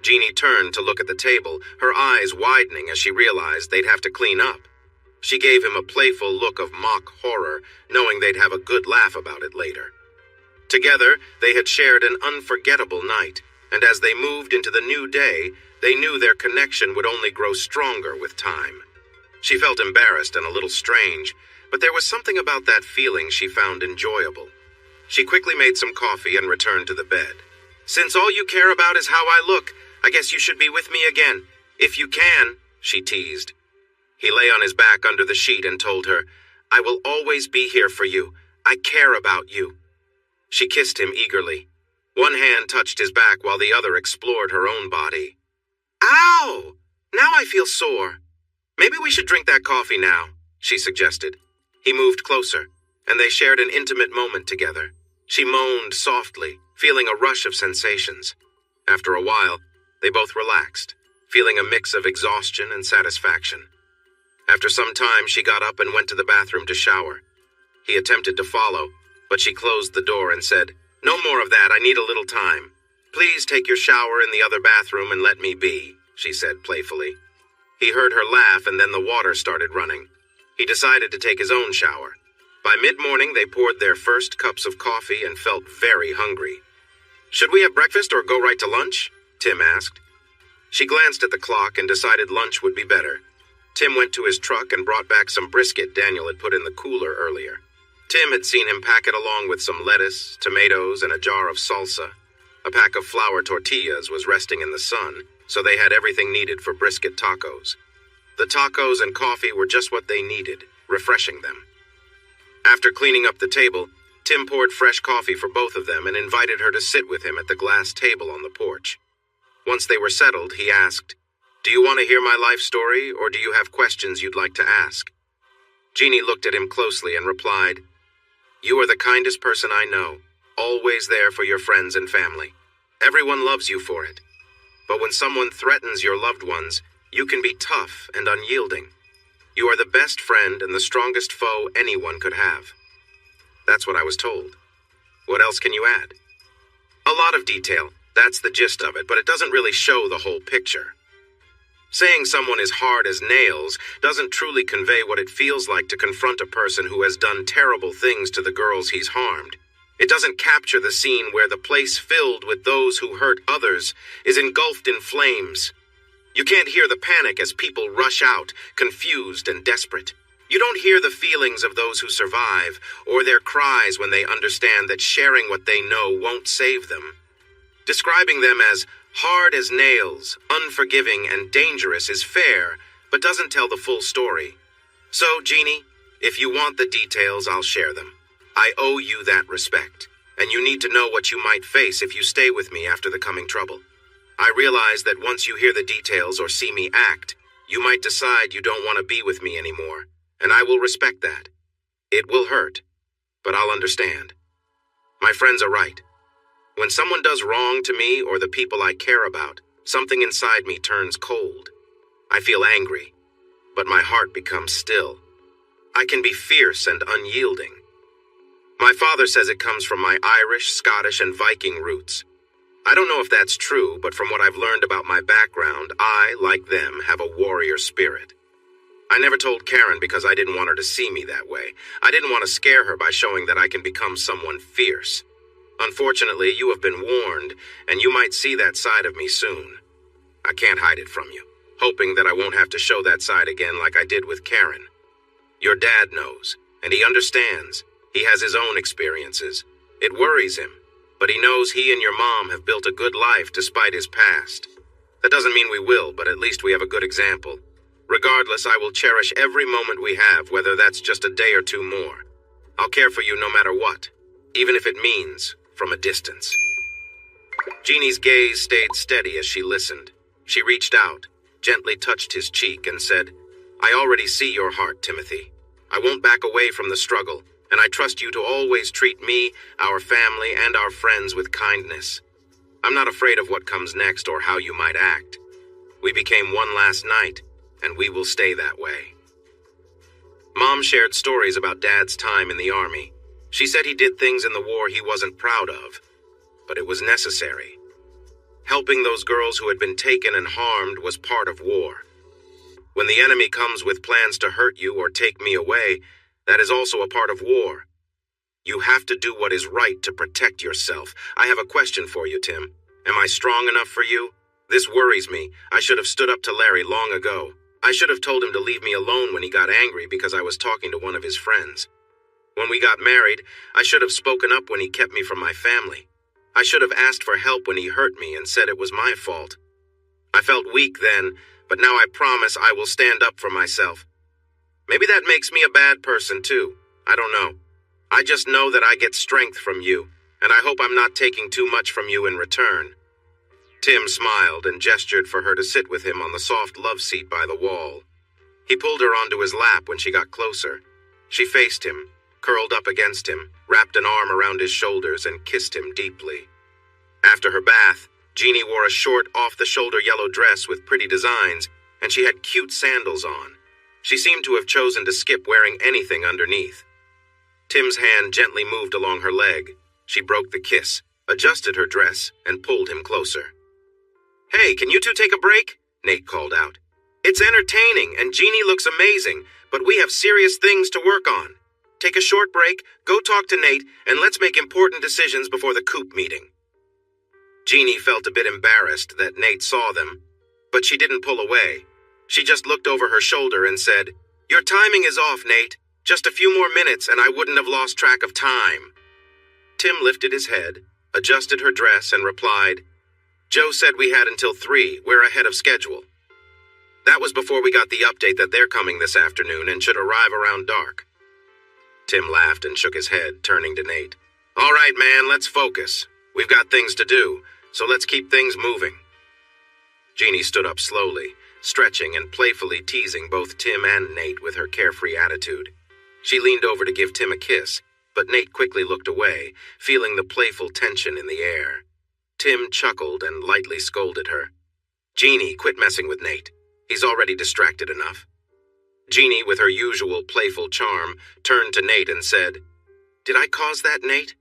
Jeannie turned to look at the table, her eyes widening as she realized they'd have to clean up. She gave him a playful look of mock horror, knowing they'd have a good laugh about it later. Together, they had shared an unforgettable night, and as they moved into the new day, they knew their connection would only grow stronger with time. She felt embarrassed and a little strange, but there was something about that feeling she found enjoyable. She quickly made some coffee and returned to the bed. "Since all you care about is how I look, I guess you should be with me again. If you can," she teased. He lay on his back under the sheet and told her, "I will always be here for you. I care about you." She kissed him eagerly. One hand touched his back while the other explored her own body. "Ow! Now I feel sore. Maybe we should drink that coffee now," she suggested. He moved closer, and they shared an intimate moment together. She moaned softly, feeling a rush of sensations. After a while, they both relaxed, feeling a mix of exhaustion and satisfaction. After some time, she got up and went to the bathroom to shower. He attempted to follow, but she closed the door and said, "No more of that, I need a little time. Please take your shower in the other bathroom and let me be," she said playfully. He heard her laugh and then the water started running. He decided to take his own shower. By mid-morning, they poured their first cups of coffee and felt very hungry. "Should we have breakfast or go right to lunch?" Tim asked. She glanced at the clock and decided lunch would be better. Tim went to his truck and brought back some brisket Daniel had put in the cooler earlier. Tim had seen him pack it along with some lettuce, tomatoes, and a jar of salsa. A pack of flour tortillas was resting in the sun, so they had everything needed for brisket tacos. The tacos and coffee were just what they needed, refreshing them. After cleaning up the table, Tim poured fresh coffee for both of them and invited her to sit with him at the glass table on the porch. Once they were settled, he asked, "Do you want to hear my life story, or do you have questions you'd like to ask?" Jeannie looked at him closely and replied, "You are the kindest person I know, always there for your friends and family. Everyone loves you for it. But when someone threatens your loved ones, you can be tough and unyielding. You are the best friend and the strongest foe anyone could have." That's what I was told. What else can you add? A lot of detail. That's the gist of it, but it doesn't really show the whole picture. Saying someone is hard as nails doesn't truly convey what it feels like to confront a person who has done terrible things to the girls he's harmed. It doesn't capture the scene where the place filled with those who hurt others is engulfed in flames. You can't hear the panic as people rush out, confused and desperate. You don't hear the feelings of those who survive, or their cries when they understand that sharing what they know won't save them. Describing them as hard as nails, unforgiving, and dangerous is fair, but doesn't tell the full story. So, Jeannie, if you want the details, I'll share them. I owe you that respect, and you need to know what you might face if you stay with me after the coming trouble. I realize that once you hear the details or see me act, you might decide you don't want to be with me anymore, and I will respect that. It will hurt, but I'll understand. My friends are right. When someone does wrong to me or the people I care about, something inside me turns cold. I feel angry, but my heart becomes still. I can be fierce and unyielding. My father says it comes from my Irish, Scottish, and Viking roots. I don't know if that's true, but from what I've learned about my background, I, like them, have a warrior spirit. I never told Karen because I didn't want her to see me that way. I didn't want to scare her by showing that I can become someone fierce. Unfortunately, you have been warned, and you might see that side of me soon. I can't hide it from you, hoping that I won't have to show that side again like I did with Karen. Your dad knows, and he understands. He has his own experiences. It worries him, but he knows he and your mom have built a good life despite his past. That doesn't mean we will, but at least we have a good example. Regardless, I will cherish every moment we have, whether that's just a day or two more. I'll care for you no matter what, even if it means from a distance. Jeannie's gaze stayed steady as she listened. She reached out, gently touched his cheek, and said, I already see your heart, Timothy. I won't back away from the struggle, and I trust you to always treat me, our family, and our friends with kindness. I'm not afraid of what comes next or how you might act. We became one last night, and we will stay that way. Mom shared stories about Dad's time in the Army. She said he did things in the war he wasn't proud of, but it was necessary. Helping those girls who had been taken and harmed was part of war. When the enemy comes with plans to hurt you or take me away, that is also a part of war. You have to do what is right to protect yourself. I have a question for you, Tim. Am I strong enough for you? This worries me. I should have stood up to Larry long ago. I should have told him to leave me alone when he got angry because I was talking to one of his friends. When we got married, I should have spoken up when he kept me from my family. I should have asked for help when he hurt me and said it was my fault. I felt weak then, but now I promise I will stand up for myself. Maybe that makes me a bad person too. I don't know. I just know that I get strength from you, and I hope I'm not taking too much from you in return. Tim smiled and gestured for her to sit with him on the soft love seat by the wall. He pulled her onto his lap when she got closer. She faced him, curled up against him, wrapped an arm around his shoulders, and kissed him deeply. After her bath, Jeannie wore a short, off-the-shoulder yellow dress with pretty designs, and she had cute sandals on. She seemed to have chosen to skip wearing anything underneath. Tim's hand gently moved along her leg. She broke the kiss, adjusted her dress, and pulled him closer. Hey, can you two take a break? Nate called out. It's entertaining, and Jeannie looks amazing, but we have serious things to work on. Take a short break, go talk to Nate, and let's make important decisions before the coop meeting. Jeannie felt a bit embarrassed that Nate saw them, but she didn't pull away. She just looked over her shoulder and said, Your timing is off, Nate. Just a few more minutes and I wouldn't have lost track of time. Tim lifted his head, adjusted her dress, and replied, Joe said we had until 3. We're ahead of schedule. That was before we got the update that they're coming this afternoon and should arrive around dark. Tim laughed and shook his head, turning to Nate. All right, man, let's focus. We've got things to do, so let's keep things moving. Jeannie stood up slowly, stretching and playfully teasing both Tim and Nate with her carefree attitude. She leaned over to give Tim a kiss, but Nate quickly looked away, feeling the playful tension in the air. Tim chuckled and lightly scolded her. Jeannie, quit messing with Nate. He's already distracted enough. Jeannie, with her usual playful charm, turned to Nate and said, Did I cause that, Nate?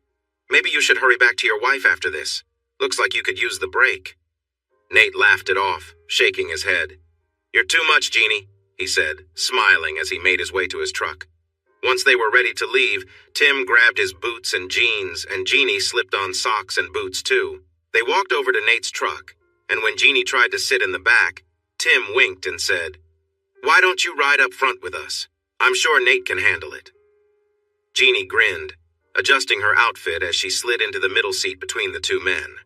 Maybe you should hurry back to your wife after this. Looks like you could use the break. Nate laughed it off, shaking his head. You're too much, Jeannie, he said, smiling as he made his way to his truck. Once they were ready to leave, Tim grabbed his boots and jeans, and Jeannie slipped on socks and boots too. They walked over to Nate's truck, and when Jeannie tried to sit in the back, Tim winked and said, Why don't you ride up front with us? I'm sure Nate can handle it. Jeannie grinned, adjusting her outfit as she slid into the middle seat between the two men.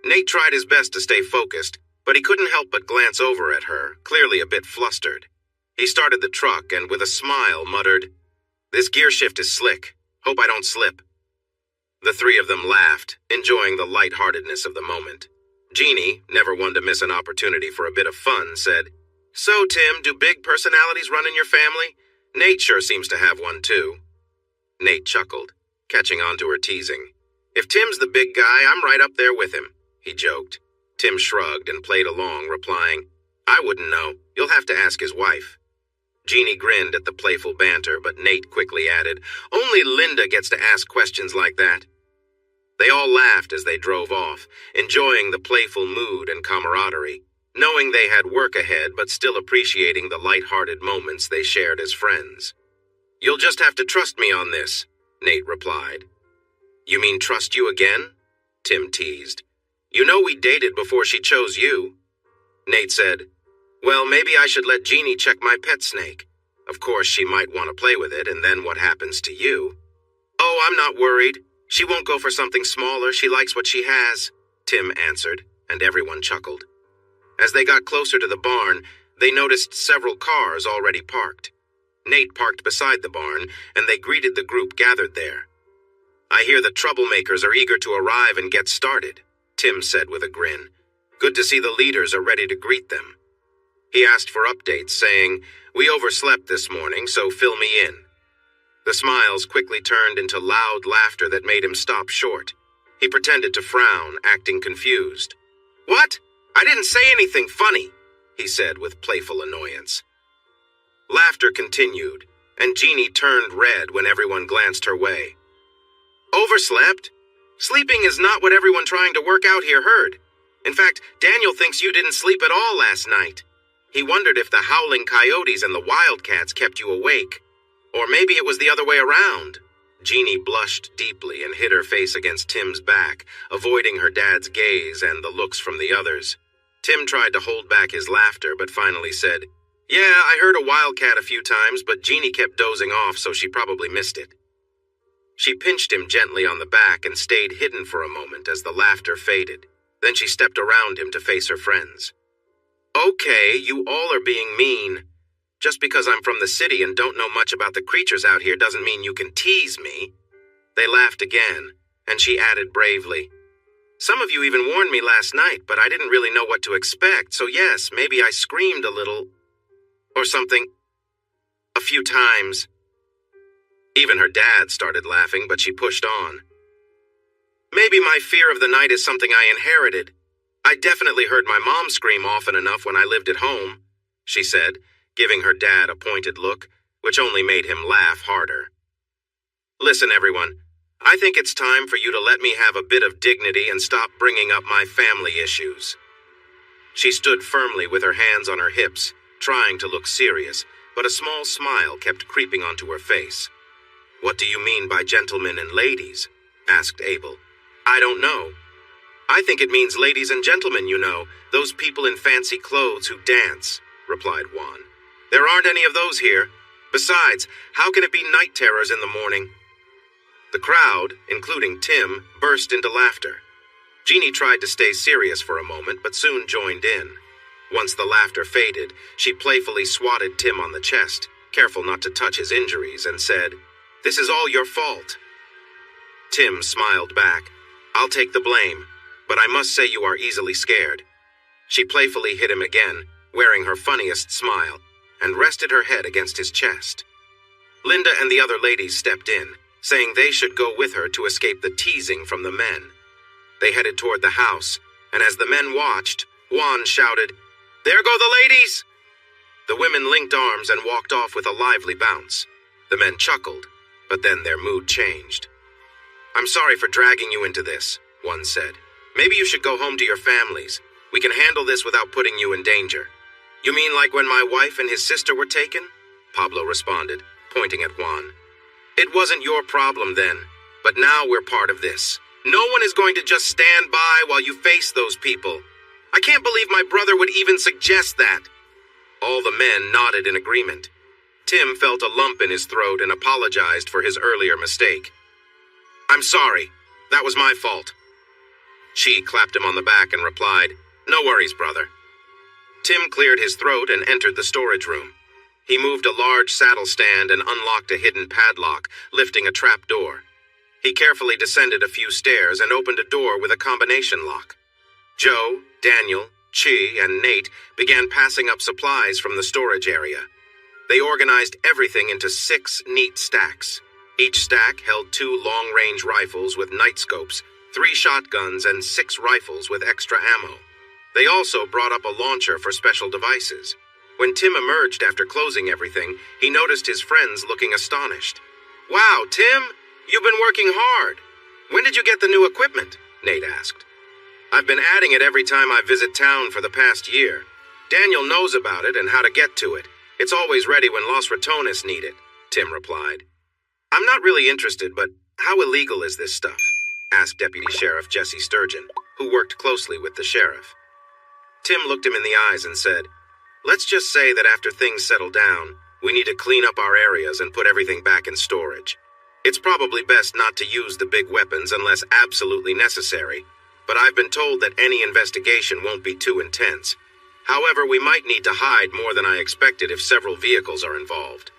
Nate tried his best to stay focused, but he couldn't help but glance over at her, clearly a bit flustered. He started the truck and with a smile muttered, This gear shift is slick. Hope I don't slip. The three of them laughed, enjoying the lightheartedness of the moment. Jeannie, never one to miss an opportunity for a bit of fun, said, So, Tim, do big personalities run in your family? Nate sure seems to have one, too. Nate chuckled, catching on to her teasing. If Tim's the big guy, I'm right up there with him, he joked. Tim shrugged and played along, replying, I wouldn't know. You'll have to ask his wife. Jeannie grinned at the playful banter, but Nate quickly added, Only Linda gets to ask questions like that. They all laughed as they drove off, enjoying the playful mood and camaraderie, knowing they had work ahead but still appreciating the light-hearted moments they shared as friends. You'll just have to trust me on this, Nate replied. You mean trust you again? Tim teased. You know we dated before she chose you. Nate said, Well, maybe I should let Jeannie check my pet snake. Of course, she might want to play with it, and then what happens to you? Oh, I'm not worried. She won't go for something smaller. She likes what she has, Tim answered, and everyone chuckled. As they got closer to the barn, they noticed several cars already parked. Nate parked beside the barn, and they greeted the group gathered there. I hear the troublemakers are eager to arrive and get started, Tim said with a grin. Good to see the leaders are ready to greet them. He asked for updates, saying, We overslept this morning, so fill me in. The smiles quickly turned into loud laughter that made him stop short. He pretended to frown, acting confused. What? I didn't say anything funny, he said with playful annoyance. Laughter continued, and Jeannie turned red when everyone glanced her way. Overslept? Sleeping is not what everyone trying to work out here heard. In fact, Daniel thinks you didn't sleep at all last night. He wondered if the howling coyotes and the wildcats kept you awake. Or maybe it was the other way around. Jeannie blushed deeply and hid her face against Tim's back, avoiding her dad's gaze and the looks from the others. Tim tried to hold back his laughter, but finally said, Yeah, I heard a wildcat a few times, but Jeannie kept dozing off, so she probably missed it. She pinched him gently on the back and stayed hidden for a moment as the laughter faded. Then she stepped around him to face her friends. Okay, you all are being mean. Just because I'm from the city and don't know much about the creatures out here doesn't mean you can tease me. They laughed again, and she added bravely, Some of you even warned me last night, but I didn't really know what to expect, so yes, maybe I screamed a little. Or something. A few times. Even her dad started laughing, but she pushed on. Maybe my fear of the night is something I inherited. I definitely heard my mom scream often enough when I lived at home, she said, giving her dad a pointed look, which only made him laugh harder. Listen, everyone, I think it's time for you to let me have a bit of dignity and stop bringing up my family issues. She stood firmly with her hands on her hips, trying to look serious, but a small smile kept creeping onto her face. What do you mean by gentlemen and ladies? Asked Abel. I don't know. I think it means ladies and gentlemen, you know, those people in fancy clothes who dance, replied Juan. There aren't any of those here. Besides, how can it be night terrors in the morning? The crowd, including Tim, burst into laughter. Jeannie tried to stay serious for a moment, but soon joined in. Once the laughter faded, she playfully swatted Tim on the chest, careful not to touch his injuries, and said, This is all your fault. Tim smiled back. I'll take the blame, but I must say you are easily scared. She playfully hit him again, wearing her funniest smile, and rested her head against his chest. Linda and the other ladies stepped in, saying they should go with her to escape the teasing from the men. They headed toward the house, and as the men watched, Juan shouted, There go the ladies! The women linked arms and walked off with a lively bounce. The men chuckled, but then their mood changed. I'm sorry for dragging you into this, one said. Maybe you should go home to your families. We can handle this without putting you in danger. You mean like when my wife and his sister were taken? Pablo responded, pointing at Juan. It wasn't your problem then, but now we're part of this. No one is going to just stand by while you face those people. I can't believe my brother would even suggest that. All the men nodded in agreement. Tim felt a lump in his throat and apologized for his earlier mistake. I'm sorry. That was my fault. She clapped him on the back and replied, No worries, brother. Tim cleared his throat and entered the storage room. He moved a large saddle stand and unlocked a hidden padlock, lifting a trap door. He carefully descended a few stairs and opened a door with a combination lock. Joe, Daniel, Chi, and Nate began passing up supplies from the storage area. They organized everything into 6 neat stacks. Each stack held 2 long-range rifles with night scopes, 3 shotguns, and 6 rifles with extra ammo. They also brought up a launcher for special devices. When Tim emerged after closing everything, he noticed his friends looking astonished. Wow, Tim, you've been working hard. When did you get the new equipment? Nate asked. I've been adding it every time I visit town for the past year. Daniel knows about it and how to get to it. It's always ready when Los Ratones need it, Tim replied. I'm not really interested, but how illegal is this stuff? asked Deputy Sheriff Jesse Sturgeon, who worked closely with the sheriff. Tim looked him in the eyes and said, "Let's just say that after things settle down, we need to clean up our areas and put everything back in storage. It's probably best not to use the big weapons unless absolutely necessary, but I've been told that any investigation won't be too intense. However, we might need to hide more than I expected if several vehicles are involved."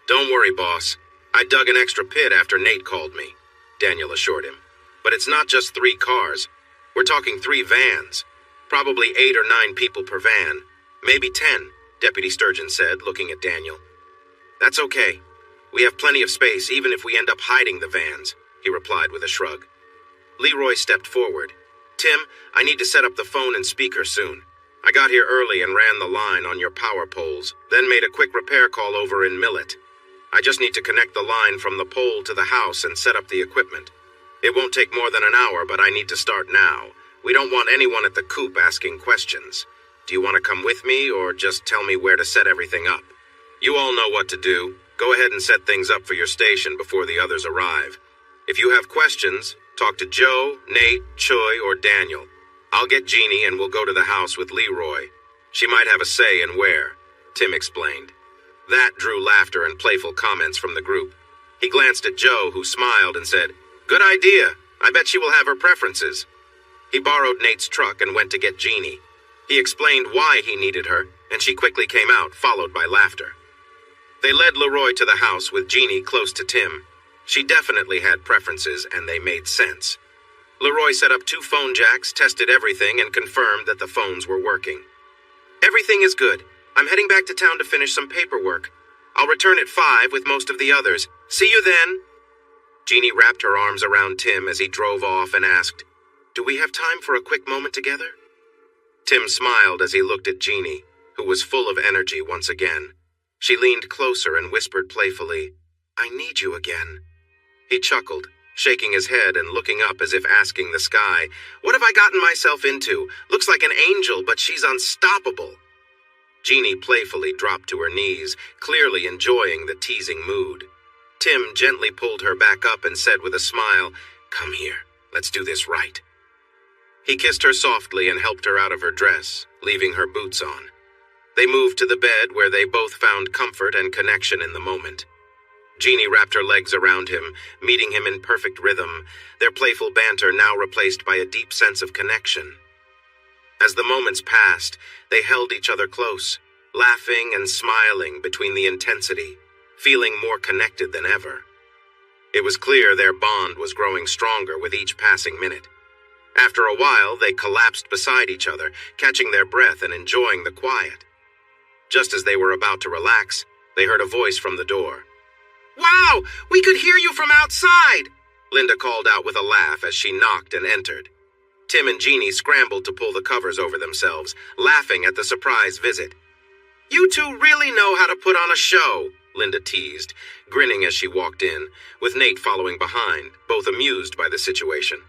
"Don't worry, boss. I dug an extra pit after Nate called me," Daniel assured him. "But it's not just 3 cars. We're talking 3 vans. Probably 8 or 9 people per van. Maybe 10, Deputy Sturgeon said, looking at Daniel. "That's okay. We have plenty of space even if we end up hiding the vans," he replied with a shrug. Leroy stepped forward. "Tim, I need to set up the phone and speaker soon. I got here early and ran the line on your power poles, then made a quick repair call over in Millet. I just need to connect the line from the pole to the house and set up the equipment. It won't take more than an hour, but I need to start now. We don't want anyone at the coop asking questions. Do you want to come with me or just tell me where to set everything up? You all know what to do. Go ahead and set things up for your station before the others arrive. If you have questions, talk to Joe, Nate, Choi, or Daniel. I'll get Jeannie and we'll go to the house with Leroy. She might have a say in where," Tim explained. That drew laughter and playful comments from the group. He glanced at Joe, who smiled and said, "Good idea. I bet she will have her preferences." He borrowed Nate's truck and went to get Jeannie. He explained why he needed her, and she quickly came out, followed by laughter. They led Leroy to the house with Jeannie close to Tim. She definitely had preferences, and they made sense. Leroy set up 2 phone jacks, tested everything, and confirmed that the phones were working. "Everything is good. I'm heading back to town to finish some paperwork. I'll return at 5 with most of the others. See you then." Jeannie wrapped her arms around Tim as he drove off and asked, "Do we have time for a quick moment together?" Tim smiled as he looked at Jeannie, who was full of energy once again. She leaned closer and whispered playfully, "I need you again." He chuckled, shaking his head and looking up as if asking the sky, "What have I gotten myself into? Looks like an angel, but she's unstoppable." Jeannie playfully dropped to her knees, clearly enjoying the teasing mood. Tim gently pulled her back up and said with a smile, "Come here, let's do this right." He kissed her softly and helped her out of her dress, leaving her boots on. They moved to the bed where they both found comfort and connection in the moment. Jeannie wrapped her legs around him, meeting him in perfect rhythm, their playful banter now replaced by a deep sense of connection. As the moments passed, they held each other close, laughing and smiling between the intensity, feeling more connected than ever. It was clear their bond was growing stronger with each passing minute. After a while, they collapsed beside each other, catching their breath and enjoying the quiet. Just as they were about to relax, they heard a voice from the door. "Wow, we could hear you from outside!" Linda called out with a laugh as she knocked and entered. Tim and Jeannie scrambled to pull the covers over themselves, laughing at the surprise visit. "You two really know how to put on a show," Linda teased, grinning as she walked in, with Nate following behind, both amused by the situation.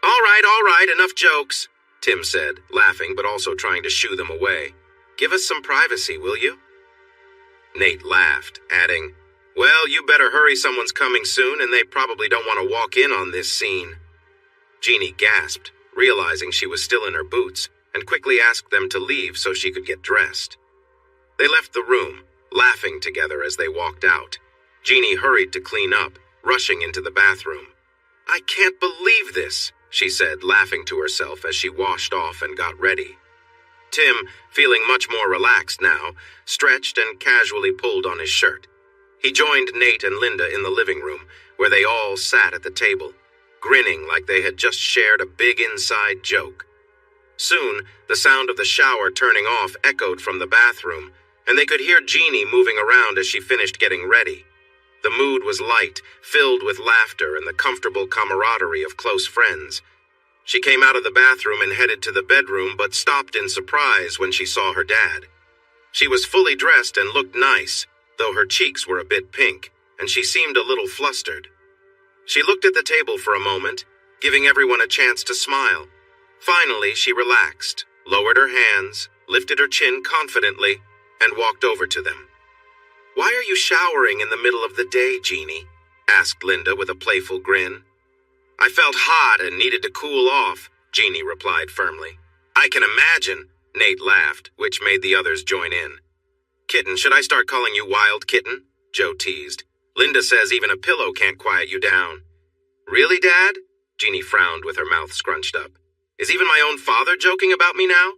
All right, enough jokes," Tim said, laughing but also trying to shoo them away. "Give us some privacy, will you?" Nate laughed, adding, "Well, you better hurry, someone's coming soon, and they probably don't want to walk in on this scene." Jeannie gasped, realizing she was still in her boots, and quickly asked them to leave so she could get dressed. They left the room, laughing together as they walked out. Jeannie hurried to clean up, rushing into the bathroom. "I can't believe this," she said, laughing to herself as she washed off and got ready. Tim, feeling much more relaxed now, stretched and casually pulled on his shirt. He joined Nate and Linda in the living room, where they all sat at the table, grinning like they had just shared a big inside joke. Soon, the sound of the shower turning off echoed from the bathroom, and they could hear Jeannie moving around as she finished getting ready. The mood was light, filled with laughter and the comfortable camaraderie of close friends. She came out of the bathroom and headed to the bedroom, but stopped in surprise when she saw her dad. She was fully dressed and looked nice, though her cheeks were a bit pink, and she seemed a little flustered. She looked at the table for a moment, giving everyone a chance to smile. Finally, she relaxed, lowered her hands, lifted her chin confidently, and walked over to them. "Why are you showering in the middle of the day, Jeannie?" asked Linda with a playful grin. I felt hot and needed to cool off, Jeannie replied firmly. I can imagine, Nate laughed, which made the others join in. Kitten, should I start calling you Wild Kitten? Joe teased. Linda says even a pillow can't quiet you down. Really, Dad? Jeannie frowned with her mouth scrunched up. Is even my own father joking about me now?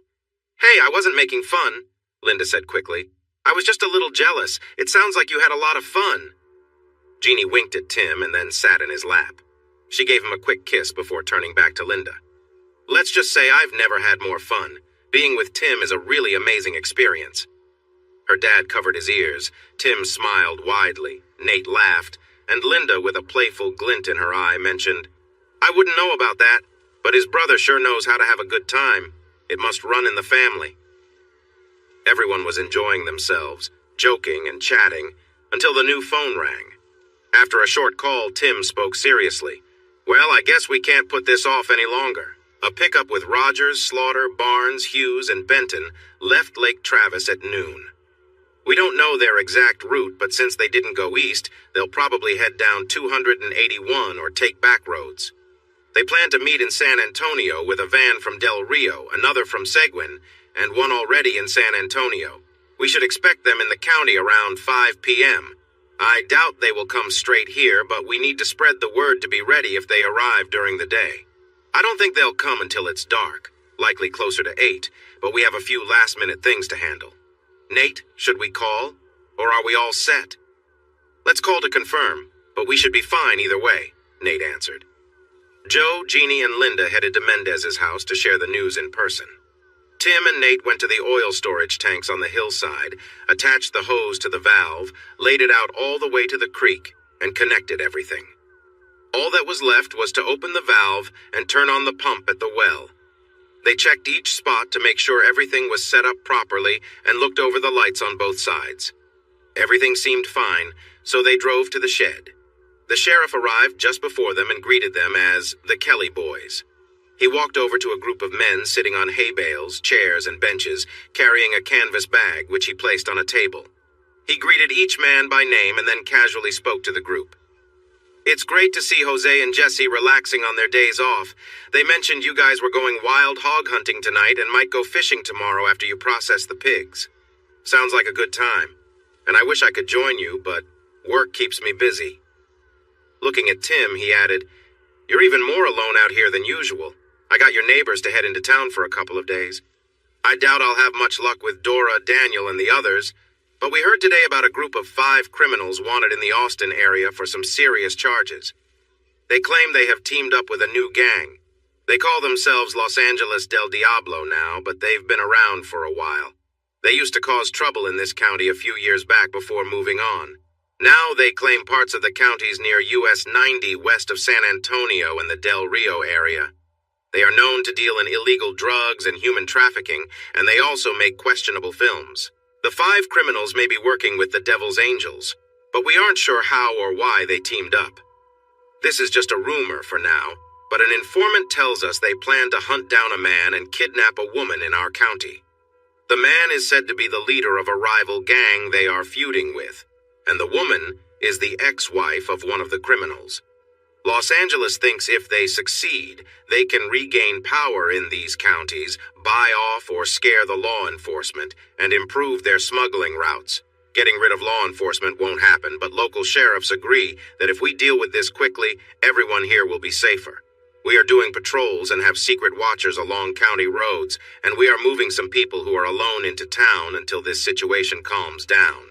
Hey, I wasn't making fun, Linda said quickly. I was just a little jealous. It sounds like you had a lot of fun. Jeannie winked at Tim and then sat in his lap. She gave him a quick kiss before turning back to Linda. Let's just say I've never had more fun. Being with Tim is a really amazing experience. Her dad covered his ears. Tim smiled widely. Nate laughed, and Linda, with a playful glint in her eye, mentioned, I wouldn't know about that, but his brother sure knows how to have a good time. It must run in the family. Everyone was enjoying themselves, joking and chatting, until the new phone rang. After a short call, Tim spoke seriously. Well, I guess we can't put this off any longer. A pickup with Rogers, Slaughter, Barnes, Hughes, and Benton left Lake Travis at noon. We don't know their exact route, but since they didn't go east, they'll probably head down 281 or take back roads. They plan to meet in San Antonio with a van from Del Rio, another from Seguin, and one already in San Antonio. We should expect them in the county around 5 p.m. I doubt they will come straight here, but we need to spread the word to be ready if they arrive during the day. I don't think they'll come until it's dark, likely closer to 8, but we have a few last-minute things to handle. Nate, should we call? Or are we all set? Let's call to confirm, but we should be fine either way, Nate answered. Joe, Jeannie, and Linda headed to Mendez's house to share the news in person. Tim and Nate went to the oil storage tanks on the hillside, attached the hose to the valve, laid it out all the way to the creek, and connected everything. All that was left was to open the valve and turn on the pump at the well. They checked each spot to make sure everything was set up properly and looked over the lights on both sides. Everything seemed fine, so they drove to the shed. The sheriff arrived just before them and greeted them as the Kelly Boys. He walked over to a group of men sitting on hay bales, chairs, and benches, carrying a canvas bag, which he placed on a table. He greeted each man by name and then casually spoke to the group. It's great to see Jose and Jesse relaxing on their days off. They mentioned you guys were going wild hog hunting tonight and might go fishing tomorrow after you process the pigs. Sounds like a good time. And I wish I could join you, but work keeps me busy. Looking at Tim, he added, You're even more alone out here than usual. I got your neighbors to head into town for a couple of days. I doubt I'll have much luck with Dora, Daniel, and the others, but we heard today about a group of 5 criminals wanted in the Austin area for some serious charges. They claim they have teamed up with a new gang. They call themselves Los Angeles del Diablo now, but they've been around for a while. They used to cause trouble in this county a few years back before moving on. Now they claim parts of the counties near US 90 west of San Antonio and the Del Rio area. They are known to deal in illegal drugs and human trafficking, and they also make questionable films. The 5 criminals may be working with the Devil's Angels, but we aren't sure how or why they teamed up. This is just a rumor for now, but an informant tells us they plan to hunt down a man and kidnap a woman in our county. The man is said to be the leader of a rival gang they are feuding with, and the woman is the ex-wife of one of the criminals. Los Angeles thinks if they succeed, they can regain power in these counties, buy off or scare the law enforcement, and improve their smuggling routes. Getting rid of law enforcement won't happen, but local sheriffs agree that if we deal with this quickly, everyone here will be safer. We are doing patrols and have secret watchers along county roads, and we are moving some people who are alone into town until this situation calms down.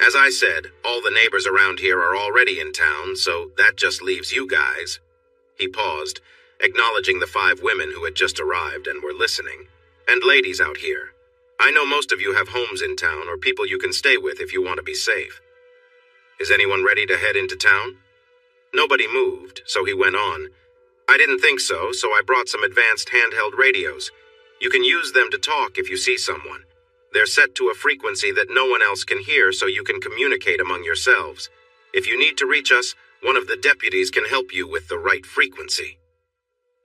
As I said, all the neighbors around here are already in town, so that just leaves you guys. He paused, acknowledging the 5 women who had just arrived and were listening. And ladies out here. I know most of you have homes in town or people you can stay with if you want to be safe. Is anyone ready to head into town? Nobody moved, so he went on. I didn't think so, so I brought some advanced handheld radios. You can use them to talk if you see someone. They're set to a frequency that no one else can hear, so you can communicate among yourselves. If you need to reach us, one of the deputies can help you with the right frequency.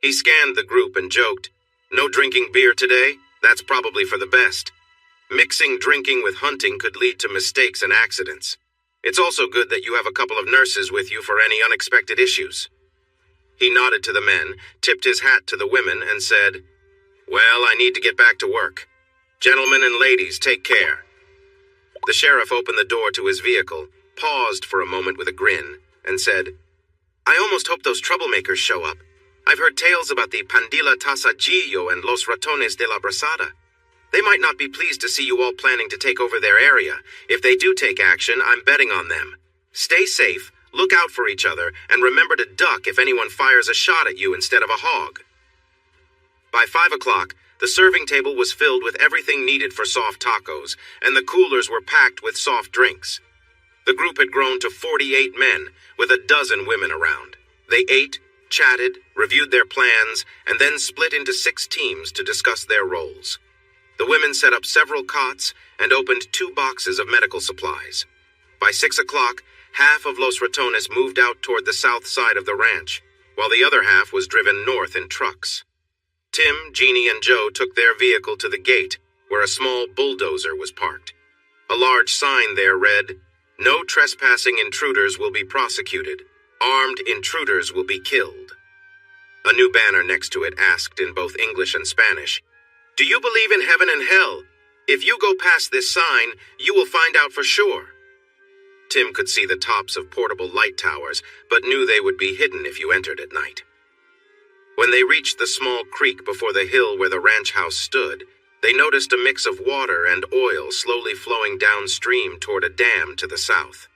He scanned the group and joked, No drinking beer today? That's probably for the best. Mixing drinking with hunting could lead to mistakes and accidents. It's also good that you have a couple of nurses with you for any unexpected issues. He nodded to the men, tipped his hat to the women, and said, "Well, I need to get back to work. Gentlemen and ladies, take care." The sheriff opened the door to his vehicle, paused for a moment with a grin, and said, "I almost hope those troublemakers show up. I've heard tales about the Pandilla Tasajillo and Los Ratones de la Brasada. They might not be pleased to see you all planning to take over their area. If they do take action, I'm betting on them. Stay safe, look out for each other, and remember to duck if anyone fires a shot at you instead of a hog." By 5 o'clock, the serving table was filled with everything needed for soft tacos, and the coolers were packed with soft drinks. The group had grown to 48 men, with a dozen women around. They ate, chatted, reviewed their plans, and then split into 6 teams to discuss their roles. The women set up several cots and opened 2 boxes of medical supplies. By 6 o'clock, half of Los Ratones moved out toward the south side of the ranch, while the other half was driven north in trucks. Tim, Jeannie, and Joe took their vehicle to the gate, where a small bulldozer was parked. A large sign there read, "No trespassing intruders will be prosecuted. Armed intruders will be killed." A new banner next to it asked in both English and Spanish, "Do you believe in heaven and hell? If you go past this sign, you will find out for sure." Tim could see the tops of portable light towers, but knew they would be hidden if you entered at night. When they reached the small creek before the hill where the ranch house stood, they noticed a mix of water and oil slowly flowing downstream toward a dam to the south.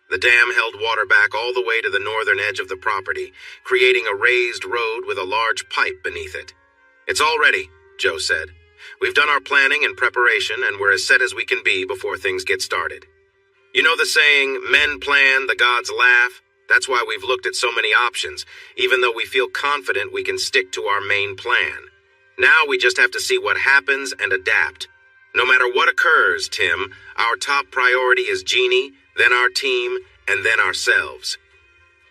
The dam held water back all the way to the northern edge of the property, creating a raised road with a large pipe beneath it. "It's all ready," Joe said. "We've done our planning and preparation, and we're as set as we can be before things get started. You know the saying, 'Men plan, the gods laugh'? That's why we've looked at so many options, even though we feel confident we can stick to our main plan. Now we just have to see what happens and adapt. No matter what occurs, Tim, our top priority is Jeannie, then our team, and then ourselves.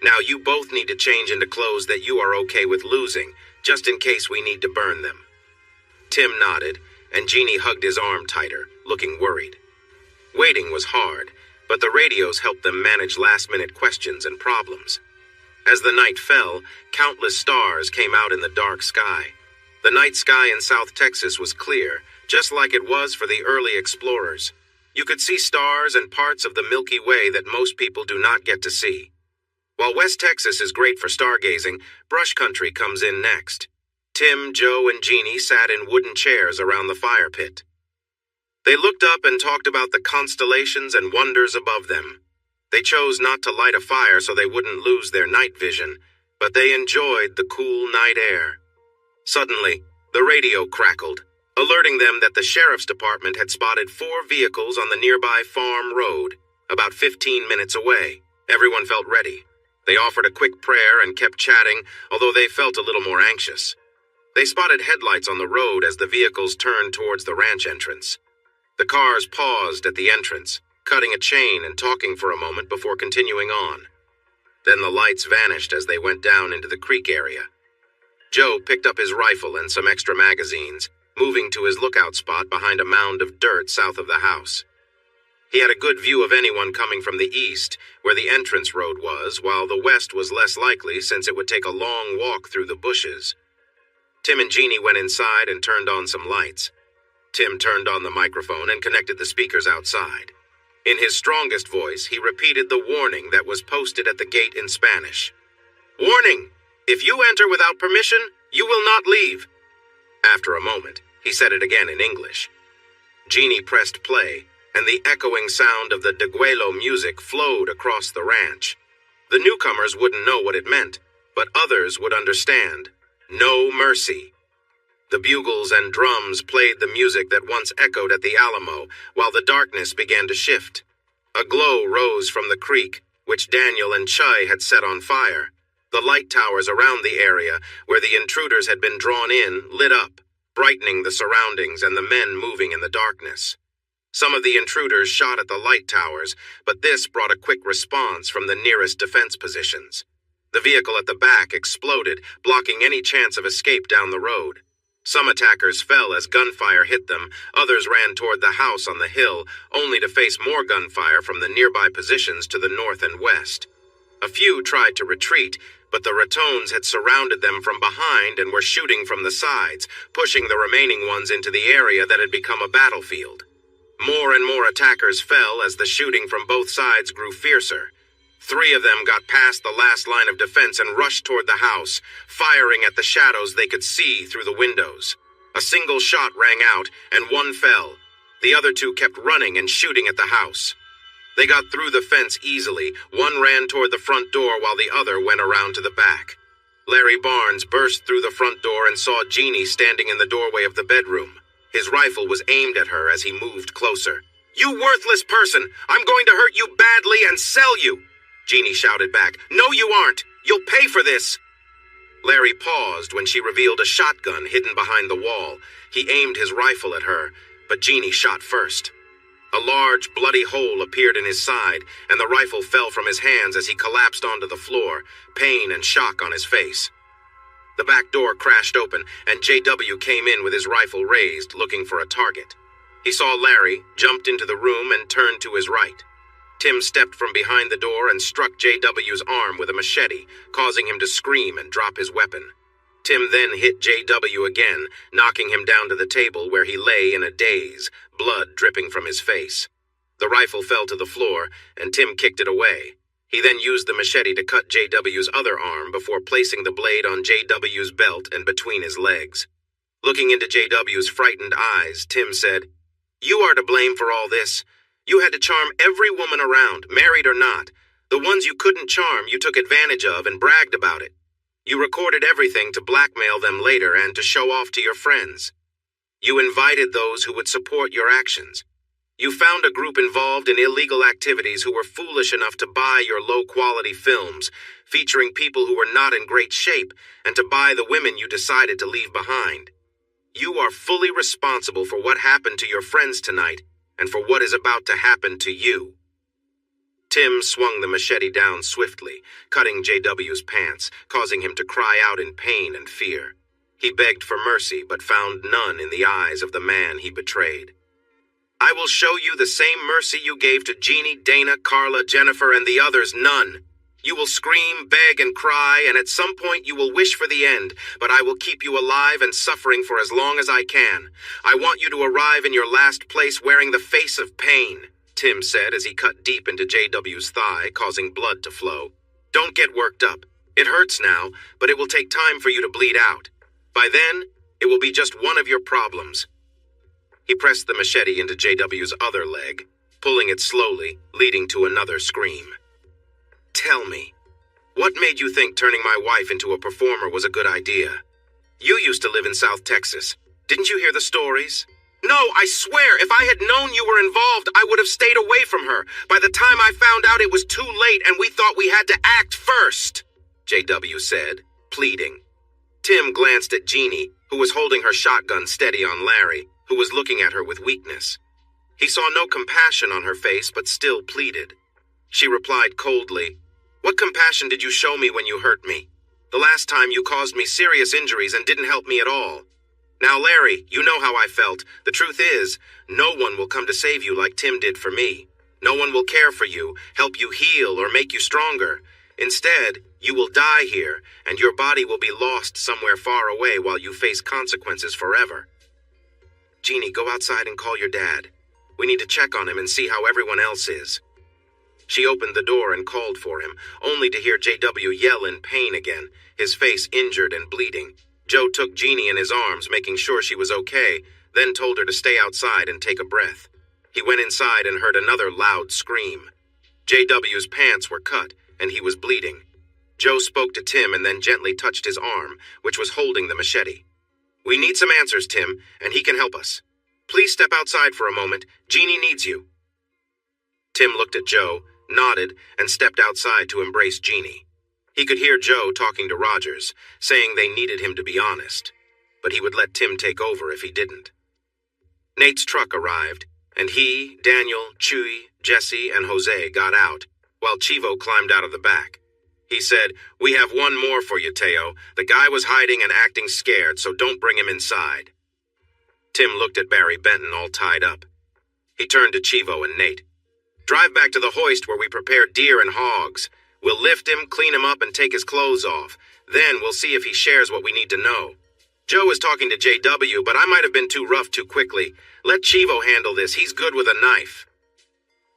Now you both need to change into clothes that you are okay with losing, just in case we need to burn them." Tim nodded, and Jeannie hugged his arm tighter, looking worried. Waiting was hard, but the radios helped them manage last-minute questions and problems. As the night fell, countless stars came out in the dark sky. The night sky in South Texas was clear, just like it was for the early explorers. You could see stars and parts of the Milky Way that most people do not get to see. While West Texas is great for stargazing, brush country comes in next. Tim, Joe, and Jeannie sat in wooden chairs around the fire pit. They looked up and talked about the constellations and wonders above them. They chose not to light a fire so they wouldn't lose their night vision, but they enjoyed the cool night air. Suddenly, the radio crackled, alerting them that the sheriff's department had spotted 4 vehicles on the nearby farm road, about 15 minutes away. Everyone felt ready. They offered a quick prayer and kept chatting, although they felt a little more anxious. They spotted headlights on the road as the vehicles turned towards the ranch entrance. The cars paused at the entrance, cutting a chain and talking for a moment before continuing on. Then the lights vanished as they went down into the creek area. Joe picked up his rifle and some extra magazines, moving to his lookout spot behind a mound of dirt south of the house. He had a good view of anyone coming from the east, where the entrance road was, while the west was less likely since it would take a long walk through the bushes. Tim and Jeannie went inside and turned on some lights. Tim turned on the microphone and connected the speakers outside. In his strongest voice, he repeated the warning that was posted at the gate in Spanish. "Warning! If you enter without permission, you will not leave." After a moment, he said it again in English. Jeannie pressed play, and the echoing sound of the Deguelo music flowed across the ranch. The newcomers wouldn't know what it meant, but others would understand. No mercy. The bugles and drums played the music that once echoed at the Alamo, while the darkness began to shift. A glow rose from the creek, which Daniel and Chai had set on fire. The light towers around the area, where the intruders had been drawn in, lit up, brightening the surroundings and the men moving in the darkness. Some of the intruders shot at the light towers, but this brought a quick response from the nearest defense positions. The vehicle at the back exploded, blocking any chance of escape down the road. Some attackers fell as gunfire hit them, others ran toward the house on the hill, only to face more gunfire from the nearby positions to the north and west. A few tried to retreat, but the Ratones had surrounded them from behind and were shooting from the sides, pushing the remaining ones into the area that had become a battlefield. More and more attackers fell as the shooting from both sides grew fiercer. 3 of them got past the last line of defense and rushed toward the house, firing at the shadows they could see through the windows. A single shot rang out, and 1 fell. The other 2 kept running and shooting at the house. They got through the fence easily. 1 ran toward the front door while the other went around to the back. Larry Barnes burst through the front door and saw Jeannie standing in the doorway of the bedroom. His rifle was aimed at her as he moved closer. "You worthless person! I'm going to hurt you badly and sell you!" Jeannie shouted back. "No, you aren't! You'll pay for this!" Larry paused when she revealed a shotgun hidden behind the wall. He aimed his rifle at her, but Jeannie shot first. A large, bloody hole appeared in his side, and the rifle fell from his hands as he collapsed onto the floor, pain and shock on his face. The back door crashed open, and J.W. came in with his rifle raised, looking for a target. He saw Larry, jumped into the room, and turned to his right. Tim stepped from behind the door and struck J.W.'s arm with a machete, causing him to scream and drop his weapon. Tim then hit J.W. again, knocking him down to the table where he lay in a daze, blood dripping from his face. The rifle fell to the floor, and Tim kicked it away. He then used the machete to cut J.W.'s other arm before placing the blade on J.W.'s belt and between his legs. Looking into J.W.'s frightened eyes, Tim said, "You are to blame for all this. You had to charm every woman around, married or not. The ones you couldn't charm, you took advantage of and bragged about it. You recorded everything to blackmail them later and to show off to your friends. You invited those who would support your actions. You found a group involved in illegal activities who were foolish enough to buy your low-quality films, featuring people who were not in great shape, and to buy the women you decided to leave behind. You are fully responsible for what happened to your friends tonight and for what is about to happen to you." Tim swung the machete down swiftly, cutting J.W.'s pants, causing him to cry out in pain and fear. He begged for mercy, but found none in the eyes of the man he betrayed. "I will show you the same mercy you gave to Jeannie, Dana, Carla, Jennifer, and the others, none. You will scream, beg, and cry, and at some point you will wish for the end, but I will keep you alive and suffering for as long as I can. I want you to arrive in your last place wearing the face of pain," Tim said as he cut deep into J.W.'s thigh, causing blood to flow. "Don't get worked up. It hurts now, but it will take time for you to bleed out. By then, it will be just one of your problems." He pressed the machete into J.W.'s other leg, pulling it slowly, leading to another scream. "Tell me, what made you think turning my wife into a performer was a good idea? You used to live in South Texas. Didn't you hear the stories?" "No, I swear, if I had known you were involved, I would have stayed away from her. By the time I found out, it was too late, and we thought we had to act first," J.W. said, pleading. Tim glanced at Jeannie, who was holding her shotgun steady on Larry, who was looking at her with weakness. He saw no compassion on her face, but still pleaded. She replied coldly, "What compassion did you show me when you hurt me? The last time you caused me serious injuries and didn't help me at all. Now, Larry, you know how I felt. The truth is, no one will come to save you like Tim did for me. No one will care for you, help you heal, or make you stronger. Instead, you will die here, and your body will be lost somewhere far away while you face consequences forever. Jeannie, go outside and call your dad. We need to check on him and see how everyone else is." She opened the door and called for him, only to hear J.W. yell in pain again, his face injured and bleeding. Joe took Jeannie in his arms, making sure she was okay, then told her to stay outside and take a breath. He went inside and heard another loud scream. J.W.'s pants were cut, and he was bleeding. Joe spoke to Tim and then gently touched his arm, which was holding the machete. "We need some answers, Tim, and he can help us. Please step outside for a moment. Jeannie needs you." Tim looked at Joe, nodded, and stepped outside to embrace Jeannie. He could hear Joe talking to Rogers, saying they needed him to be honest, but he would let Tim take over if he didn't. Nate's truck arrived, and he, Daniel, Chewy, Jesse, and Jose got out, while Chivo climbed out of the back. He said, "We have one more for you, Teo. The guy was hiding and acting scared, so don't bring him inside." Tim looked at Barry Benton all tied up. He turned to Chivo and Nate. "Drive back to the hoist where we prepared deer and hogs. We'll lift him, clean him up, and take his clothes off. Then we'll see if he shares what we need to know. Joe is talking to JW, but I might have been too rough too quickly. Let Chivo handle this. He's good with a knife.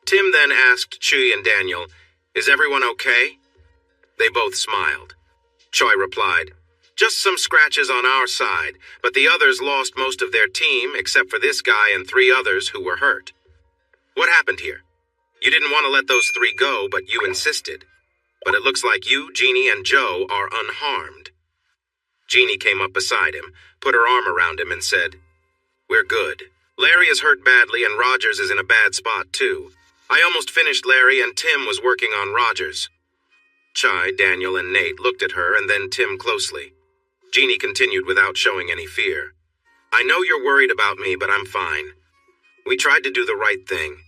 Tim then asked Chuy and Daniel, "Is everyone okay?" They both smiled. Choi replied, "Just some scratches on our side, but the others lost most of their team except for this guy and 3 others who were hurt." "What happened here? You didn't want to let those 3 go, but you insisted. But it looks like you, Jeannie, and Joe are unharmed." Jeannie came up beside him, put her arm around him, and said, "We're good. Larry is hurt badly, and Rogers is in a bad spot, too. I almost finished Larry, and Tim was working on Rogers." Chai, Daniel, and Nate looked at her and then Tim closely. Jeannie continued without showing any fear. "I know you're worried about me, but I'm fine. We tried to do the right thing.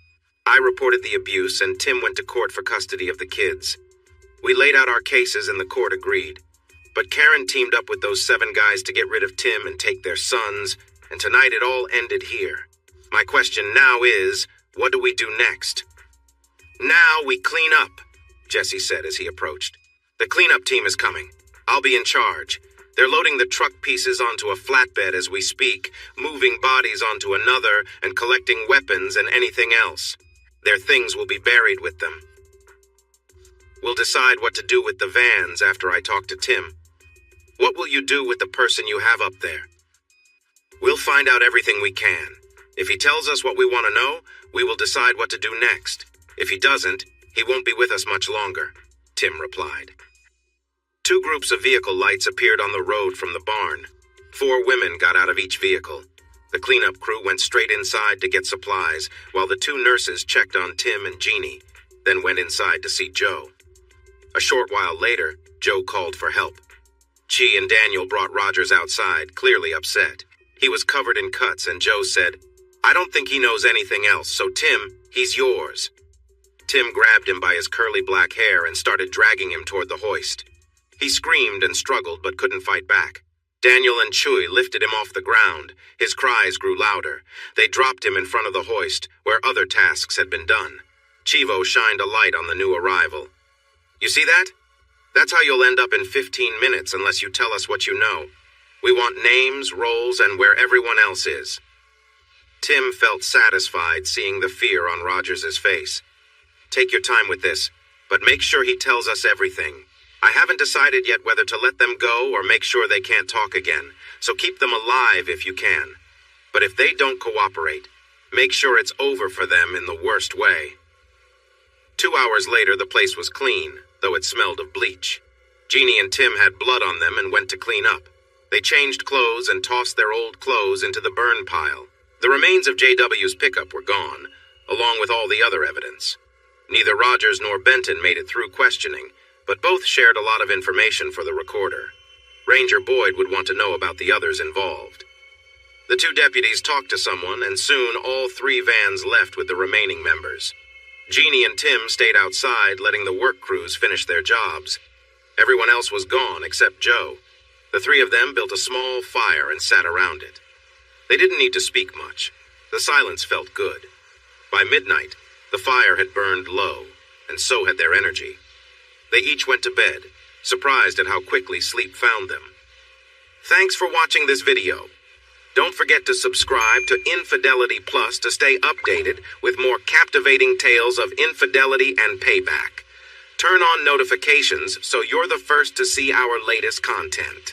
I reported the abuse, and Tim went to court for custody of the kids. We laid out our cases, and the court agreed. But Karen teamed up with those 7 guys to get rid of Tim and take their sons, and tonight it all ended here. My question now is, what do we do next?" "Now we clean up," Jesse said as he approached. "The cleanup team is coming. I'll be in charge. They're loading the truck pieces onto a flatbed as we speak, moving bodies onto another, and collecting weapons and anything else. Their things will be buried with them. We'll decide what to do with the vans after I talk to Tim. What will you do with the person you have up there?" "We'll find out everything we can. If he tells us what we want to know, we will decide what to do next. If he doesn't, he won't be with us much longer," Tim replied. 2 groups of vehicle lights appeared on the road from the barn. 4 women got out of each vehicle. The cleanup crew went straight inside to get supplies, while the 2 nurses checked on Tim and Jeannie, then went inside to see Joe. A short while later, Joe called for help. Chi and Daniel brought Rogers outside, clearly upset. He was covered in cuts, and Joe said, "I don't think he knows anything else, so Tim, he's yours." Tim grabbed him by his curly black hair and started dragging him toward the hoist. He screamed and struggled but couldn't fight back. Daniel and Chuy lifted him off the ground. His cries grew louder. They dropped him in front of the hoist, where other tasks had been done. Chivo shined a light on the new arrival. "You see that? That's how you'll end up in 15 minutes unless you tell us what you know. We want names, roles, and where everyone else is." Tim felt satisfied seeing the fear on Rogers' face. "Take your time with this, but make sure he tells us everything. I haven't decided yet whether to let them go or make sure they can't talk again, so keep them alive if you can. But if they don't cooperate, make sure it's over for them in the worst way." 2 hours later, the place was clean, though it smelled of bleach. Jeannie and Tim had blood on them and went to clean up. They changed clothes and tossed their old clothes into the burn pile. The remains of JW's pickup were gone, along with all the other evidence. Neither Rogers nor Benton made it through questioning, but both shared a lot of information for the recorder. Ranger Boyd would want to know about the others involved. The 2 deputies talked to someone, and soon all 3 vans left with the remaining members. Jeannie and Tim stayed outside, letting the work crews finish their jobs. Everyone else was gone except Joe. The 3 of them built a small fire and sat around it. They didn't need to speak much. The silence felt good. By midnight, the fire had burned low, and so had their energy. They each went to bed, surprised at how quickly sleep found them. Thanks for watching this video. Don't forget to subscribe to Infidelity Plus to stay updated with more captivating tales of infidelity and payback. Turn on notifications so you're the first to see our latest content.